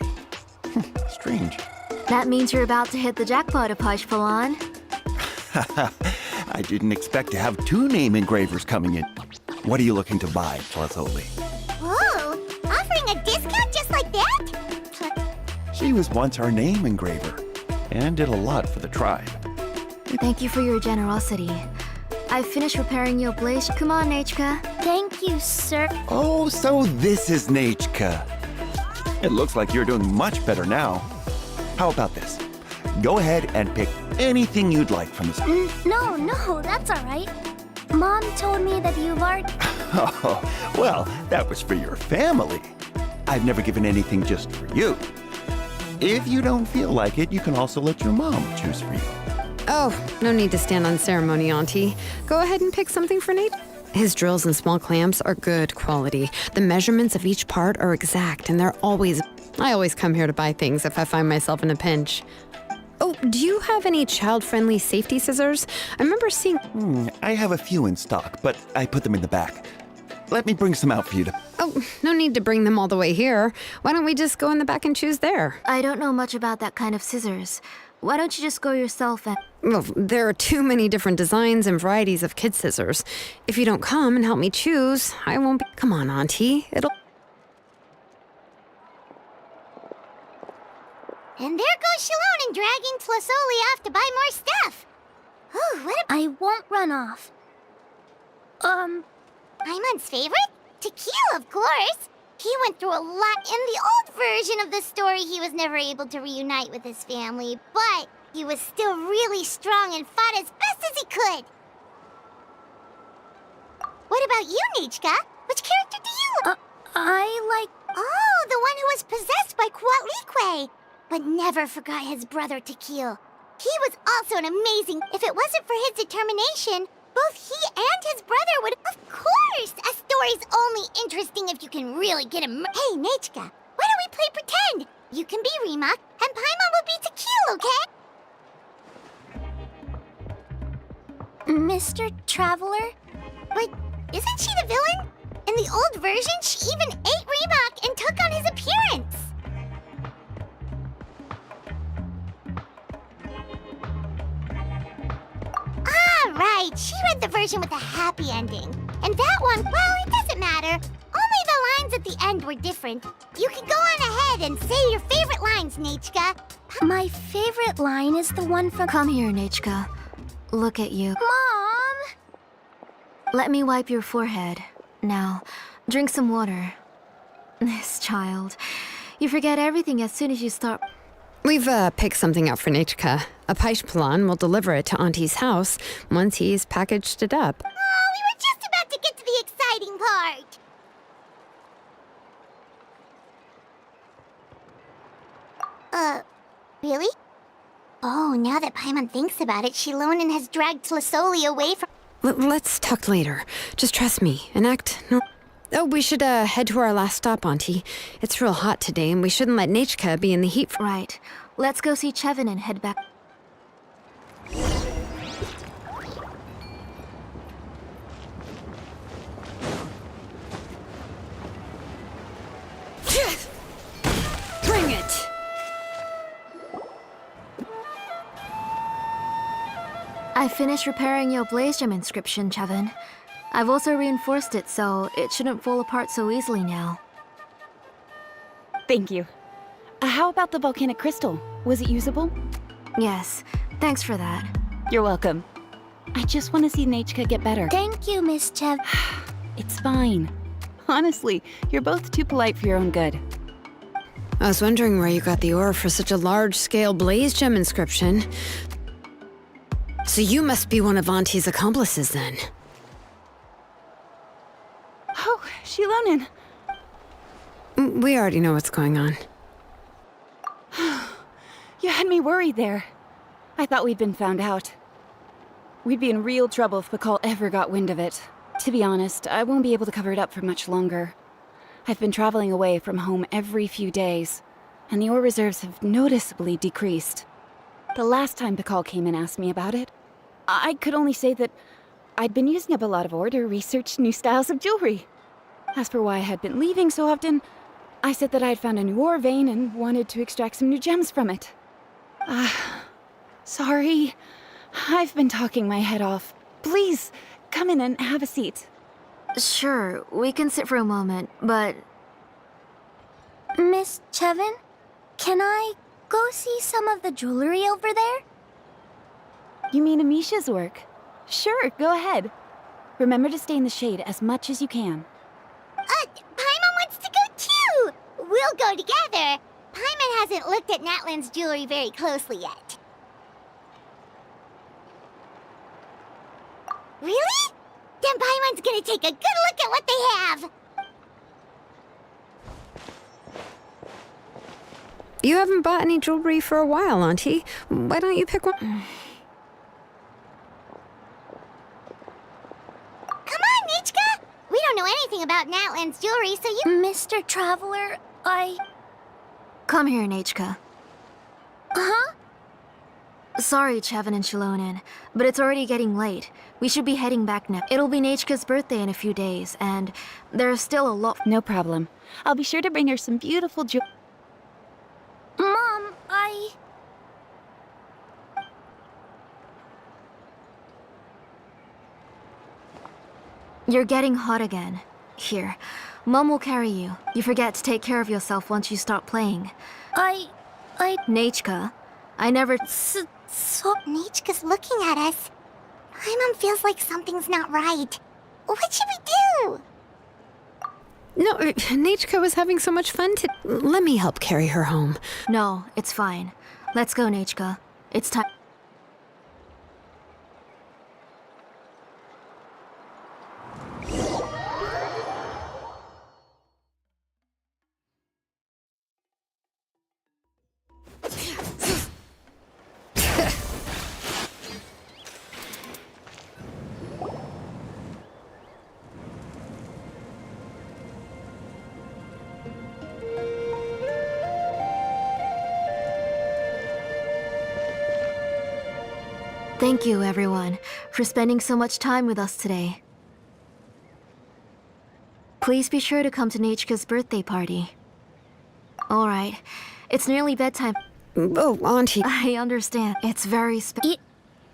Strange. That means you're about to hit the jackpot, Pyro. I didn't expect to have 2 name engravers coming in. What are you looking to buy, Plazoli? Whoa! Offering a discount just like that? She was once our name engraver and did a lot for the tribe. Thank you for your generosity. I've finished repairing your blaze. Come on, Nechka. Thank you, sir. Oh, so this is Nechka. It looks like you're doing much better now. How about this? Go ahead and pick anything you'd like from this. No, that's all right. Mom told me that you've already... Oh, well, that was for your family. I've never given anything just for you. If you don't feel like it, you can also let your mom choose for you. Oh, no need to stand on ceremony, Auntie. Go ahead and pick something for Nate. His drills and small clamps are good quality. The measurements of each part are exact, and I always come here to buy things if I find myself in a pinch. Oh, do you have any child-friendly safety scissors? I remember seeing... I have a few in stock, but I put them in the back. Let me bring some out for you to... Oh, no need to bring them all the way here. Why don't we just go in the back and choose there? I don't know much about that kind of scissors. Why don't you just go yourself and... Well, there are too many different designs and varieties of kid scissors. If you don't come and help me choose, I won't be... Come on, Auntie. It'll... And there goes Shalon dragging Tlasoli off to buy more stuff. Ooh, I won't run off. Paimon's favorite? Tequila, of course. He went through a lot in the old version of the story. He was never able to reunite with his family, but he was still really strong and fought as best as he could. What about you, Nechka? Which character do you... I like... Oh, the one who was possessed by Quatlique, but never forgot his brother Tequil. He was also an amazing... If it wasn't for his determination, both he and his brother would... Of course! A story's only interesting if you can really get him... Hey, Nechka, why don't we play pretend? You can be Rima, and Paimon will be Tequil, okay? Mr. Traveler? But isn't she the villain? In the old version, she even ate Reebok and took on his appearance. Ah, right. She read the version with a happy ending. And that one, well, it doesn't matter. Only the lines at the end were different. You can go on ahead and say your favorite lines, Nechka. My favorite line is the one from... Come here, Nechka. Look at you. Mom! Let me wipe your forehead. Now, drink some water. This child. You forget everything as soon as you start... We've picked something out for Nechka. A Pyro will deliver it to Auntie's house once he's packaged it up. Oh, we were just about to get to the exciting part. Really? Oh, now that Paimon thinks about it, Shilonen has dragged Tlasoli away from... Let's talk later. Just trust me and act... No. Oh, we should head to our last stop, Auntie. It's real hot today, and we shouldn't let Nechka be in the heat. Right. Let's go see Chevin and head back. Bring it! I finished repairing your blaze gem inscription, Chevin. I've also reinforced it, so it shouldn't fall apart so easily now. Thank you. How about the volcanic crystal? Was it usable? Yes, thanks for that. You're welcome. I just want to see Nechka get better. Thank you, Miss Chev. It's fine. Honestly, you're both too polite for your own good. I was wondering where you got the ore for such a large-scale blaze gem inscription. So you must be one of Auntie's accomplices, then. Oh, Shilonen. We already know what's going on. You had me worried there. I thought we'd been found out. We'd be in real trouble if Pakal ever got wind of it. To be honest, I won't be able to cover it up for much longer. I've been traveling away from home every few days, and the ore reserves have noticeably decreased. The last time Pakal came and asked me about it, I could only say that I'd been using up a lot of ore to research new styles of jewelry. As for why I had been leaving so often, I said that I had found a new ore vein and wanted to extract some new gems from it. Sorry. I've been talking my head off. Please, come in and have a seat. Sure, we can sit for a moment, but... Miss Chevin, can I go see some of the jewelry over there? You mean Amisha's work? Sure, go ahead. Remember to stay in the shade as much as you can. Paimon wants to go too! We'll go together. Paimon hasn't looked at Natlan's jewelry very closely yet. Really? Then Paimon's gonna take a good look at what they have! You haven't bought any jewelry for a while, Auntie. Why don't you pick one? Come on, Nichka! We don't know anything about Natlan's jewelry, so you... Mr. Traveler, Come here, Nachka. Huh? Sorry, Chevin and Shilonen, but it's already getting late. We should be heading back now. It'll be Nachka's birthday in a few days, and there's still a lot... No problem. I'll be sure to bring her some beautiful jewelry. Mom, You're getting hot again. Here, Mom will carry you. You forget to take care of yourself once you start playing. Nachka, I never... So Nichka's looking at us. Paimon feels like something's not right. What should we do? No, Nachka was having so much fun Let me help carry her home. No, it's fine. Let's go, Nachka. It's time... Thank you, everyone, for spending so much time with us today. Please be sure to come to Nachka's birthday party. All right, it's nearly bedtime. Oh, Auntie. I understand. It's very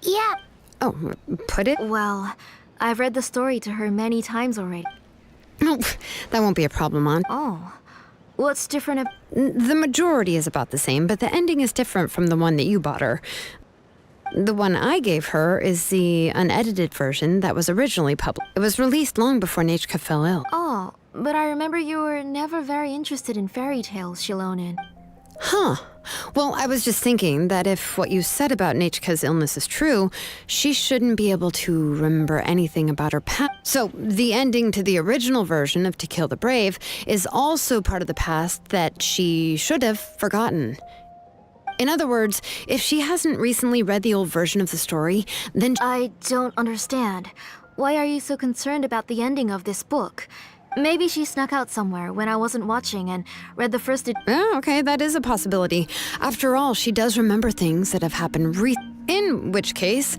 Yeah. Oh, put it? Well, I've read the story to her many times already. No, that won't be a problem, Aunt. Oh. What's different The majority is about the same, but the ending is different from the one that you bought her. The one I gave her is the unedited version that was originally published. It was released long before Nachka fell ill. Oh, but I remember you were never very interested in fairy tales, Shilonen. Huh. Well, I was just thinking that if what you said about Nachka's illness is true, she shouldn't be able to remember anything about her past. So, the ending to the original version of To Kill the Brave is also part of the past that she should have forgotten. In other words, if she hasn't recently read the old version of the story, then... I don't understand. Why are you so concerned about the ending of this book? Maybe she snuck out somewhere when I wasn't watching and read the first... Oh, okay, that is a possibility. After all, she does remember things that have happened in which case,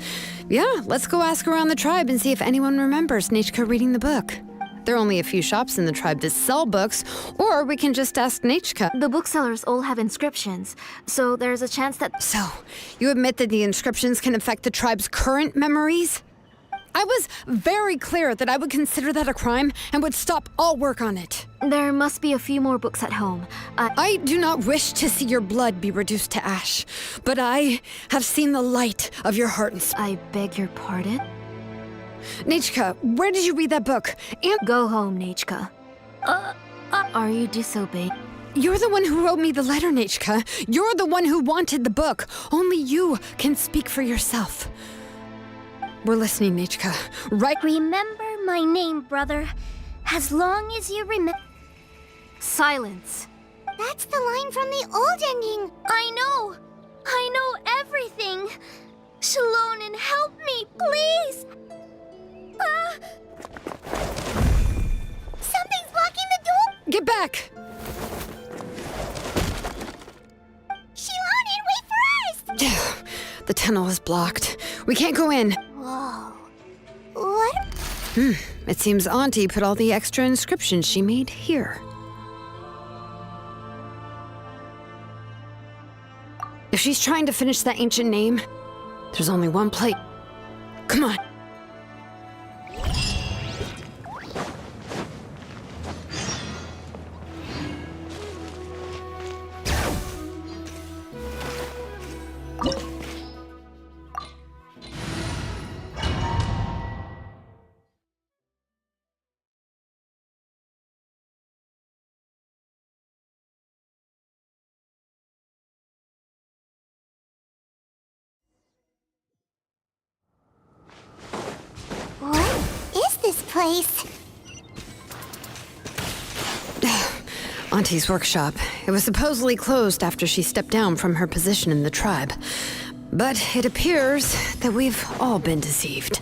yeah, let's go ask around the tribe and see if anyone remembers Nachka reading the book. There are only a few shops in the tribe that sell books, or we can just ask Nachka. The booksellers all have inscriptions, so there's a chance that... So, you admit that the inscriptions can affect the tribe's current memories? I was very clear that I would consider that a crime and would stop all work on it. There must be a few more books at home. I do not wish to see your blood be reduced to ash, but I have seen the light of your heart and I beg your pardon? Nachka, where did you read that book? And go home, Nachka. Are you disobeying? You're the one who wrote me the letter, Nachka. You're the one who wanted the book. Only you can speak for yourself. We're listening, Nachka. Right? Remember my name, brother. As long as you remember... Silence. That's the line from the old ending. I know everything. Shilonen, help me, please. Something's blocking the door. Get back. Shilonen, wait for us. The tunnel is blocked. We can't go in. Whoa. What? It seems Auntie put all the extra inscriptions she made here. If she's trying to finish that ancient name, there's only one place. Come on. What is this place? Auntie's workshop. It was supposedly closed after she stepped down from her position in the tribe. But it appears that we've all been deceived.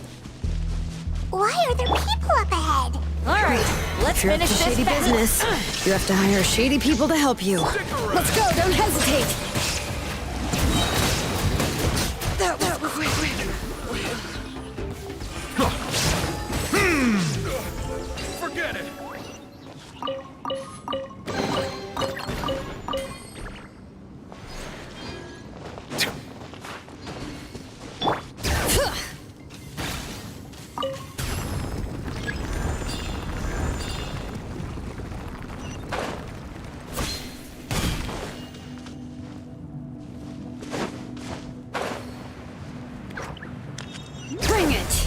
Why are there people up ahead? All right, let's If you're up to finish shady this business, you have to hire shady people to help you. Let's go, don't hesitate. Forget it! Bring it!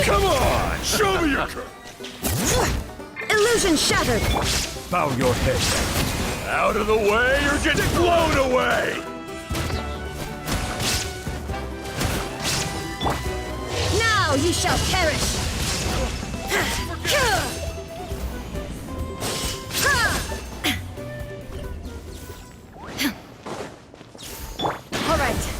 Come on! Show me your... Illusion shattered! Bow your head. Out of the way, you're getting blown away! Now you shall perish! All right.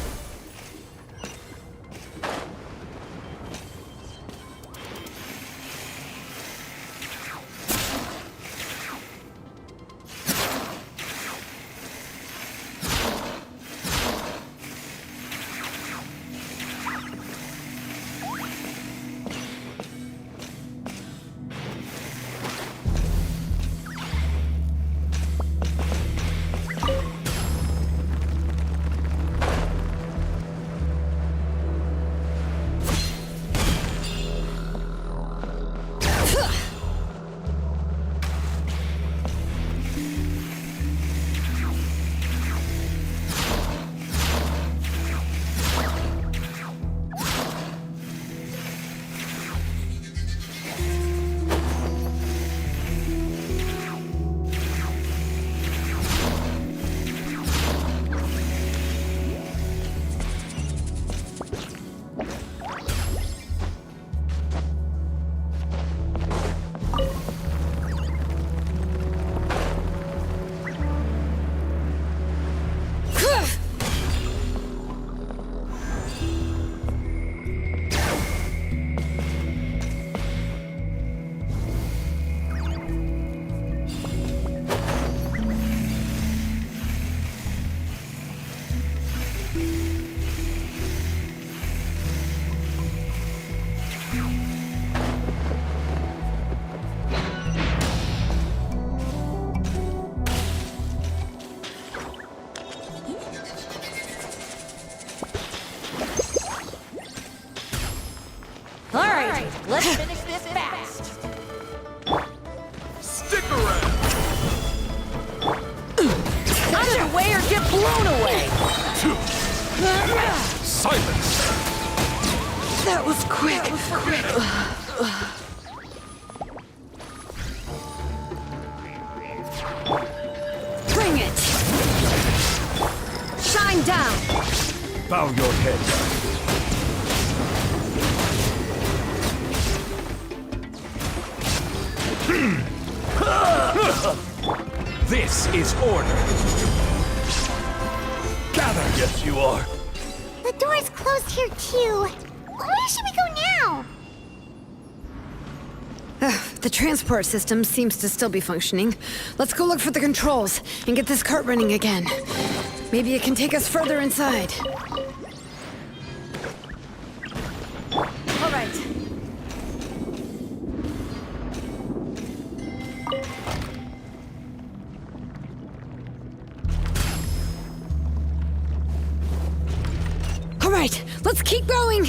right, let's finish this fast. Stick around! Out of the way or get blown away! Silence! That was quick. Bring it! Shine down! Bow your head. This is order. Gather! Yes, you are. The door's closed here too. Where should we go now? The transport system seems to still be functioning. Let's go look for the controls and get this cart running again. Maybe it can take us further inside. All right. All right, let's keep going.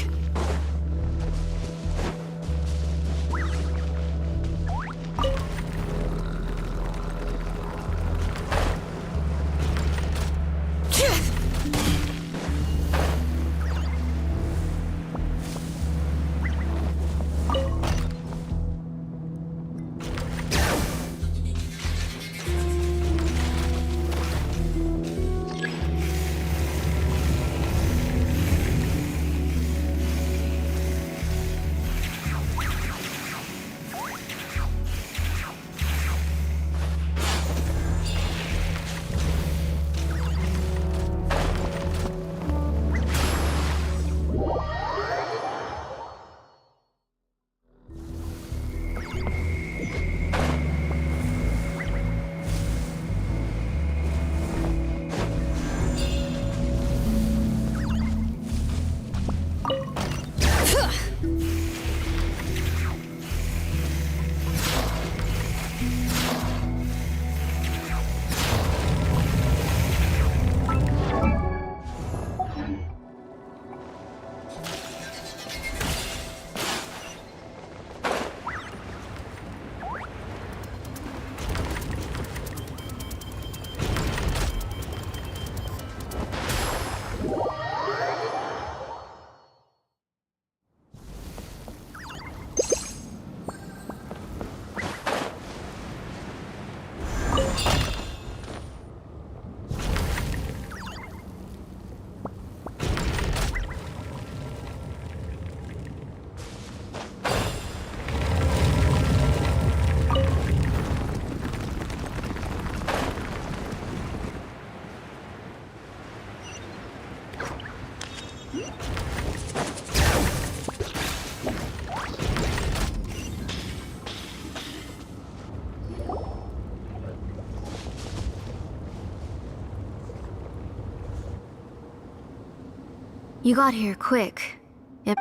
You got here quick. Yep.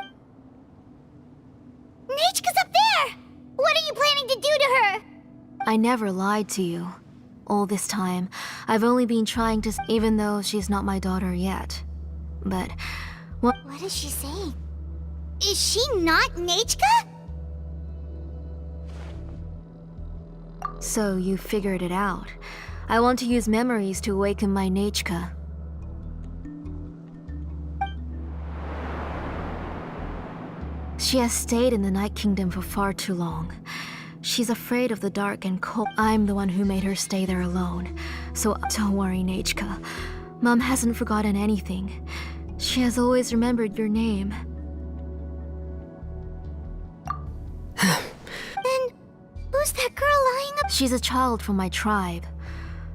Nechka's up there! What are you planning to do to her? I never lied to you. All this time, I've only been trying to, even though she's not my daughter yet. But, What is she saying? Is she not Nechka? So you figured it out. I want to use memories to awaken my Nechka. She has stayed in the Night Kingdom for far too long. She's afraid of the dark and cold. I'm the one who made her stay there alone. So don't worry, Nechka. Mom hasn't forgotten anything. She has always remembered your name. Then, who's that girl lying up? She's a child from my tribe.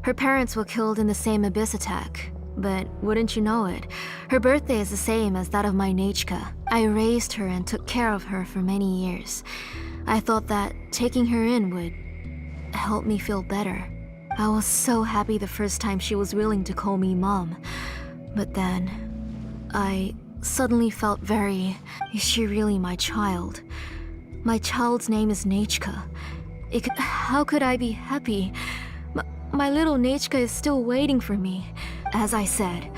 Her parents were killed in the same abyss attack. But wouldn't you know it, her birthday is the same as that of my Nechka. I raised her and took care of her for many years. I thought that taking her in would help me feel better. I was so happy the first time she was willing to call me Mom. But then, I suddenly felt very... Is she really my child? My child's name is Nechka. How could I be happy? My little Nechka is still waiting for me. As I said,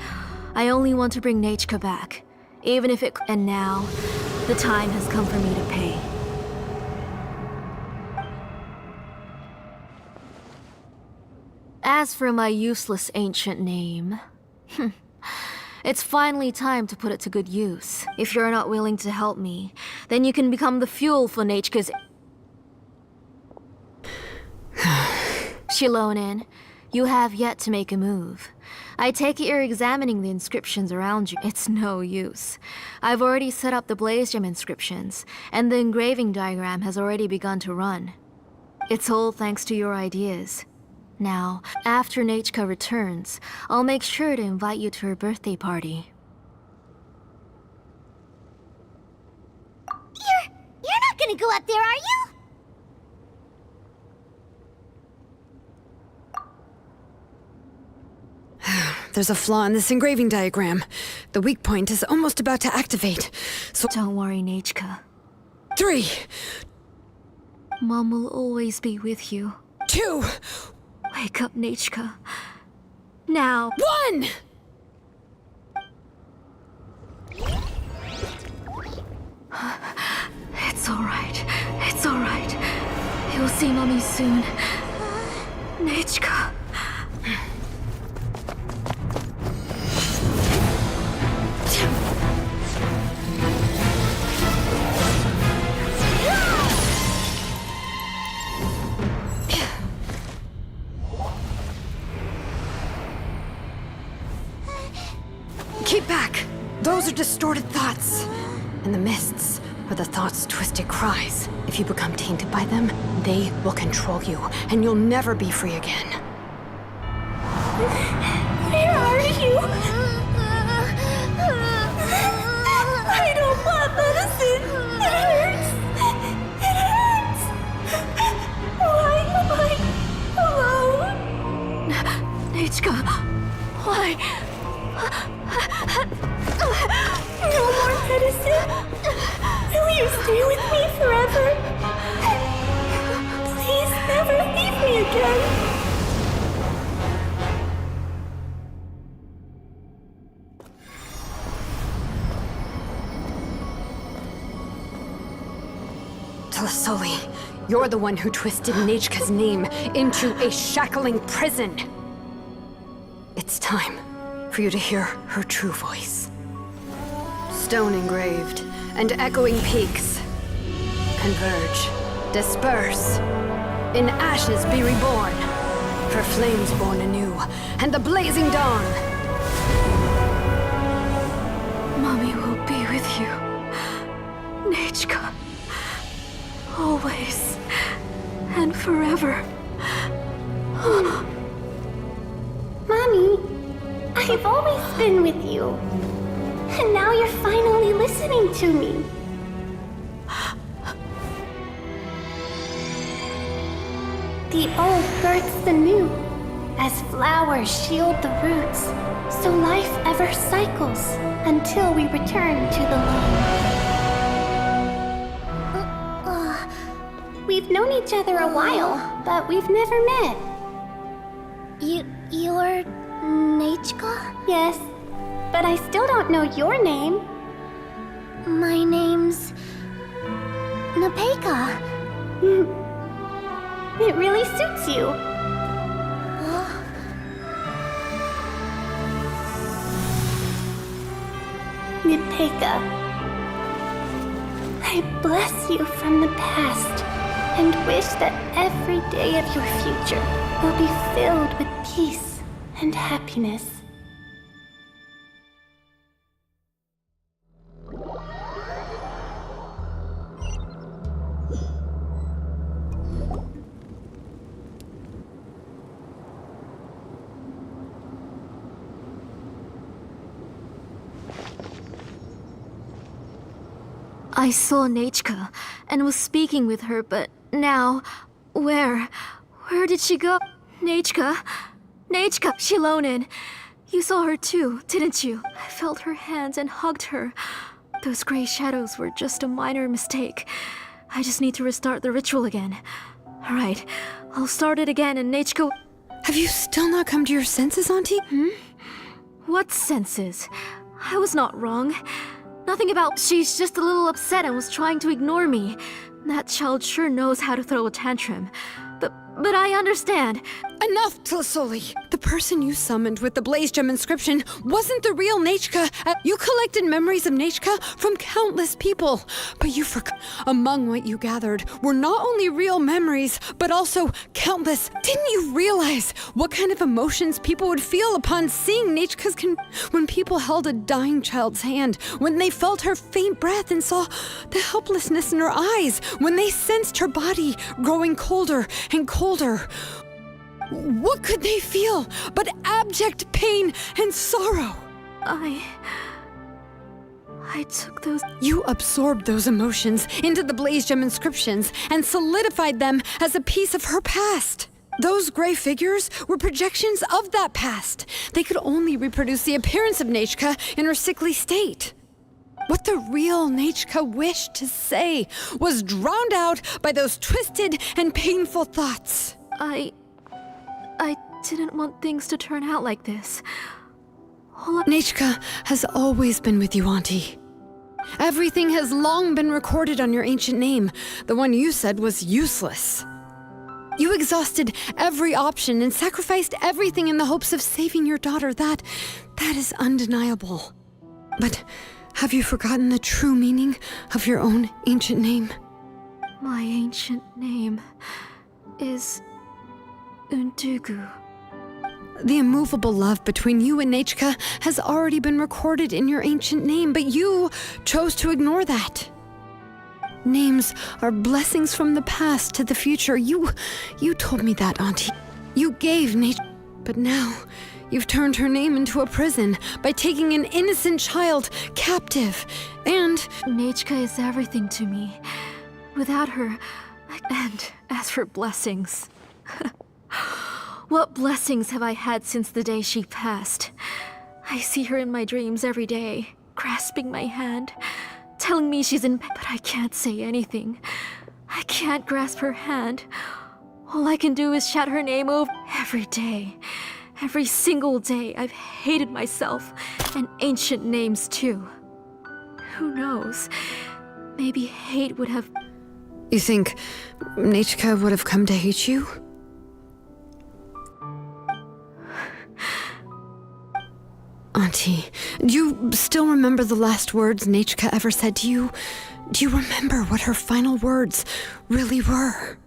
I only want to bring Nechka back, even if it... And now, The time has come for me to pay. As for my useless ancient name, it's finally time to put it to good use. If you're not willing to help me, then you can become the fuel for Nechka's... Shilonen, you have yet to make a move. I take it you're examining the inscriptions around you. It's no use. I've already set up the blaze gem inscriptions, and the engraving diagram has already begun to run. It's all thanks to your ideas. Now, after Nechka returns, I'll make sure to invite you to her birthday party. You're not gonna go up there, are you? There's a flaw in this engraving diagram. The weak point is almost about to activate. So don't worry, Nechka. 3. Mom will always be with you. 2. Wake up, Nechka. Now. 1! It's alright. It's alright. You'll see Mommy soon. Nechka. Keep back! Those are distorted thoughts. In the mists are the thoughts' twisted cries. If you become tainted by them, they will control you, and you'll never be free again. Where are you? I don't want medicine. It hurts. It hurts. Why am I alone? Nechka, why? No more medicine. Will you stay with me forever? Please never leave me again. Tlasoli, you're the one who twisted Nechka's name into a shackling prison. It's time for you to hear her true voice. Stone engraved and echoing peaks converge, disperse, in ashes be reborn, for flames born anew, and the blazing dawn. Mommy will be with you, Nechka, always and forever. Mommy, I've always been with you. And now you're finally listening to me. The old births the new, as flowers shield the roots, so life ever cycles until we return to the land. We've known each other a while, but we've never met. You're Nechka? Yes, but I still don't know your name. My name's... Nepeka. It really suits you. Nepeka, I bless you from the past and wish that every day of your future will be filled with peace and happiness. I saw Nechka and was speaking with her, but now, where did she go? Nechka, Shilonen, you saw her too, didn't you? I felt her hands and hugged her. Those gray shadows were just a minor mistake. I just need to restart the ritual again. All right, I'll start it again and Nechka... Have you still not come to your senses, Auntie? What senses? I was not wrong. Nothing about she's just a little upset and was trying to ignore me. That child sure knows how to throw a tantrum. But I understand. Enough, Tlasoli! The person you summoned with the Blaze Gem inscription wasn't the real Nechka. You collected memories of Nechka from countless people, but you forgot. Among what you gathered were not only real memories, but also countless. Didn't you realize what kind of emotions people would feel upon seeing Nechka's when people held a dying child's hand, when they felt her faint breath and saw the helplessness in her eyes, when they sensed her body growing colder and colder? What could they feel but abject pain and sorrow? I took those... You absorbed those emotions into the Blaze Gem inscriptions and solidified them as a piece of her past. Those gray figures were projections of that past. They could only reproduce the appearance of Nechka in her sickly state. What the real Nechka wished to say was drowned out by those twisted and painful thoughts. I didn't want things to turn out like this. Nechka has always been with you, Auntie. Everything has long been recorded on your ancient name. The one you said was useless. You exhausted every option and sacrificed everything in the hopes of saving your daughter. That is undeniable. But have you forgotten the true meaning of your own ancient name? My ancient name is Undugu. The immovable love between you and Nechka has already been recorded in your ancient name, but you chose to ignore that. Names are blessings from the past to the future. You told me that, Auntie. You gave Nechka, but now you've turned her name into a prison by taking an innocent child captive, and... Nechka is everything to me. Without her, and as for blessings... What blessings have I had since the day she passed? I see her in my dreams every day, grasping my hand, telling me she's in pain, but I can't say anything. I can't grasp her hand. All I can do is shout her name over every day. Every single day, I've hated myself, and ancient names too. Who knows? Maybe hate would have... You think Nechka would have come to hate you? Auntie, do you still remember the last words Nechka ever said to you? Do you remember what her final words really were?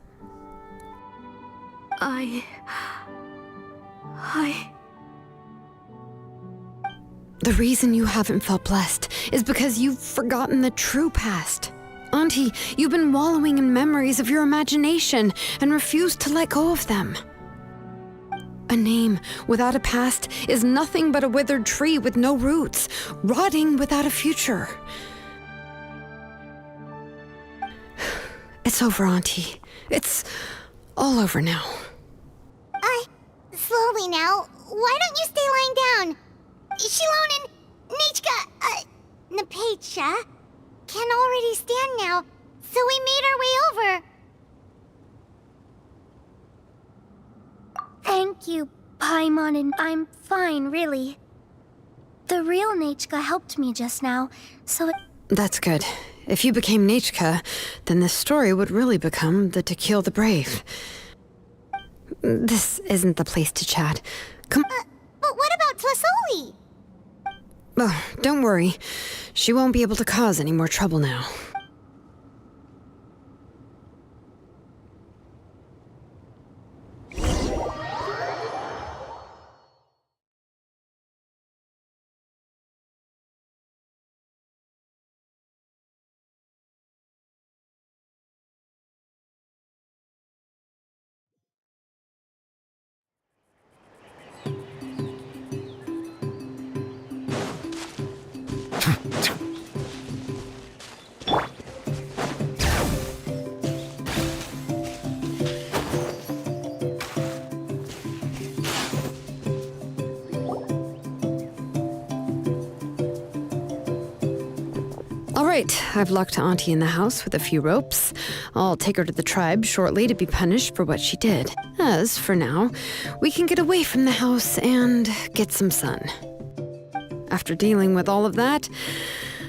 The reason you haven't felt blessed is because you've forgotten the true past. Auntie, you've been wallowing in memories of your imagination and refused to let go of them. A name without a past is nothing but a withered tree with no roots, rotting without a future. It's over, Auntie. It's all over now. Slowly now. Why don't you stay lying down? Shilon and Nechka, Napecha can already stand now, so we made our way over. Thank you, Paimon, and I'm fine, really. The real Nechka helped me just now, so That's good. If you became Nechka, then this story would really become the To Kill the Brave. This isn't the place to chat. Come... but what about Tlasoli? Oh, don't worry. She won't be able to cause any more trouble now. Alright, I've locked Auntie in the house with a few ropes. I'll take her to the tribe shortly to be punished for what she did. As, for now, we can get away from the house and get some sun. After dealing with all of that,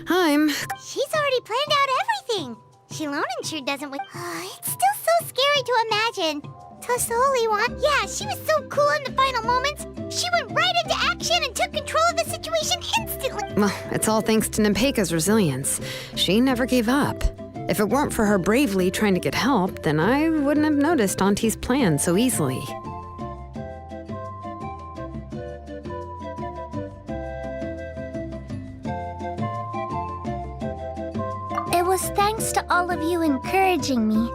She's already planned out everything. Shilonen sure doesn't it's still so scary to imagine. Tlasoli yeah, she was so cool in the final moments. She went right into action and took control of the situation instantly. Well, it's all thanks to Nepeka's resilience. She never gave up. If it weren't for her bravely trying to get help, then I wouldn't have noticed Auntie's plan so easily. It was thanks to all of you encouraging me.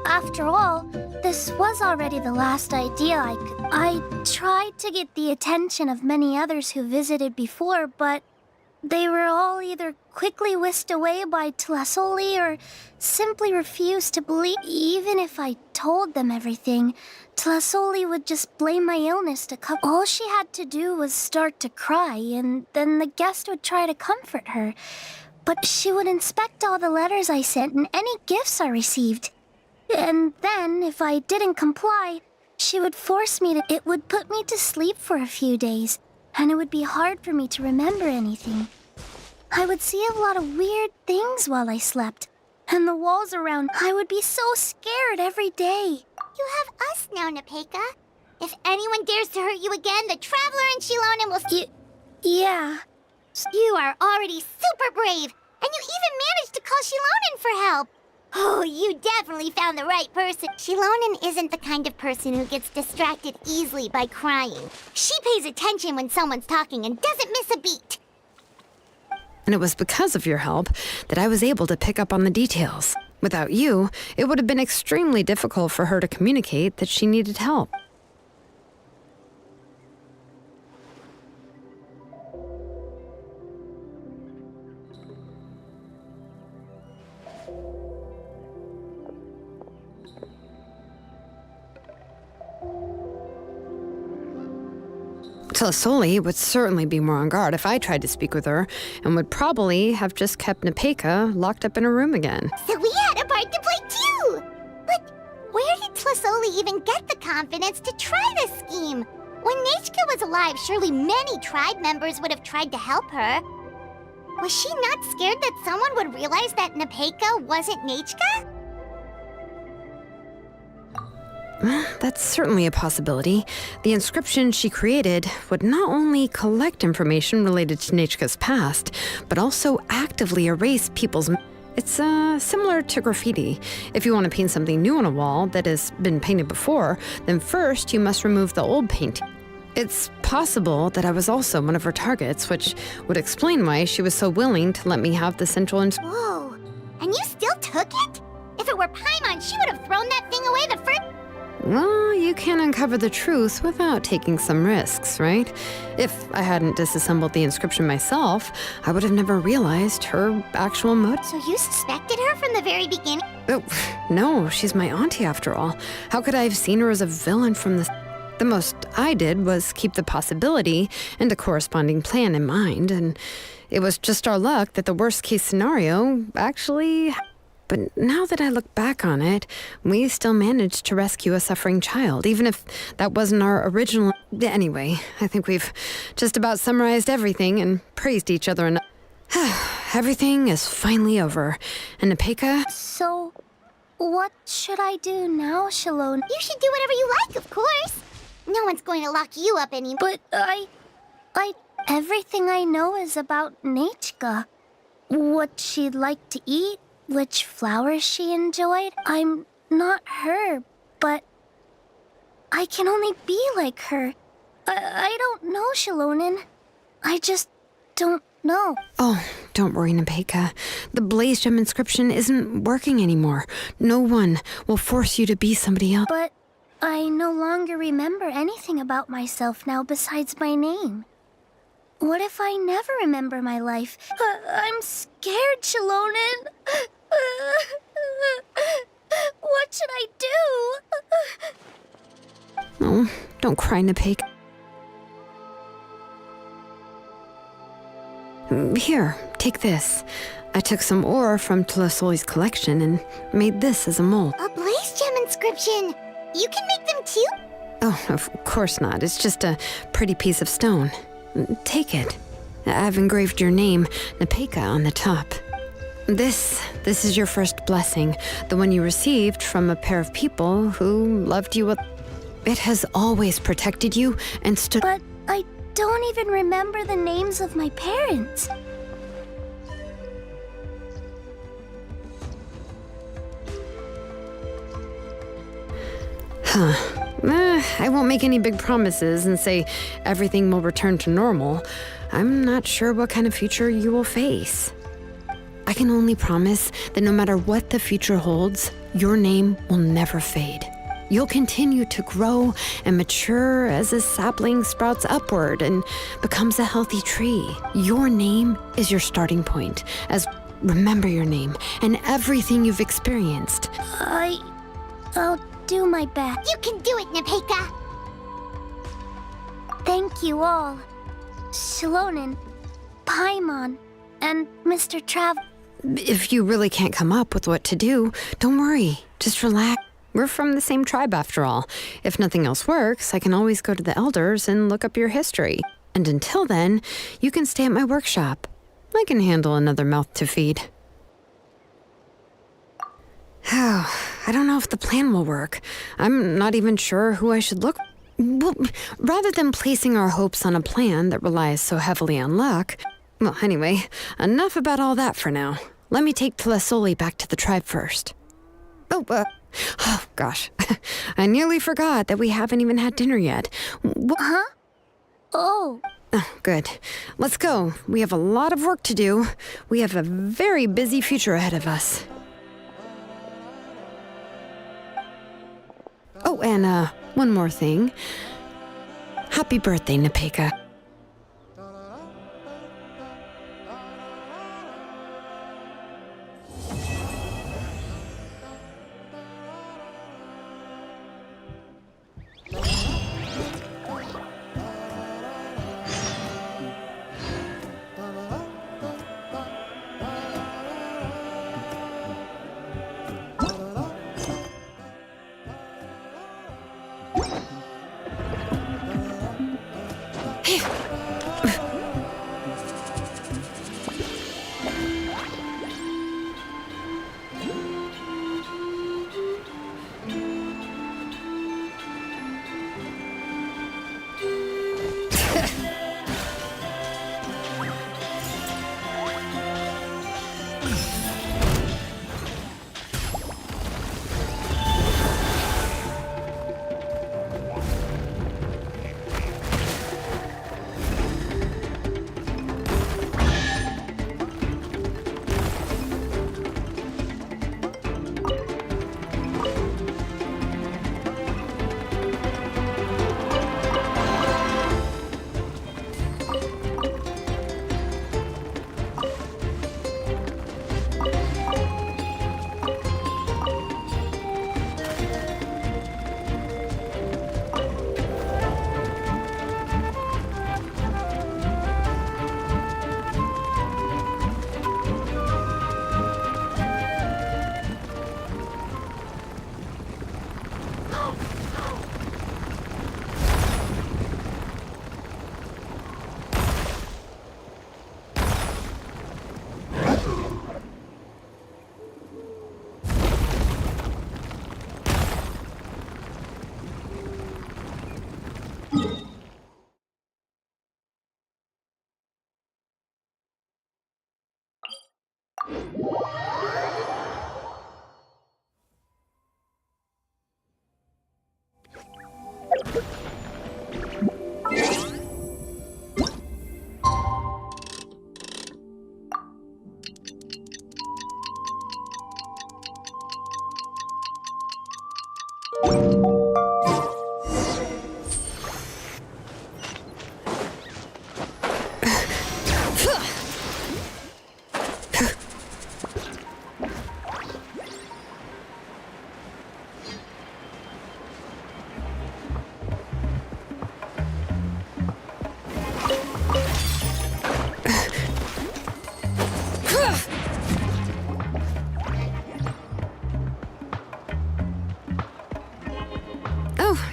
After all, this was already the last idea I tried to get the attention of many others who visited before, but they were all either quickly whisked away by Tlasoli or simply refused to believe. Even if I told them everything, Tlasoli would just blame my illness to cover. All she had to do was start to cry, and then the guest would try to comfort her. But she would inspect all the letters I sent and any gifts I received. And then, if I didn't comply, she would force me to. It would put me to sleep for a few days, and it would be hard for me to remember anything. I would see a lot of weird things while I slept, and the walls around. I would be so scared every day. You have us now, Nepeka. If anyone dares to hurt you again, the Traveler and Shilonen will. Yeah. You are already super brave, and you even managed to call Shilonen for help. Oh, you definitely found the right person. Shilonen isn't the kind of person who gets distracted easily by crying. She pays attention when someone's talking and doesn't miss a beat. And it was because of your help that I was able to pick up on the details. Without you, it would have been extremely difficult for her to communicate that she needed help. Tlasoli would certainly be more on guard if I tried to speak with her, and would probably have just kept Nepeka locked up in her room again. So we had a part to play too! But where did Tlasoli even get the confidence to try this scheme? When Nechka was alive, surely many tribe members would have tried to help her. Was she not scared that someone would realize that Nepeka wasn't Nechka? That's certainly a possibility. The inscription she created would not only collect information related to Nechka's past, but also actively erase people's. It's similar to graffiti. If you want to paint something new on a wall that has been painted before, then first you must remove the old paint. It's possible that I was also one of her targets, which would explain why she was so willing to let me have the central inscription. Whoa, and you still took it? If it were Paimon, she would have thrown that thing away the first. Well, you can uncover the truth without taking some risks, right? If I hadn't disassembled the inscription myself, I would have never realized her actual motive. So you suspected her from the very beginning? Oh, no, she's my auntie after all. How could I have seen her as a villain from the... The most I did was keep the possibility and a corresponding plan in mind, and it was just our luck that the worst-case scenario actually... But now that I look back on it, we still managed to rescue a suffering child, even if that wasn't our original... Anyway, I think we've just about summarized everything and praised each other enough. Everything is finally over. And Nepeka... So, what should I do now, Shilonen? You should do whatever you like, of course. No one's going to lock you up anymore. But everything I know is about Nechka. What she'd like to eat, which flowers she enjoyed. I'm not her, but I can only be like her. I don't know, Shilonen. I just don't know. Oh, don't worry, Nepeka. The Blaze Gem inscription isn't working anymore. No one will force you to be somebody else. But I no longer remember anything about myself now besides my name. What if I never remember my life? I'm scared, Shilonen. What should I do? Oh, don't cry, Nepeka. Here, take this. I took some ore from Tlasoli's collection and made this as a mold. A Blaze Gem inscription! You can make them too? Oh, of course not. It's just a pretty piece of stone. Take it. I've engraved your name, Nepeka, on the top. This is your first blessing, the one you received from a pair of people who loved you. It has always protected you and stood. But I don't even remember the names of my parents. I won't make any big promises and say everything will return to normal. I'm not sure what kind of future you will face. I can only promise that no matter what the future holds, your name will never fade. You'll continue to grow and mature as a sapling sprouts upward and becomes a healthy tree. Your name is your starting point, as remember your name and everything you've experienced. I'll do my best. You can do it, Nepeka! Thank you all. Shilonen, Paimon, and Mr. Trav. If you really can't come up with what to do, don't worry. Just relax. We're from the same tribe after all. If nothing else works, I can always go to the elders and look up your history. And until then, you can stay at my workshop. I can handle another mouth to feed. Oh, I don't know if the plan will work. I'm not even sure who I should look. Well, rather than placing our hopes on a plan that relies so heavily on luck. Well, anyway, enough about all that for now. Let me take Tlasoli back to the tribe first. Oh, gosh. I nearly forgot that we haven't even had dinner yet. Huh? Oh. Oh, good. Let's go. We have a lot of work to do. We have a very busy future ahead of us. Oh, and one more thing. Happy birthday, Nepeka.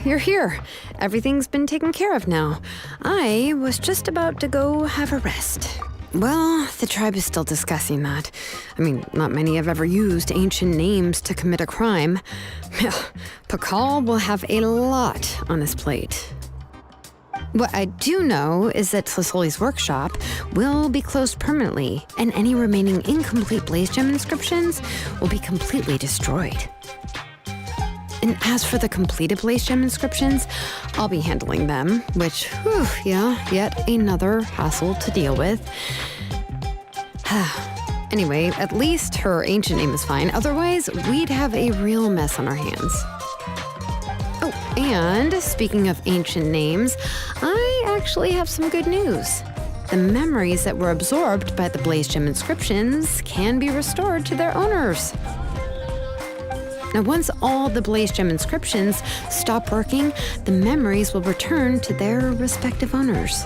You're here. Everything's been taken care of now. I was just about to go have a rest. Well, the tribe is still discussing that. I mean, not many have ever used ancient names to commit a crime. Pakal will have a lot on his plate. What I do know is that Tlisoli's workshop will be closed permanently, and any remaining incomplete Blaze Gem inscriptions will be completely destroyed. And as for the completed Blaze Gem inscriptions, I'll be handling them, which, whew, yeah, yet another hassle to deal with. Anyway, at least her ancient name is fine. Otherwise, we'd have a real mess on our hands. Oh, and speaking of ancient names, I actually have some good news. The memories that were absorbed by the Blaze Gem inscriptions can be restored to their owners. Now, once all the Blaze Gem inscriptions stop working, the memories will return to their respective owners.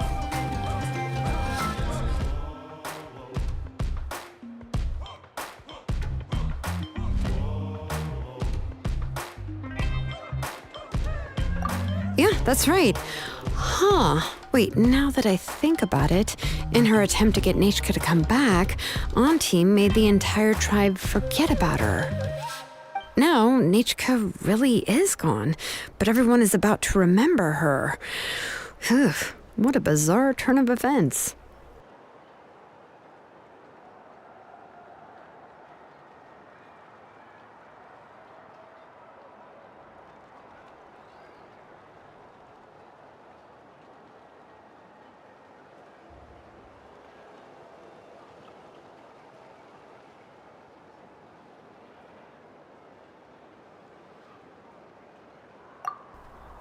Yeah, that's right. Huh. Wait, now that I think about it, in her attempt to get Nechka to come back, Auntie made the entire tribe forget about her. Now, Nechka really is gone, but everyone is about to remember her. Phew, what a bizarre turn of events.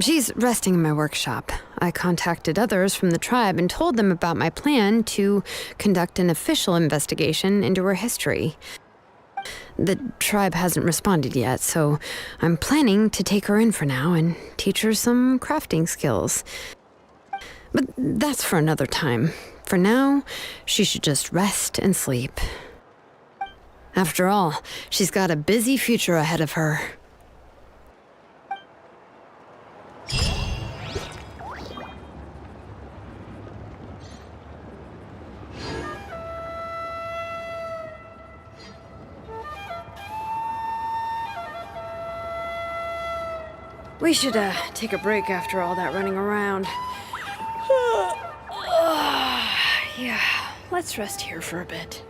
She's resting in my workshop. I contacted others from the tribe and told them about my plan to conduct an official investigation into her history. The tribe hasn't responded yet, so I'm planning to take her in for now and teach her some crafting skills. But that's for another time. For now, she should just rest and sleep. After all, she's got a busy future ahead of her. We should take a break after all that running around. Yeah, let's rest here for a bit.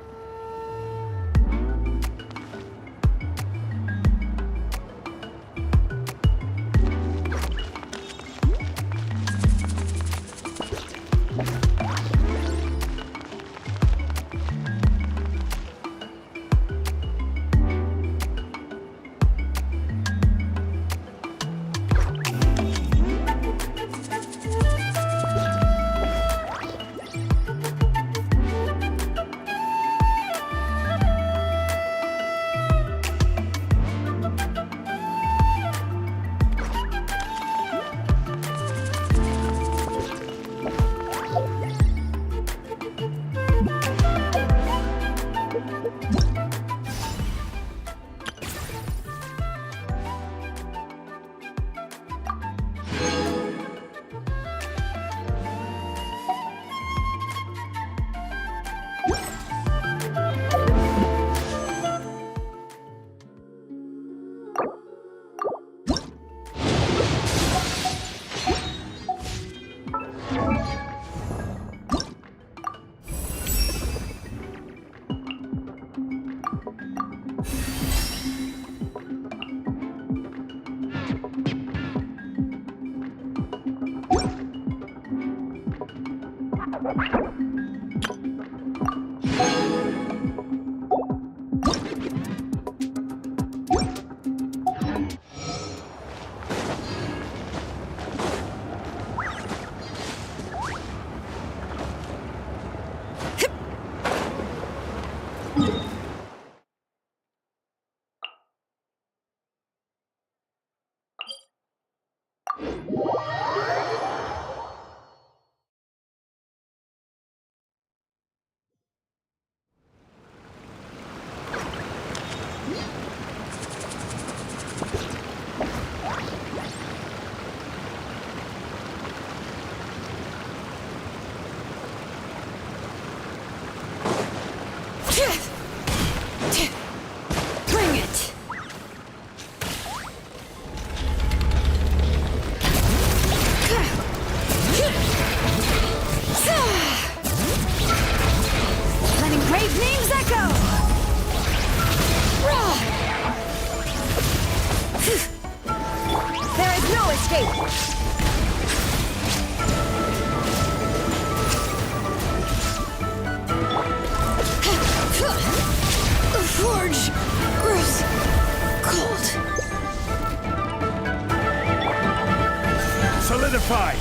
Solidify!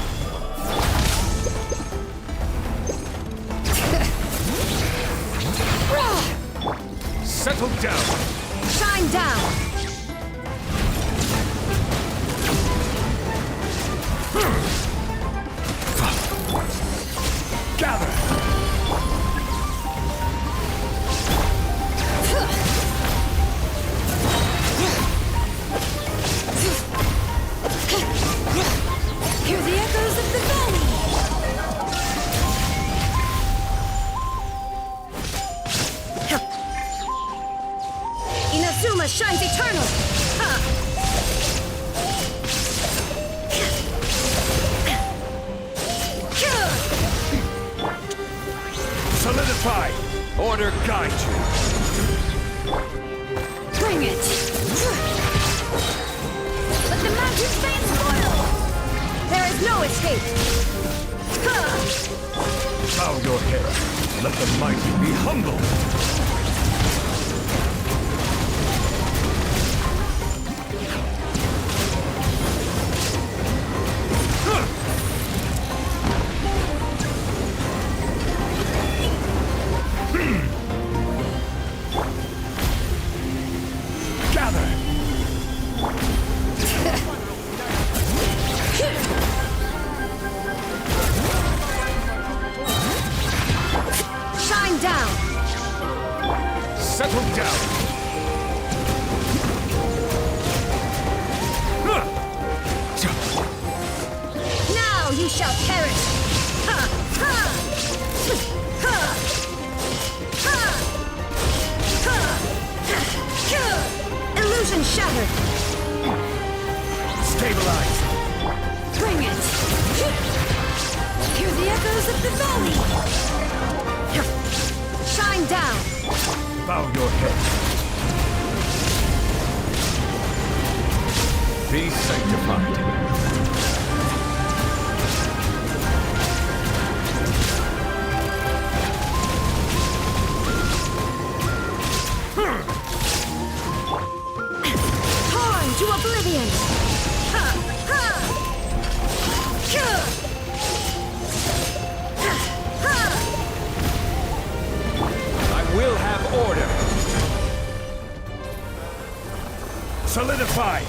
Settle down! Shine down! Gather! Hear the echoes of the valley! Inazuma shines eternal! Solidify! Order guide you! Bring it! Let the mountains fan spoil! There is no escape! Bow your head. Let the mighty be humbled. Gather. Shine down! Settle down. Now you shall perish! Ha! Ha! Ha! Ha! Ha! Illusion shattered! Stabilize. Bring it! Hear the echoes of the valley! Shine down! Bow your head. Be sanctified. Torn to oblivion! Ha! Ha! Ha! I will have order. Solidify.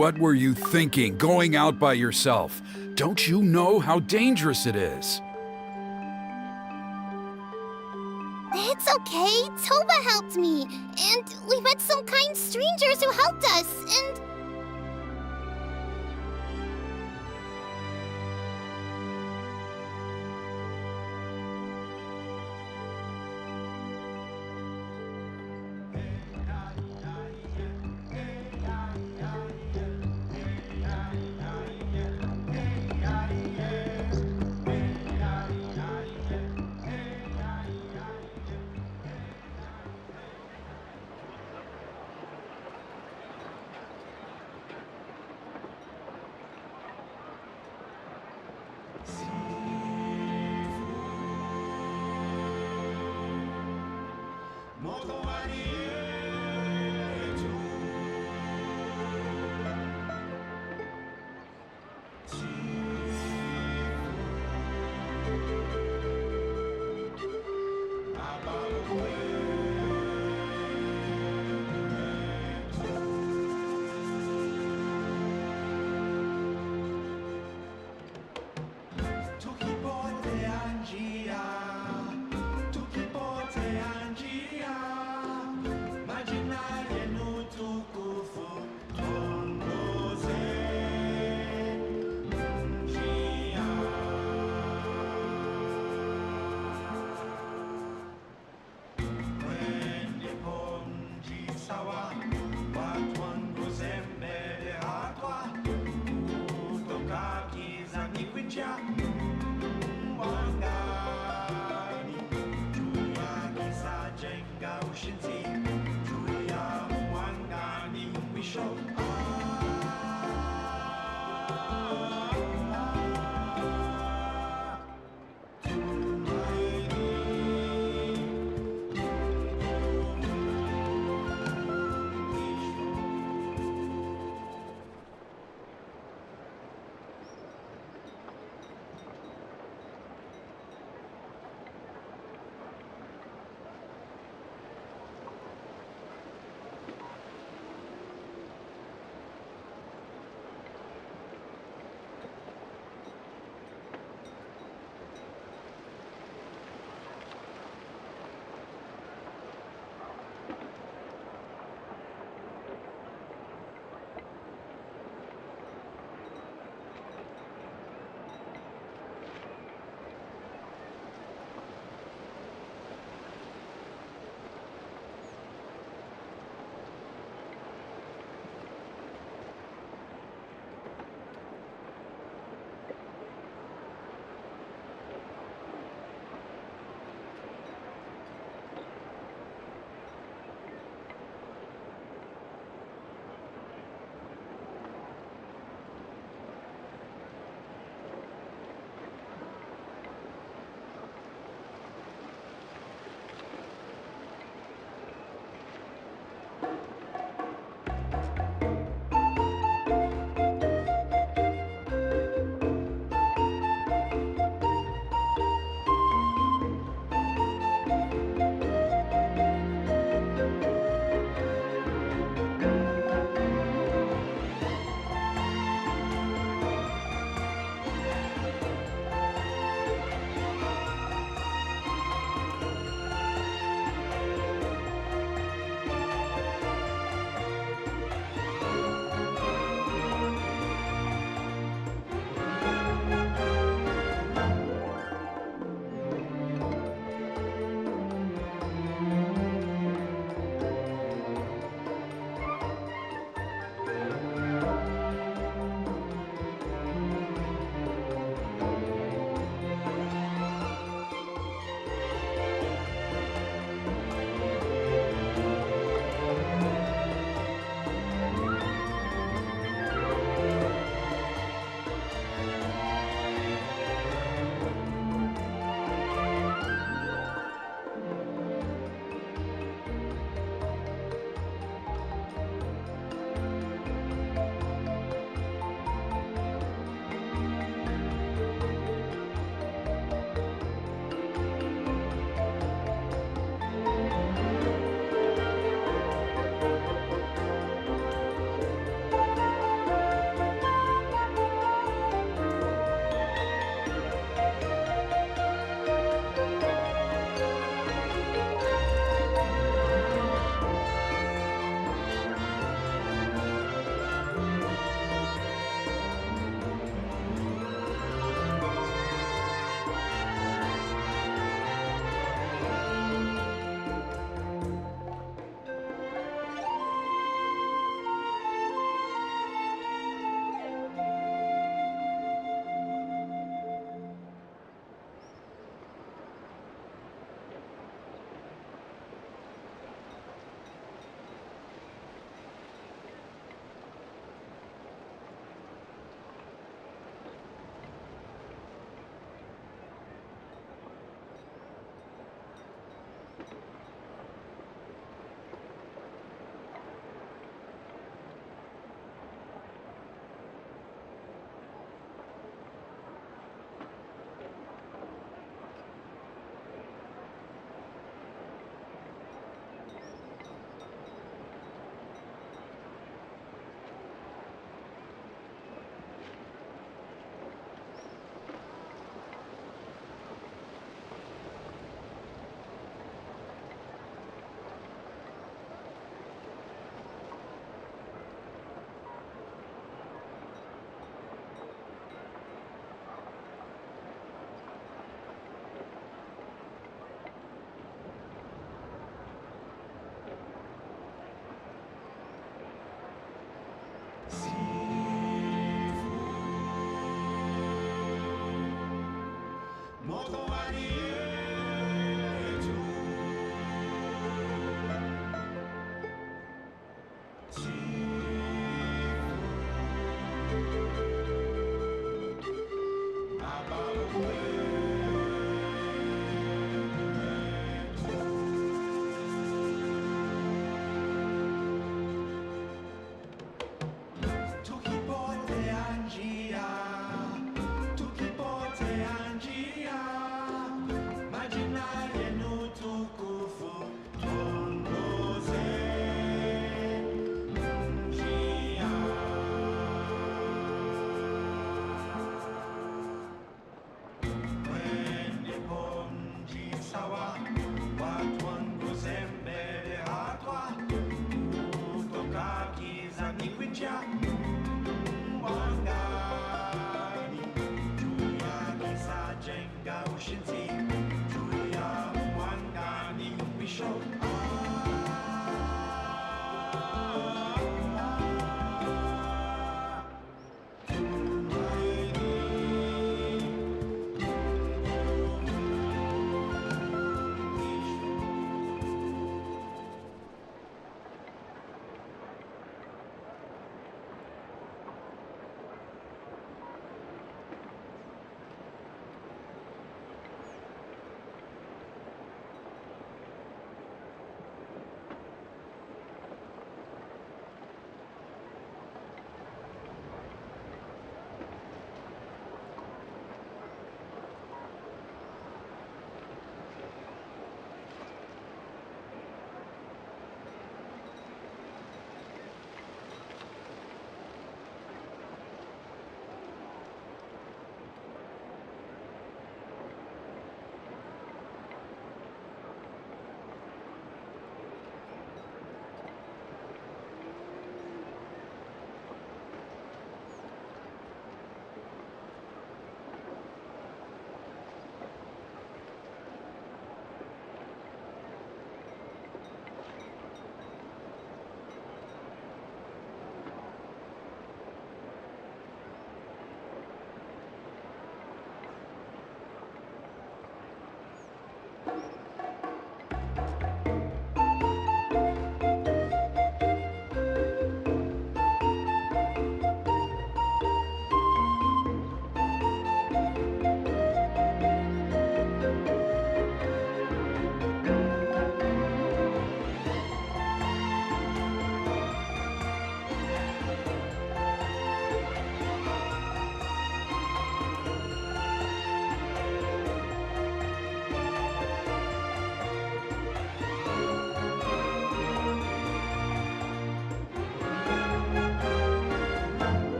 What were you thinking, going out by yourself? Don't you know how dangerous it is? It's okay. Toba helped me. And we met some kind strangers who helped us. And...